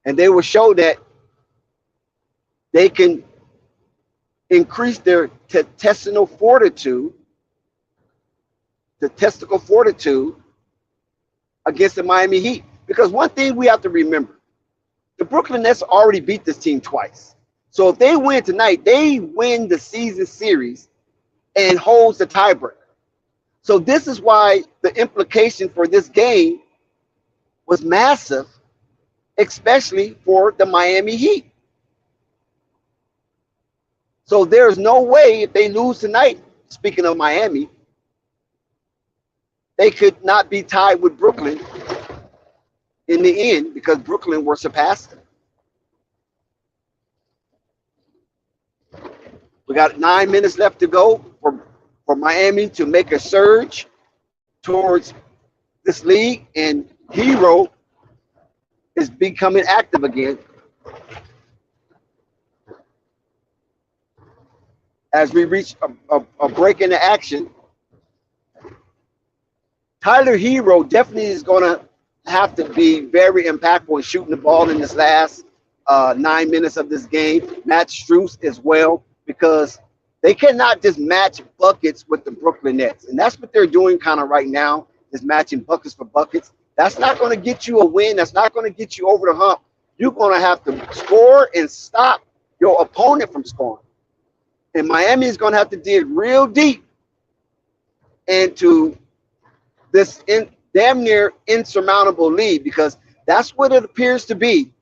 And they will show that they can increase their testicle fortitude against the Miami Heat. Because one thing we have to remember, the Brooklyn Nets already beat this team twice. So if they win tonight, they win the season series and holds the tiebreaker. So this is why the implication for this game was massive, especially for the Miami Heat. So there's no way if they lose tonight, speaking of Miami, they could not be tied with Brooklyn in the end because Brooklyn were surpassed them. We got 9 minutes left to go for Miami to make a surge towards this league, and Hero is becoming active again. as we reach a break in the action. Tyler Hero definitely is going to have to be very impactful in shooting the ball in this last 9 minutes of this game. Matt Strus as well, because they cannot just match buckets with the Brooklyn Nets. And that's what they're doing kind of right now, is matching buckets for buckets. That's not going to get you a win. That's not going to get you over the hump. You're going to have to score and stop your opponent from scoring. And Miami is going to have to dig real deep into this damn near insurmountable lead, because that's what it appears to be.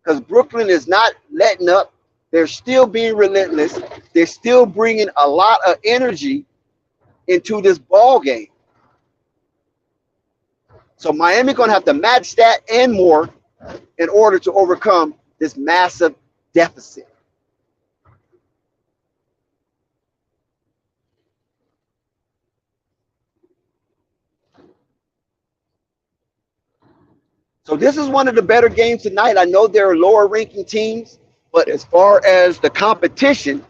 Because Brooklyn is not letting up. They're still being relentless. They're still bringing a lot of energy into this ball game. So Miami going to have to match that and more in order to overcome this massive deficit. So this is one of the better games tonight. I know there are lower ranking teams, but as far as the competition,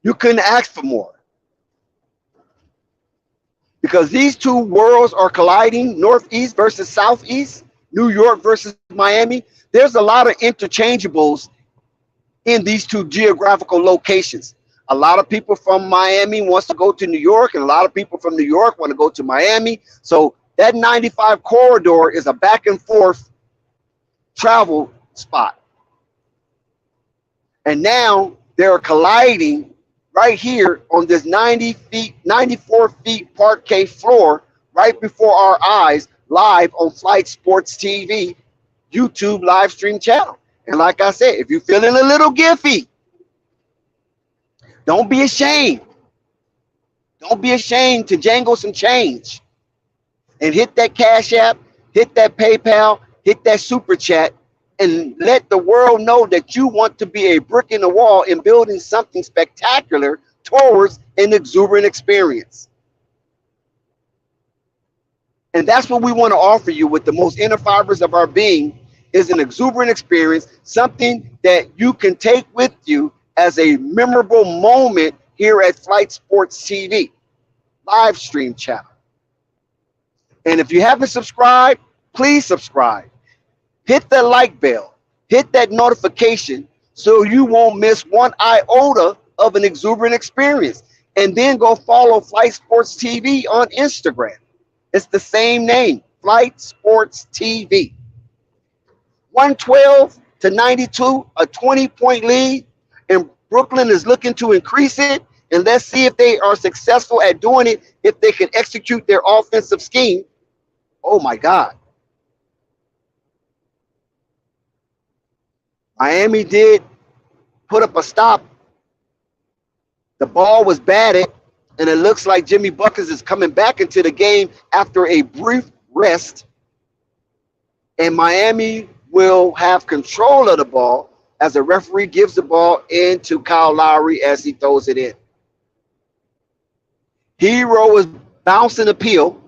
you couldn't ask for more. Because these two worlds are colliding, Northeast versus Southeast, New York versus Miami. There's a lot of interchangeables in these two geographical locations. A lot of people from Miami wants to go to New York, and a lot of people from New York want to go to Miami. So that 95 corridor is a back and forth travel spot. And now they're colliding right here on this 94 feet parquet floor right before our eyes, live on Flight Sports TV YouTube live stream channel. And like I said, if you're feeling a little giphy, don't be ashamed. Don't be ashamed to jangle some change and hit that Cash App, hit that PayPal, hit that Super Chat, and let the world know that you want to be a brick in the wall in building something spectacular towards an exuberant experience. And that's what we want to offer you with the most inner fibers of our being, is an exuberant experience, something that you can take with you as a memorable moment here at Flight Sports TV live stream channel. And if you haven't subscribed, please subscribe. Hit that like bell, hit that notification so you won't miss one iota of an exuberant experience. And then go follow Flight Sports TV on Instagram. It's the same name, Flight Sports TV. 112 to 92, a 20-point lead, and Brooklyn is looking to increase it. And let's see if they are successful at doing it, if they can execute their offensive scheme. Oh my God. Miami did put up a stop. The ball was batted, and it looks like Jimmy Buckets is coming back into the game after a brief rest. And Miami will have control of the ball as the referee gives the ball into Kyle Lowry as he throws it in. Hero is bouncing appeal,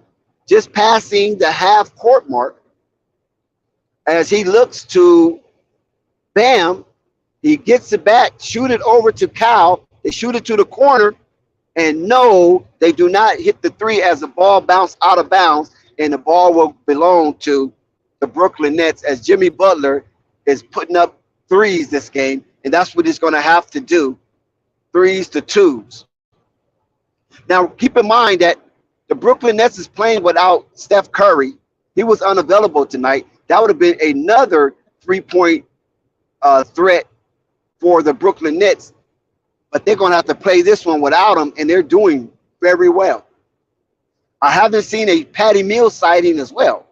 just passing the half court mark as he looks to Bam. He gets it back, shoot it over to Kyle. They shoot it to the corner, and no, they do not hit the three as the ball bounced out of bounds, and the ball will belong to the Brooklyn Nets as Jimmy Butler is putting up threes this game, and that's what he's going to have to do, 3s to 2s. Now, keep in mind that the Brooklyn Nets is playing without Steph Curry. He was unavailable tonight. That would have been another 3-point threat for the Brooklyn Nets, but they're going to have to play this one without him, and they're doing very well. I haven't seen a Patty Mills sighting as well.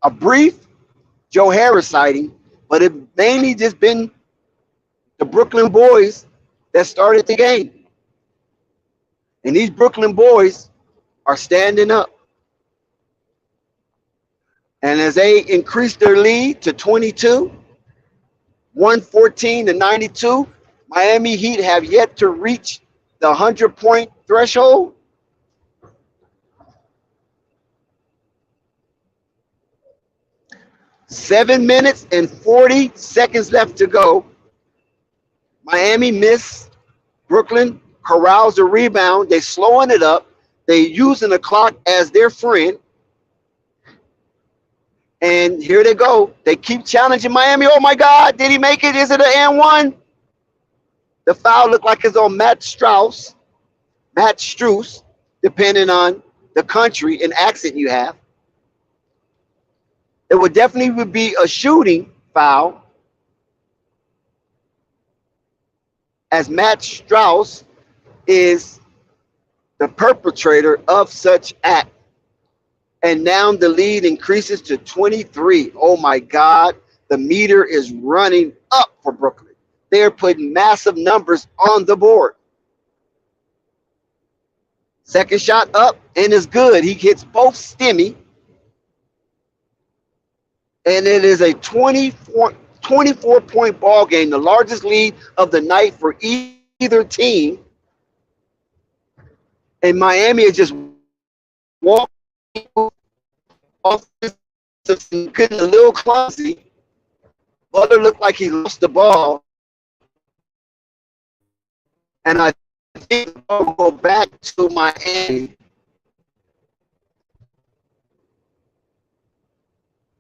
A brief Joe Harris sighting, but it mainly just been the Brooklyn boys that started the game. And these Brooklyn boys are standing up. And as they increase their lead to 22, 114 to 92, Miami Heat have yet to reach the 100-point threshold. (7 minutes and 40 seconds left to go. Miami missed. Brooklyn corrals the rebound. They slowing it up. They using the clock as their friend. And here they go. They keep challenging Miami. Oh my God, did he make it? Is it an and one? The foul looked like it's on Matt Strauss, depending on the country and accent you have. It would definitely be a shooting foul, as Matt Strauss is the perpetrator of such act. And now the lead increases to 23. Oh my God, the meter is running up for Brooklyn. They're putting massive numbers on the board. Second shot up and is good. He hits both stimmy. And it is a 24-point ball game, the largest lead of the night for either team. And Miami is just walking off, getting a little clumsy. Butler looked like he lost the ball. And I think the ball will go back to Miami.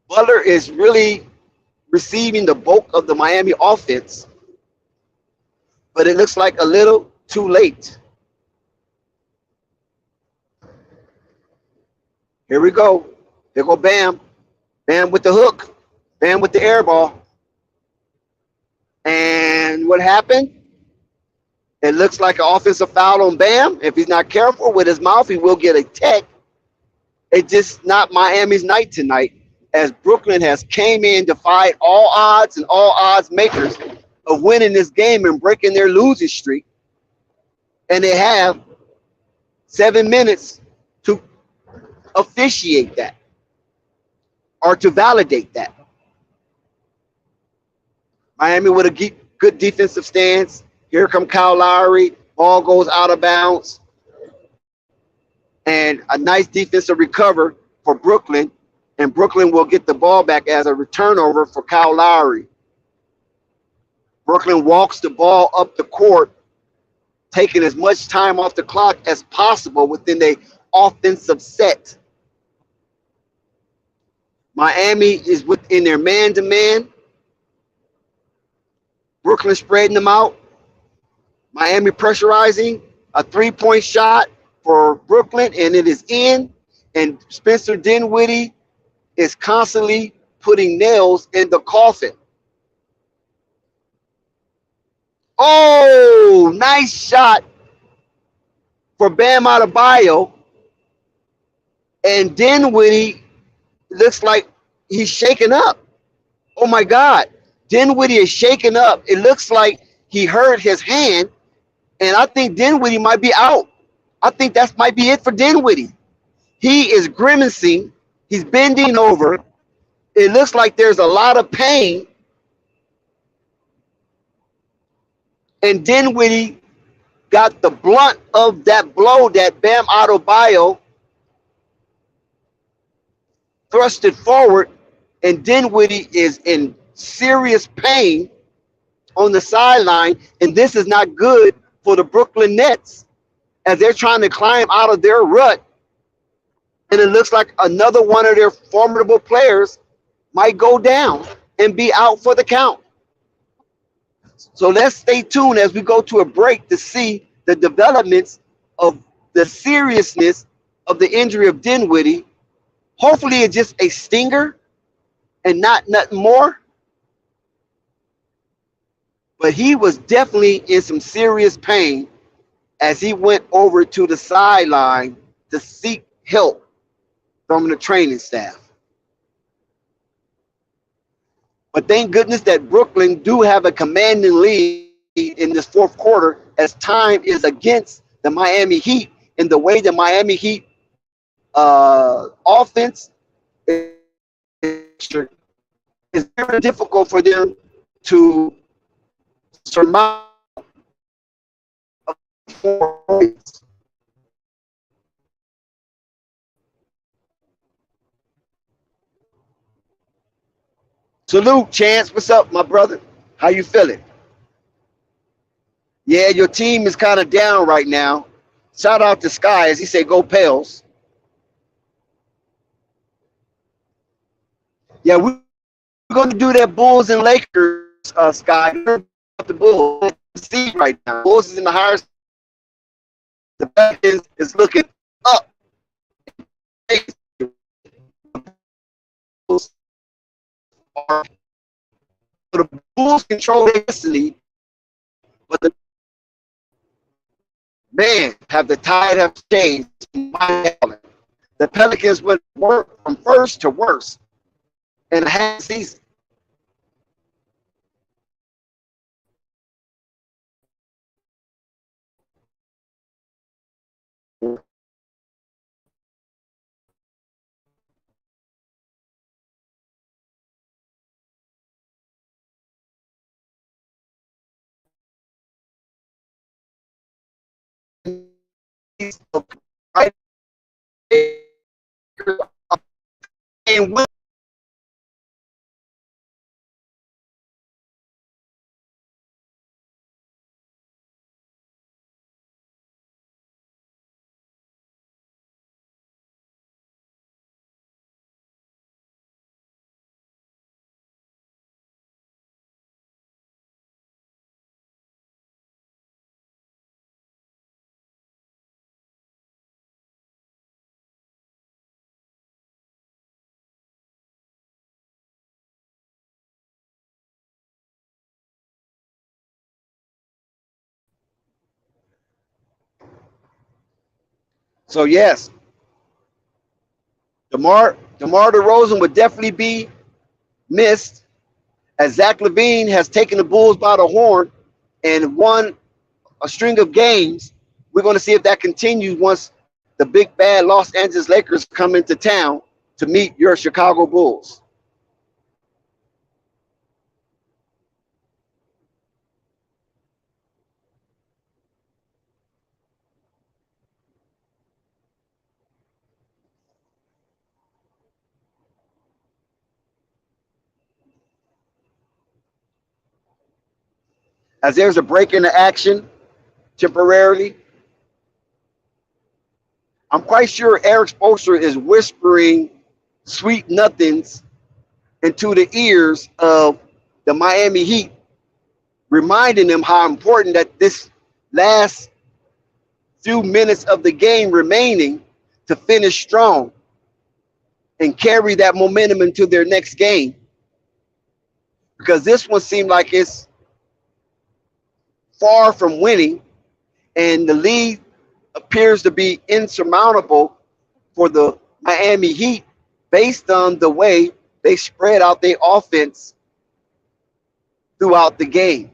Butler is really receiving the bulk of the Miami offense, but it looks like a little too late. Here we go. There go Bam. Bam with the hook. Bam with the air ball. And what happened? It looks like an offensive foul on Bam. If he's not careful with his mouth, he will get a tech. It's just not Miami's night tonight, as Brooklyn has came in, defied all odds and all odds makers of winning this game and breaking their losing streak. And they have 7 minutes to officiate that or to validate that. Miami with a good defensive stance. Here come Kyle Lowry. Ball goes out of bounds. And a nice defensive recover for Brooklyn. And Brooklyn will get the ball back as a turnover for Kyle Lowry. Brooklyn walks the ball up the court, taking as much time off the clock as possible within the offensive set. Miami is within their man-to-man. Brooklyn spreading them out. Miami pressurizing. A three-point shot for Brooklyn, and it is in. And Spencer Dinwiddie is constantly putting nails in the coffin. Oh, nice shot for Bam Adebayo. And Dinwiddie looks like he's shaking up. Oh my God. Dinwiddie is shaking up. It looks like he hurt his hand, and I think Dinwiddie might be out. I think that might be it for Dinwiddie. He is grimacing. He's bending over. It looks like there's a lot of pain. And Dinwiddie got the blunt of that blow that Bam Adebayo thrusted forward, and Dinwiddie is in serious pain on the sideline, and this is not good for the Brooklyn Nets as they're trying to climb out of their rut, and it looks like another one of their formidable players might go down and be out for the count. So let's stay tuned as we go to a break to see the developments of the seriousness of the injury of Dinwiddie. Hopefully it's just a stinger and not nothing more. But he was definitely in some serious pain as he went over to the sideline to seek help from the training staff. But thank goodness that Brooklyn do have a commanding lead in this fourth quarter, as time is against the Miami Heat in the way the Miami Heat offense is very difficult for them to surmount 4 points. Salute, Chance. What's up, my brother? How you feeling? Yeah, your team is kind of down right now. Shout out to Sky as he say, "Go Pels." Yeah, we're going to do that Bulls and Lakers, Sky. The Bulls see right now. Bulls is in the higher. The Pelicans is looking up. The Bulls control their destiny, but the man have the tide have changed. The Pelicans went from first to worst in a half season. Right? And with so yes, DeMar DeRozan would definitely be missed as Zach LaVine has taken the Bulls by the horn and won a string of games. We're going to see if that continues once the big bad Los Angeles Lakers come into town to meet your Chicago Bulls. As there's a break in the action temporarily, I'm quite sure Eric Spoelstra is whispering sweet nothings into the ears of the Miami Heat, reminding them how important that this last few minutes of the game remaining to finish strong and carry that momentum into their next game. Because this one seemed like it's far from winning, and the lead appears to be insurmountable for the Miami Heat based on the way they spread out their offense throughout the game.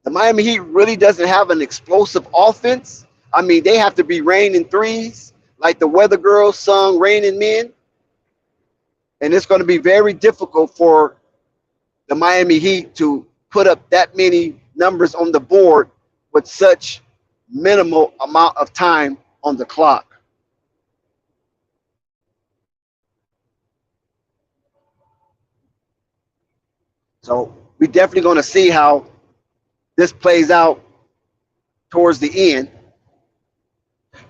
The Miami Heat really doesn't have an explosive offense. I mean, they have to be raining threes like the Weather Girls sung Raining Men. And it's going to be very difficult for the Miami Heat to put up that many numbers on the board with such minimal amount of time on the clock. So we're definitely going to see how this plays out towards the end.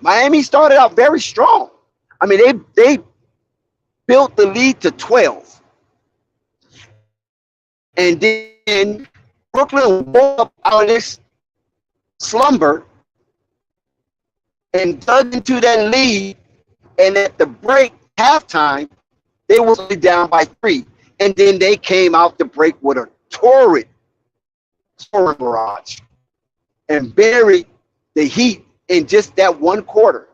Miami started out very strong. I mean, they built the lead to 12. And then Brooklyn woke up out of this slumber and dug into that lead. And at the break, halftime, they were only down by 3. And then they came out the break with a torrid scoring barrage and buried the Heat in just that one quarter.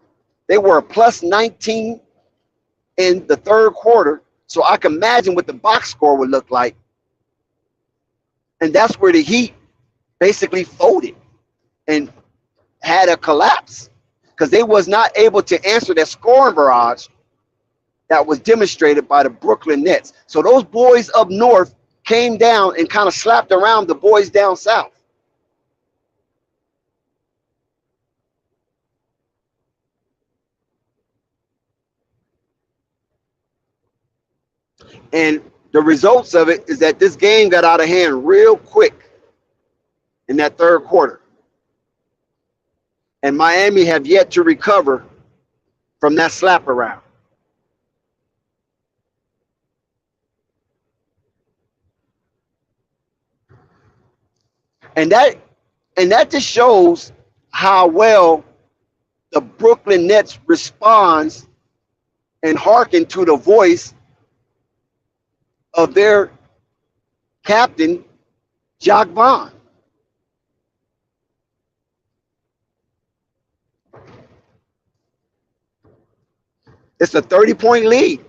They were plus 19 in the third quarter. So I can imagine what the box score would look like. And that's where the Heat basically folded and had a collapse because they was not able to answer that scoring barrage that was demonstrated by the Brooklyn Nets. So those boys up north came down and kind of slapped around the boys down south. And the results of it is that this game got out of hand real quick. in that third quarter. And Miami have yet to recover from that slap around. And that just shows how well the Brooklyn Nets responds and hearken to the voice of their captain, Jacques Vaughn. It's a 30-point lead.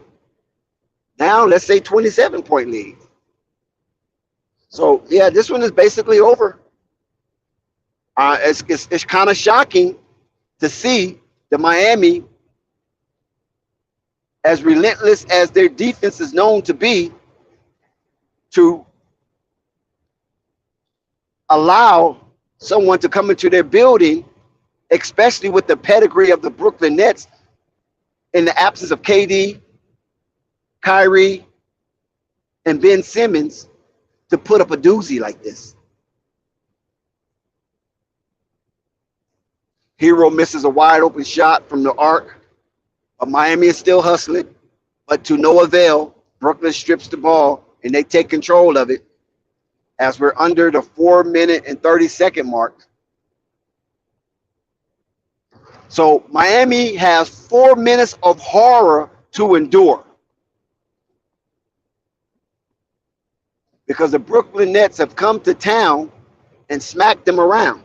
Now, let's say 27-point lead. So, yeah, this one is basically over. It's kind of shocking to see the Miami, as relentless as their defense is known to be, to allow someone to come into their building, especially with the pedigree of the Brooklyn Nets, in the absence of KD, Kyrie, and Ben Simmons, to put up a doozy like this. Hero misses a wide open shot from the arc, but Miami is still hustling, but to no avail. Brooklyn strips the ball and they take control of it as we're under the 4-minute and 30-second mark. So Miami has 4 minutes of horror to endure, because the Brooklyn Nets have come to town and smacked them around.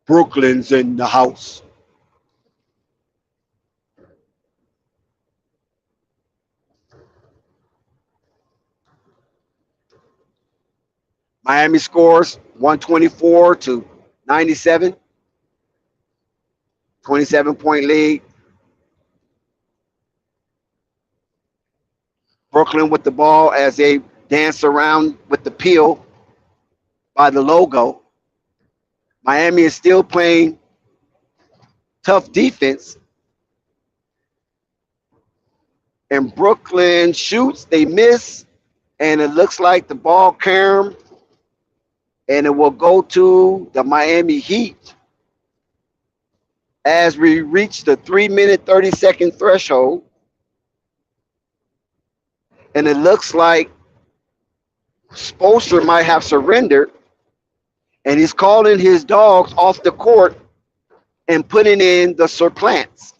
Brooklyn's in the house. Miami scores 124 to 97. 27-point lead. Brooklyn with the ball as they dance around with the peel by the logo. Miami is still playing tough defense. And Brooklyn shoots, they miss, and it looks like the ball carom, and it will go to the Miami Heat as we reach the 3-minute, 30-second threshold. And it looks like Spoelstra might have surrendered, and he's calling his dogs off the court and putting in the surplants.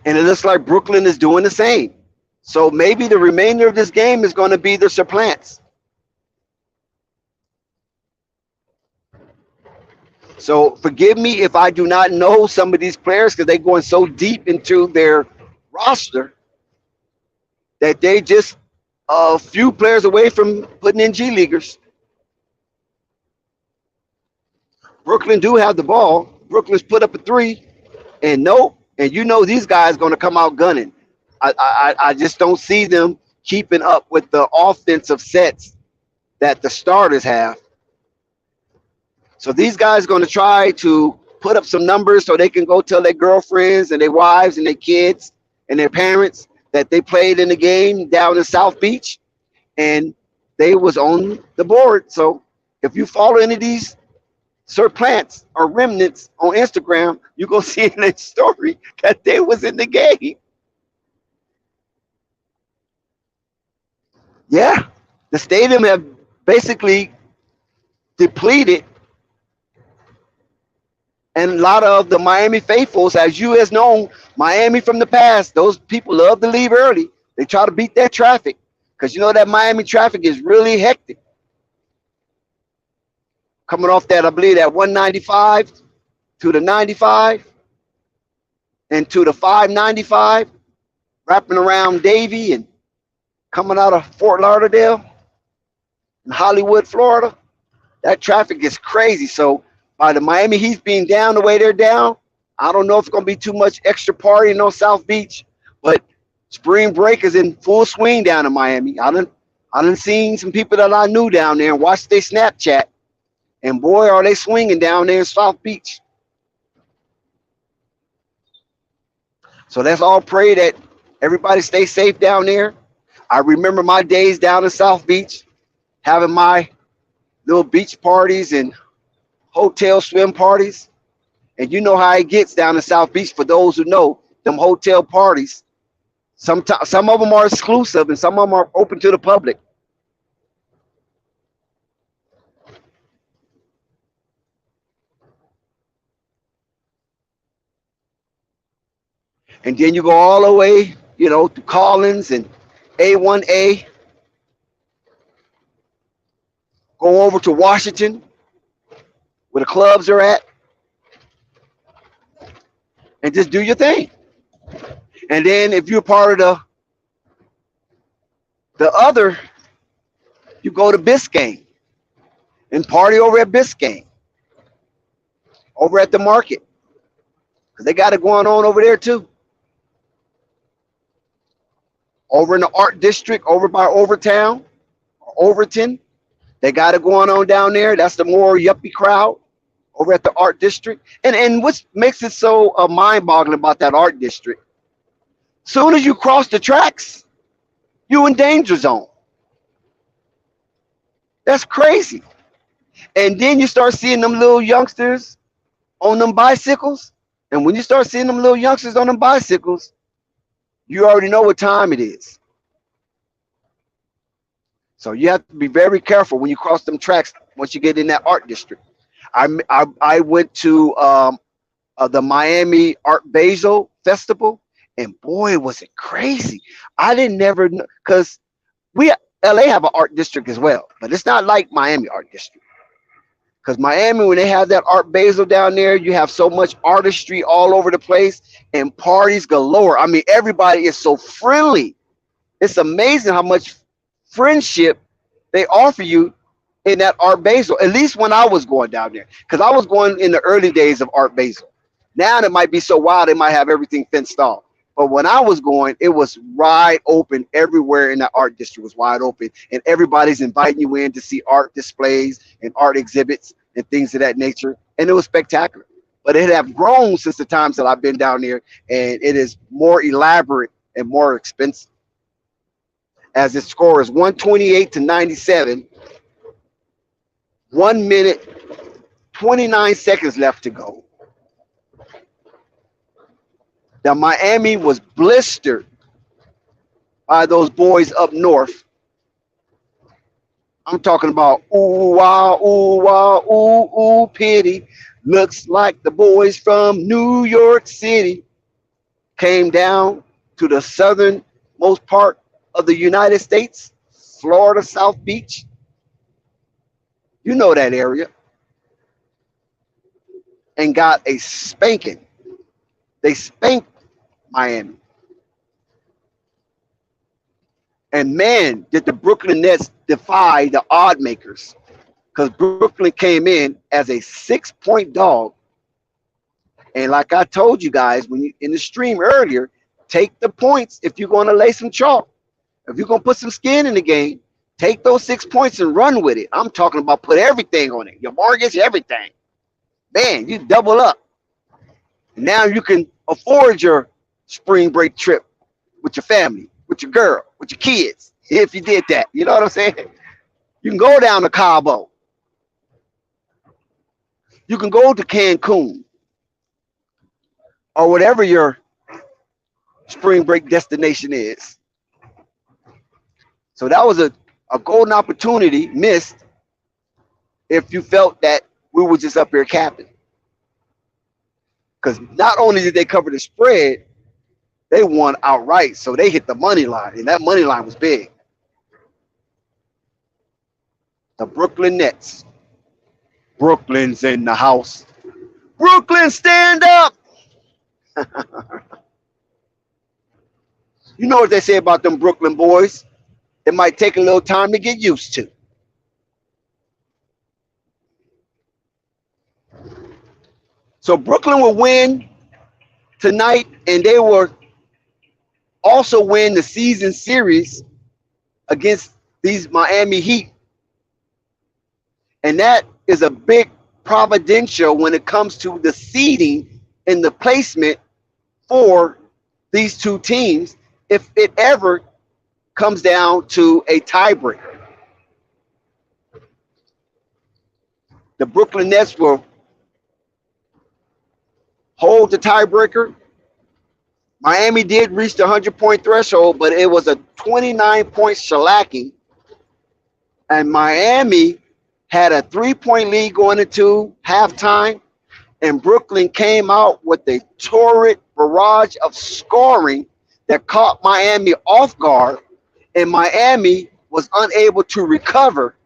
And it looks like Brooklyn is doing the same. So maybe the remainder of this game is going to be the surplants. So forgive me if I do not know some of these players, because they're going so deep into their roster that they just a few players away from putting in G Leaguers. Brooklyn do have the ball. Brooklyn's put up a three, and nope. And you know these guys going to come out gunning. I just don't see them keeping up with the offensive sets that the starters have. So these guys are going to try to put up some numbers so they can go tell their girlfriends and their wives and their kids and their parents that they played in the game down in South Beach and they was on the board. So if you follow any of these surplants or remnants on Instagram, you're going to see in that story that they was in the game. Yeah, the stadium have basically depleted. And a lot of the Miami faithfuls, as you has known, Miami from the past, those people love to leave early. They try to beat that traffic because you know that Miami traffic is really hectic. Coming off that, I believe, that 195 to the 95 and to the 595, wrapping around Davie and coming out of Fort Lauderdale and Hollywood, Florida. That traffic is crazy. So by the Miami Heat being down the way they're down, I don't know if it's going to be too much extra partying on South Beach, but spring break is in full swing down in Miami. I done seen some people that I knew down there and watched their Snapchat, and boy, are they swinging down there in South Beach. So let's all pray that everybody stays safe down there. I remember my days down in South Beach, having my little beach parties and hotel swim parties. And you know how it gets down in South Beach. For those who know, them hotel parties, sometimes some of them are exclusive and some of them are open to the public. And then you go all the way, to Collins and A1A, go over to Washington, where the clubs are at, and just do your thing. And then if you're part of the other, you go to Biscayne and party over at Biscayne, over at the market, because they got it going on over there too. Over in the art district, over by Overtown, Overton, they got it going on down there. That's the more yuppie crowd over at the art district. And what makes it so mind-boggling about that art district, soon as you cross the tracks, you in danger zone. That's crazy. And then you start seeing them little youngsters on them bicycles. And when you start seeing them little youngsters on them bicycles, you already know what time it is. So you have to be very careful when you cross them tracks once you get in that art district. I went to the Miami Art Basel Festival, and boy, was it crazy. I didn't never know, because LA have an art district as well, but it's not like Miami Art District. Because Miami, when they have that Art Basel down there, you have so much artistry all over the place and parties galore. I mean, everybody is so friendly. It's amazing how much friendship they offer you in that Art Basel, at least when I was going down there. Because I was going in the early days of Art Basel. Now it might be so wild, they might have everything fenced off. But when I was going, it was wide open. Everywhere in that art district was wide open. And everybody's inviting you in to see art displays and art exhibits and things of that nature. And it was spectacular. But it have grown since the times that I've been down there. And it is more elaborate and more expensive. As its score is 128-97. 1 minute, 29 seconds left to go. Now, Miami was blistered by those boys up north. I'm talking about ooh, ooh, pity. Looks like the boys from New York City came down to the southernmost part of the United States, Florida, South Beach. You know that area. And got a spanking. They spanked Miami. And man, did the Brooklyn Nets defy the odd makers, because Brooklyn came in as a 6-point dog. And like I told you guys when you in the stream earlier, take the points if you're going to lay some chalk. If you're going to put some skin in the game, take those 6 points and run with it. I'm talking about put everything on it. Your mortgage, everything. Man, you double up. Now you can afford your spring break trip with your family, with your girl, with your kids, if you did that. You know what I'm saying? You can go down to Cabo. You can go to Cancun or whatever your spring break destination is. So that was a golden opportunity missed if you felt that we were just up here capping. Because not only did they cover the spread, they won outright. So they hit the money line, and that money line was big. The Brooklyn Nets. Brooklyn's in the house. Brooklyn, stand up. You know what they say about them Brooklyn boys? It might take a little time to get used to. So Brooklyn will win tonight, and they will also win the season series against these Miami Heat. And that is a big providential when it comes to the seeding and the placement for these two teams if it ever comes down to a tiebreaker. the Brooklyn Nets will hold the tiebreaker. Miami did reach the 100-point threshold, but it was a 29-point shellacking. And Miami had a 3-point lead going into halftime, and Brooklyn came out with a torrid barrage of scoring that caught Miami off guard, and Miami was unable to recover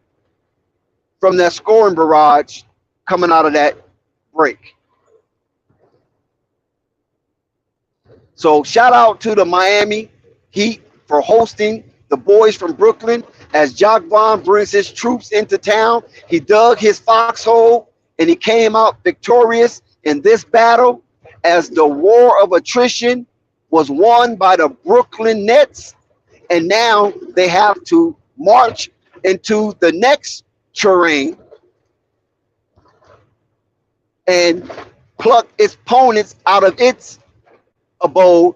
from that scoring barrage coming out of that break. So shout out to the Miami Heat for hosting the boys from Brooklyn as Jock Vaughn brings his troops into town. He dug his foxhole and he came out victorious in this battle as the war of attrition was won by the Brooklyn Nets. And now they have to march into the next terrain and pluck its opponents out of its abode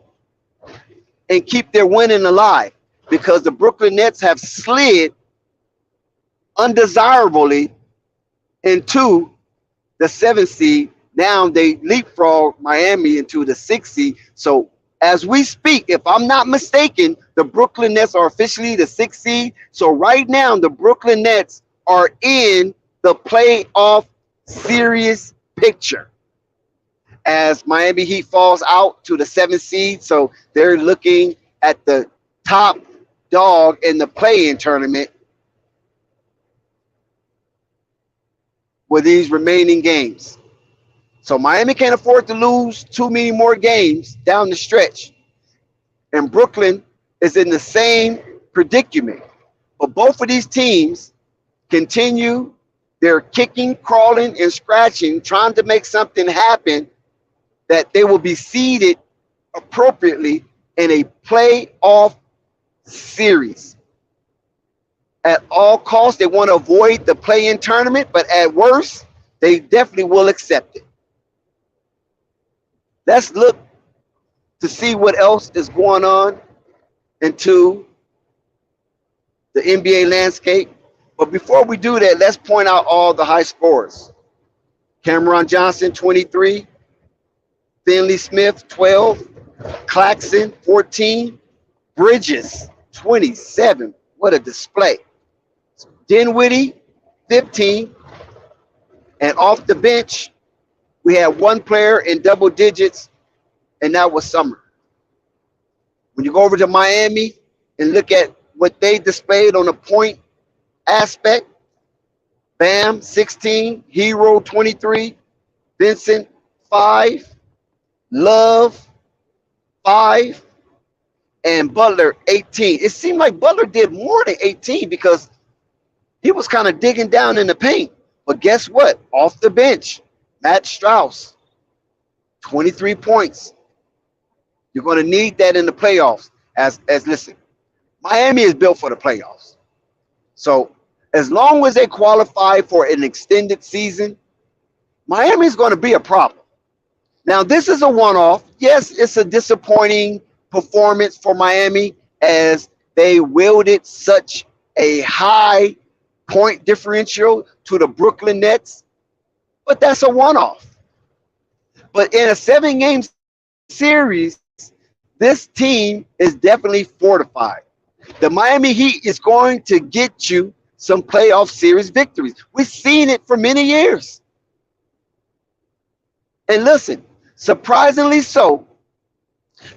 and keep their winning alive, because the Brooklyn Nets have slid undesirably into the 7th seed. Now they leapfrog Miami into the 6th seed. So as we speak, if I'm not mistaken, the Brooklyn Nets are officially the 6th seed. So right now the Brooklyn Nets are in the playoff series picture as Miami Heat falls out to the 7th seed. So they're looking at the top dog in the play-in tournament with these remaining games. So Miami can't afford to lose too many more games down the stretch. And Brooklyn is in the same predicament. But both of these teams continue their kicking, crawling, and scratching, trying to make something happen that they will be seeded appropriately in a playoff series. At all costs, they want to avoid the play-in tournament, but at worst, they definitely will accept it. Let's look to see what else is going on into the NBA landscape. But before we do that, let's point out all the high scores. Cameron Johnson, 23. Finley Smith, 12. Claxton, 14. Bridges, 27. What a display. Dinwiddie, 15. And off the bench, we had one player in double digits, and that was Summer. When you go over to Miami and look at what they displayed on the point aspect, Bam, 16. Hero, 23. Vincent, 5. Love, 5. And Butler, 18. It seemed like Butler did more than 18 because he was kind of digging down in the paint. But guess what? Off the bench, Matt Strauss, 23 points. You're going to need that in the playoffs. As listen, Miami is built for the playoffs. So as long as they qualify for an extended season, Miami is going to be a problem. Now, this is a one-off. Yes, it's a disappointing performance for Miami as they wielded such a high point differential to the Brooklyn Nets, but that's a one-off. But in a 7-game series, this team is definitely fortified. The Miami Heat is going to get you some playoff series victories. We've seen it for many years. And listen, surprisingly so,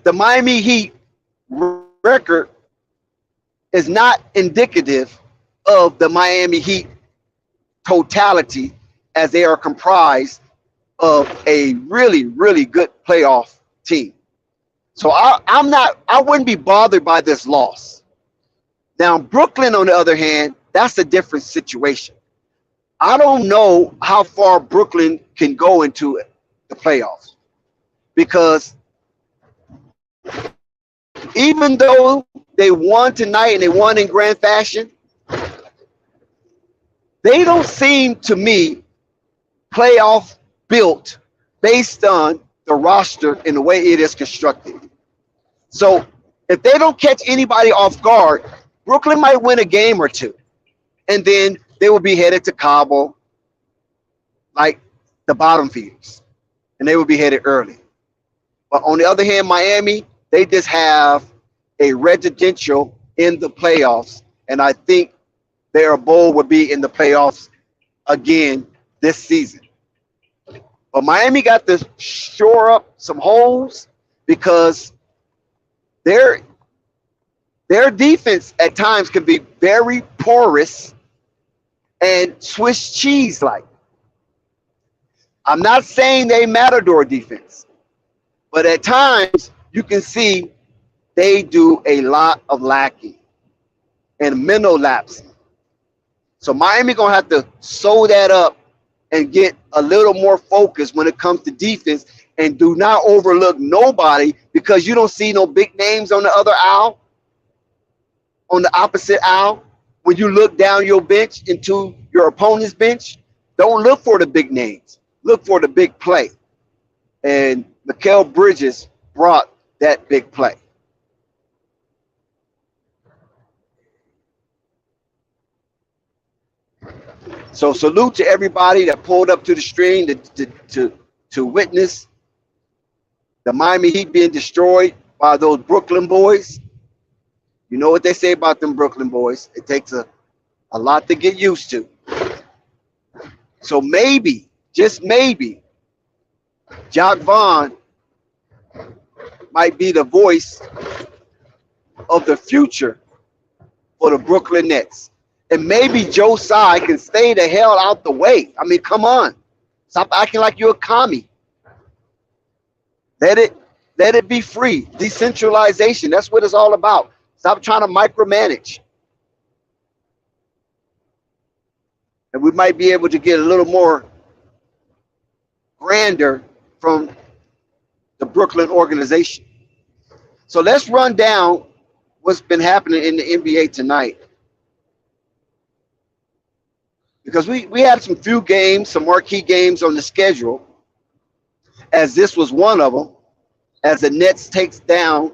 the Miami Heat record is not indicative of the Miami Heat totality, as they are comprised of a really, really good playoff team. So I wouldn't be bothered by this loss. Now, Brooklyn, on the other hand, that's a different situation. I don't know how far Brooklyn can go into the playoffs, because even though they won tonight and they won in grand fashion, they don't seem to me playoff built based on the roster and the way it is constructed. So if they don't catch anybody off guard, Brooklyn might win a game or two, and then they will be headed to Cabo like the bottom feeders, and they would be headed early. But on the other hand, Miami, they just have a residential in the playoffs, and I think their bowl would be in the playoffs again this season. But Miami got to shore up some holes because their defense at times can be very porous and Swiss cheese like. I'm not saying they Matador defense, but at times you can see they do a lot of lacking and mental lapsing. So Miami gonna have to sew that up and get a little more focused when it comes to defense, and do not overlook nobody because you don't see no big names on the other aisle, on the opposite aisle. When you look down your bench into your opponent's bench, don't look for the big names. Look for the big play. And Mikal Bridges brought that big play. So salute to everybody that pulled up to the stream to witness the Miami Heat being destroyed by those Brooklyn boys. You know what they say about them Brooklyn boys. It takes a lot to get used to. So maybe, just maybe, Jacques Vaughn might be the voice of the future for the Brooklyn Nets. And maybe Joe Tsai can stay the hell out the way. I mean, come on. Stop acting like you're a commie. Let it be free. Decentralization. That's what it's all about. Stop trying to micromanage. And we might be able to get a little more grander from the Brooklyn organization. So let's run down what's been happening in the NBA tonight. Because we had some few games, some marquee games on the schedule, as this was one of them, as the Nets takes down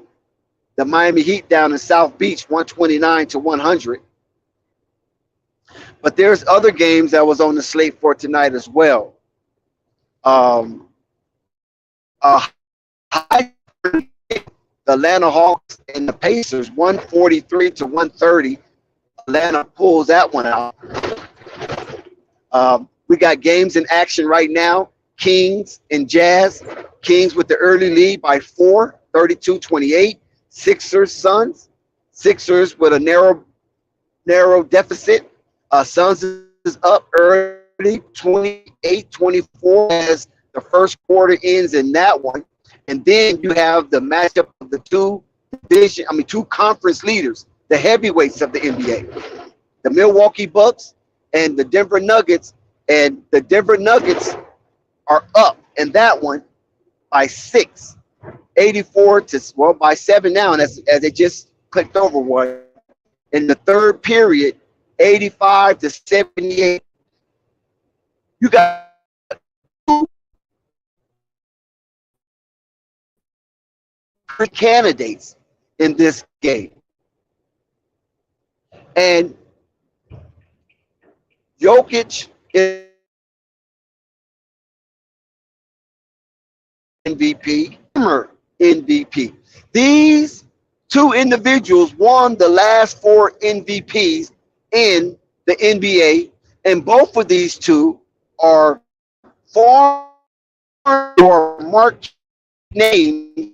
the Miami Heat down in South Beach, 129-100. But there's other games that was on the slate for tonight as well. The Atlanta Hawks and the Pacers, 143-130. Atlanta pulls that one out. We got games in action right now. Kings and Jazz. Kings with the early lead by 4, 32-28. Sixers, Suns. Sixers with a narrow deficit. Suns is up early, 28-24 as the first quarter ends in that one. And then you have the matchup of the two conference leaders, the heavyweights of the NBA. The Milwaukee Bucks and the Denver Nuggets, and the Denver Nuggets are up in that one by 6, 84 to by 7 now, and as they just clicked over one. In the third period, 85-78. You got two candidates in this game, and Jokic is MVP, MVP. These two individuals won the last 4 MVPs in the NBA, and both of these two are former or marked names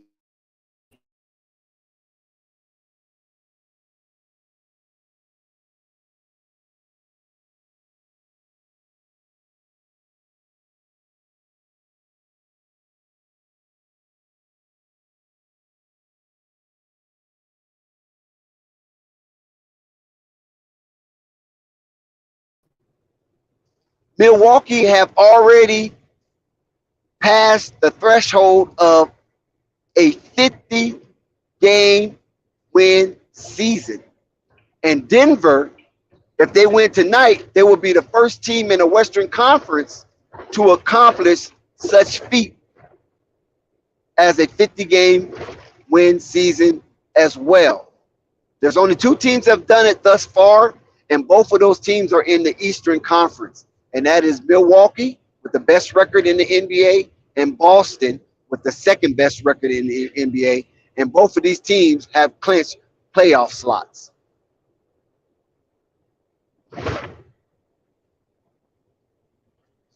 Milwaukee have already passed the threshold of a 50-game win season. And Denver, if they win tonight, they will be the first team in the Western Conference to accomplish such feat as a 50-game win season as well. There's only 2 teams that have done it thus far, and both of those teams are in the Eastern Conference. And that is Milwaukee with the best record in the NBA, and Boston with the second best record in the NBA. And both of these teams have clinched playoff slots.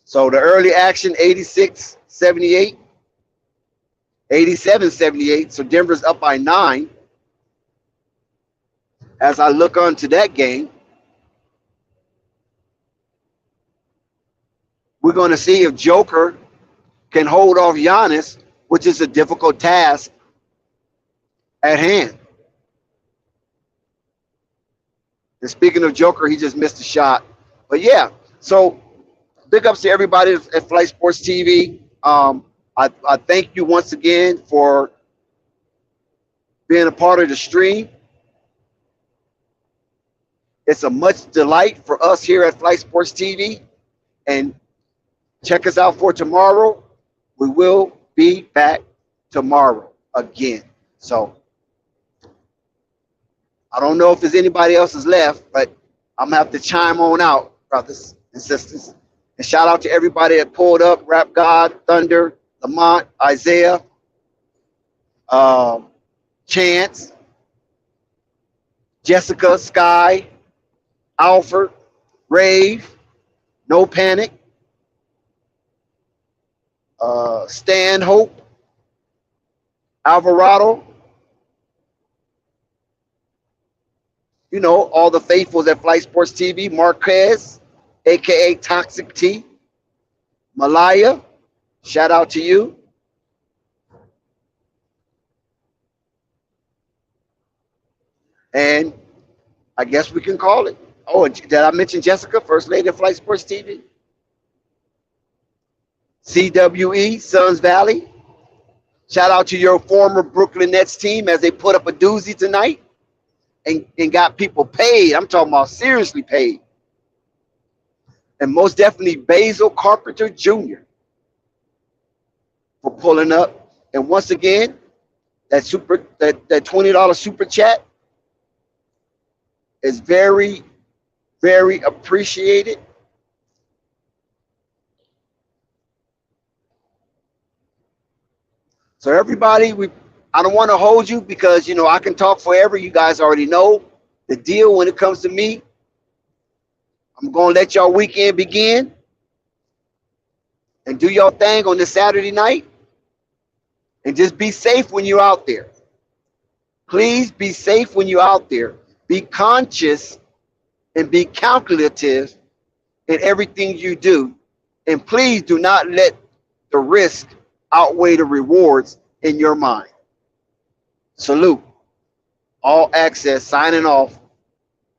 So the early action, 86-78, 87-78. So Denver's up by 9. As I look onto that game, we're going to see if Joker can hold off Giannis, which is a difficult task at hand. And speaking of Joker, he just missed a shot. But yeah, so big ups to everybody at Flight Sports TV. I thank you once again for being a part of the stream. It's a much delight for us here at Flight Sports TV. And check us out for tomorrow. We will be back tomorrow again. So I don't know if there's anybody else is left, but I'm gonna have to chime on out, brothers and sisters. And shout out to everybody that pulled up: Rap God, Thunder, Lamont, Isaiah, Chance, Jessica, Sky, Alfred, Rave, No Panic, Stan Hope, Alvarado, you know, all the faithfuls at Flight Sports TV, Marquez, aka Toxic T, Malaya, shout out to you. And I guess we can call it. Oh, did I mention Jessica, First Lady of Flight Sports TV? CWE, Suns Valley. Shout out to your former Brooklyn Nets team as they put up a doozy tonight and got people paid. I'm talking about seriously paid. And most definitely Basil Carpenter Jr. for pulling up. And once again, that $20 super chat is very, very appreciated. So everybody, I don't want to hold you because, you know, I can talk forever. You guys already know the deal when it comes to me. I'm going to let y'all weekend begin and do your thing on this Saturday night. And just be safe when you're out there. Please be safe when you're out there. Be conscious and be calculative in everything you do. And please do not let the risk outweigh the rewards in your mind. Salute. All Access signing off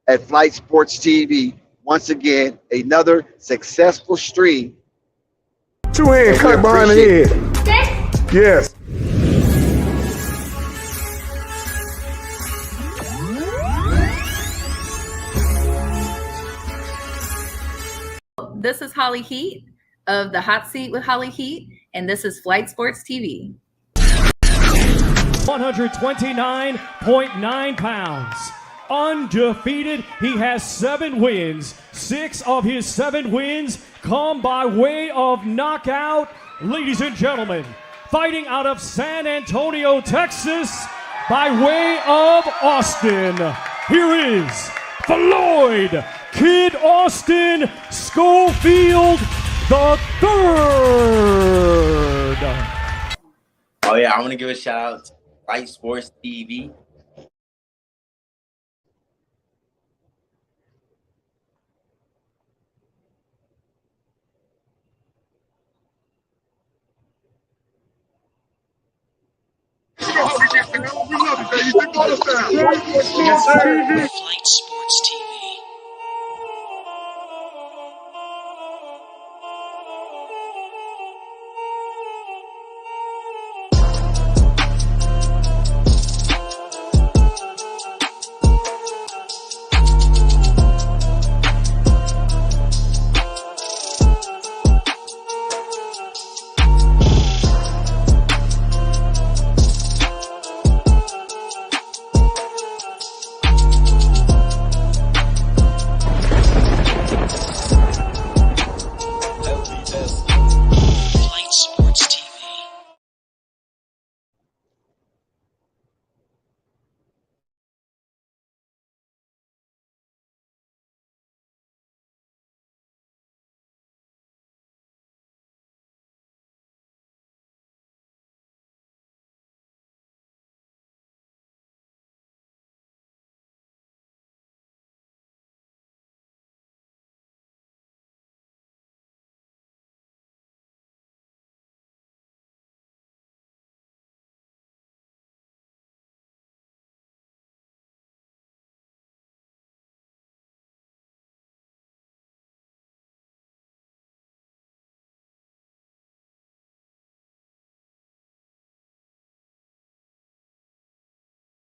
at Flight Sports TV. Once again, another successful stream. Two hand cut behind the head. Yes. This is Holly Heat of the Hot Seat with Holly Heat, and this is Flight Sports TV. 129.9 pounds. Undefeated. He has 7 wins. 6 of his 7 wins come by way of knockout. Ladies and gentlemen, fighting out of San Antonio, Texas, by way of Austin, here is Floyd Kid Austin Schofield the third. Oh yeah, I want to give a shout out to Flight Sports TV. You know how we get down. We love it, baby. They know us down. Flight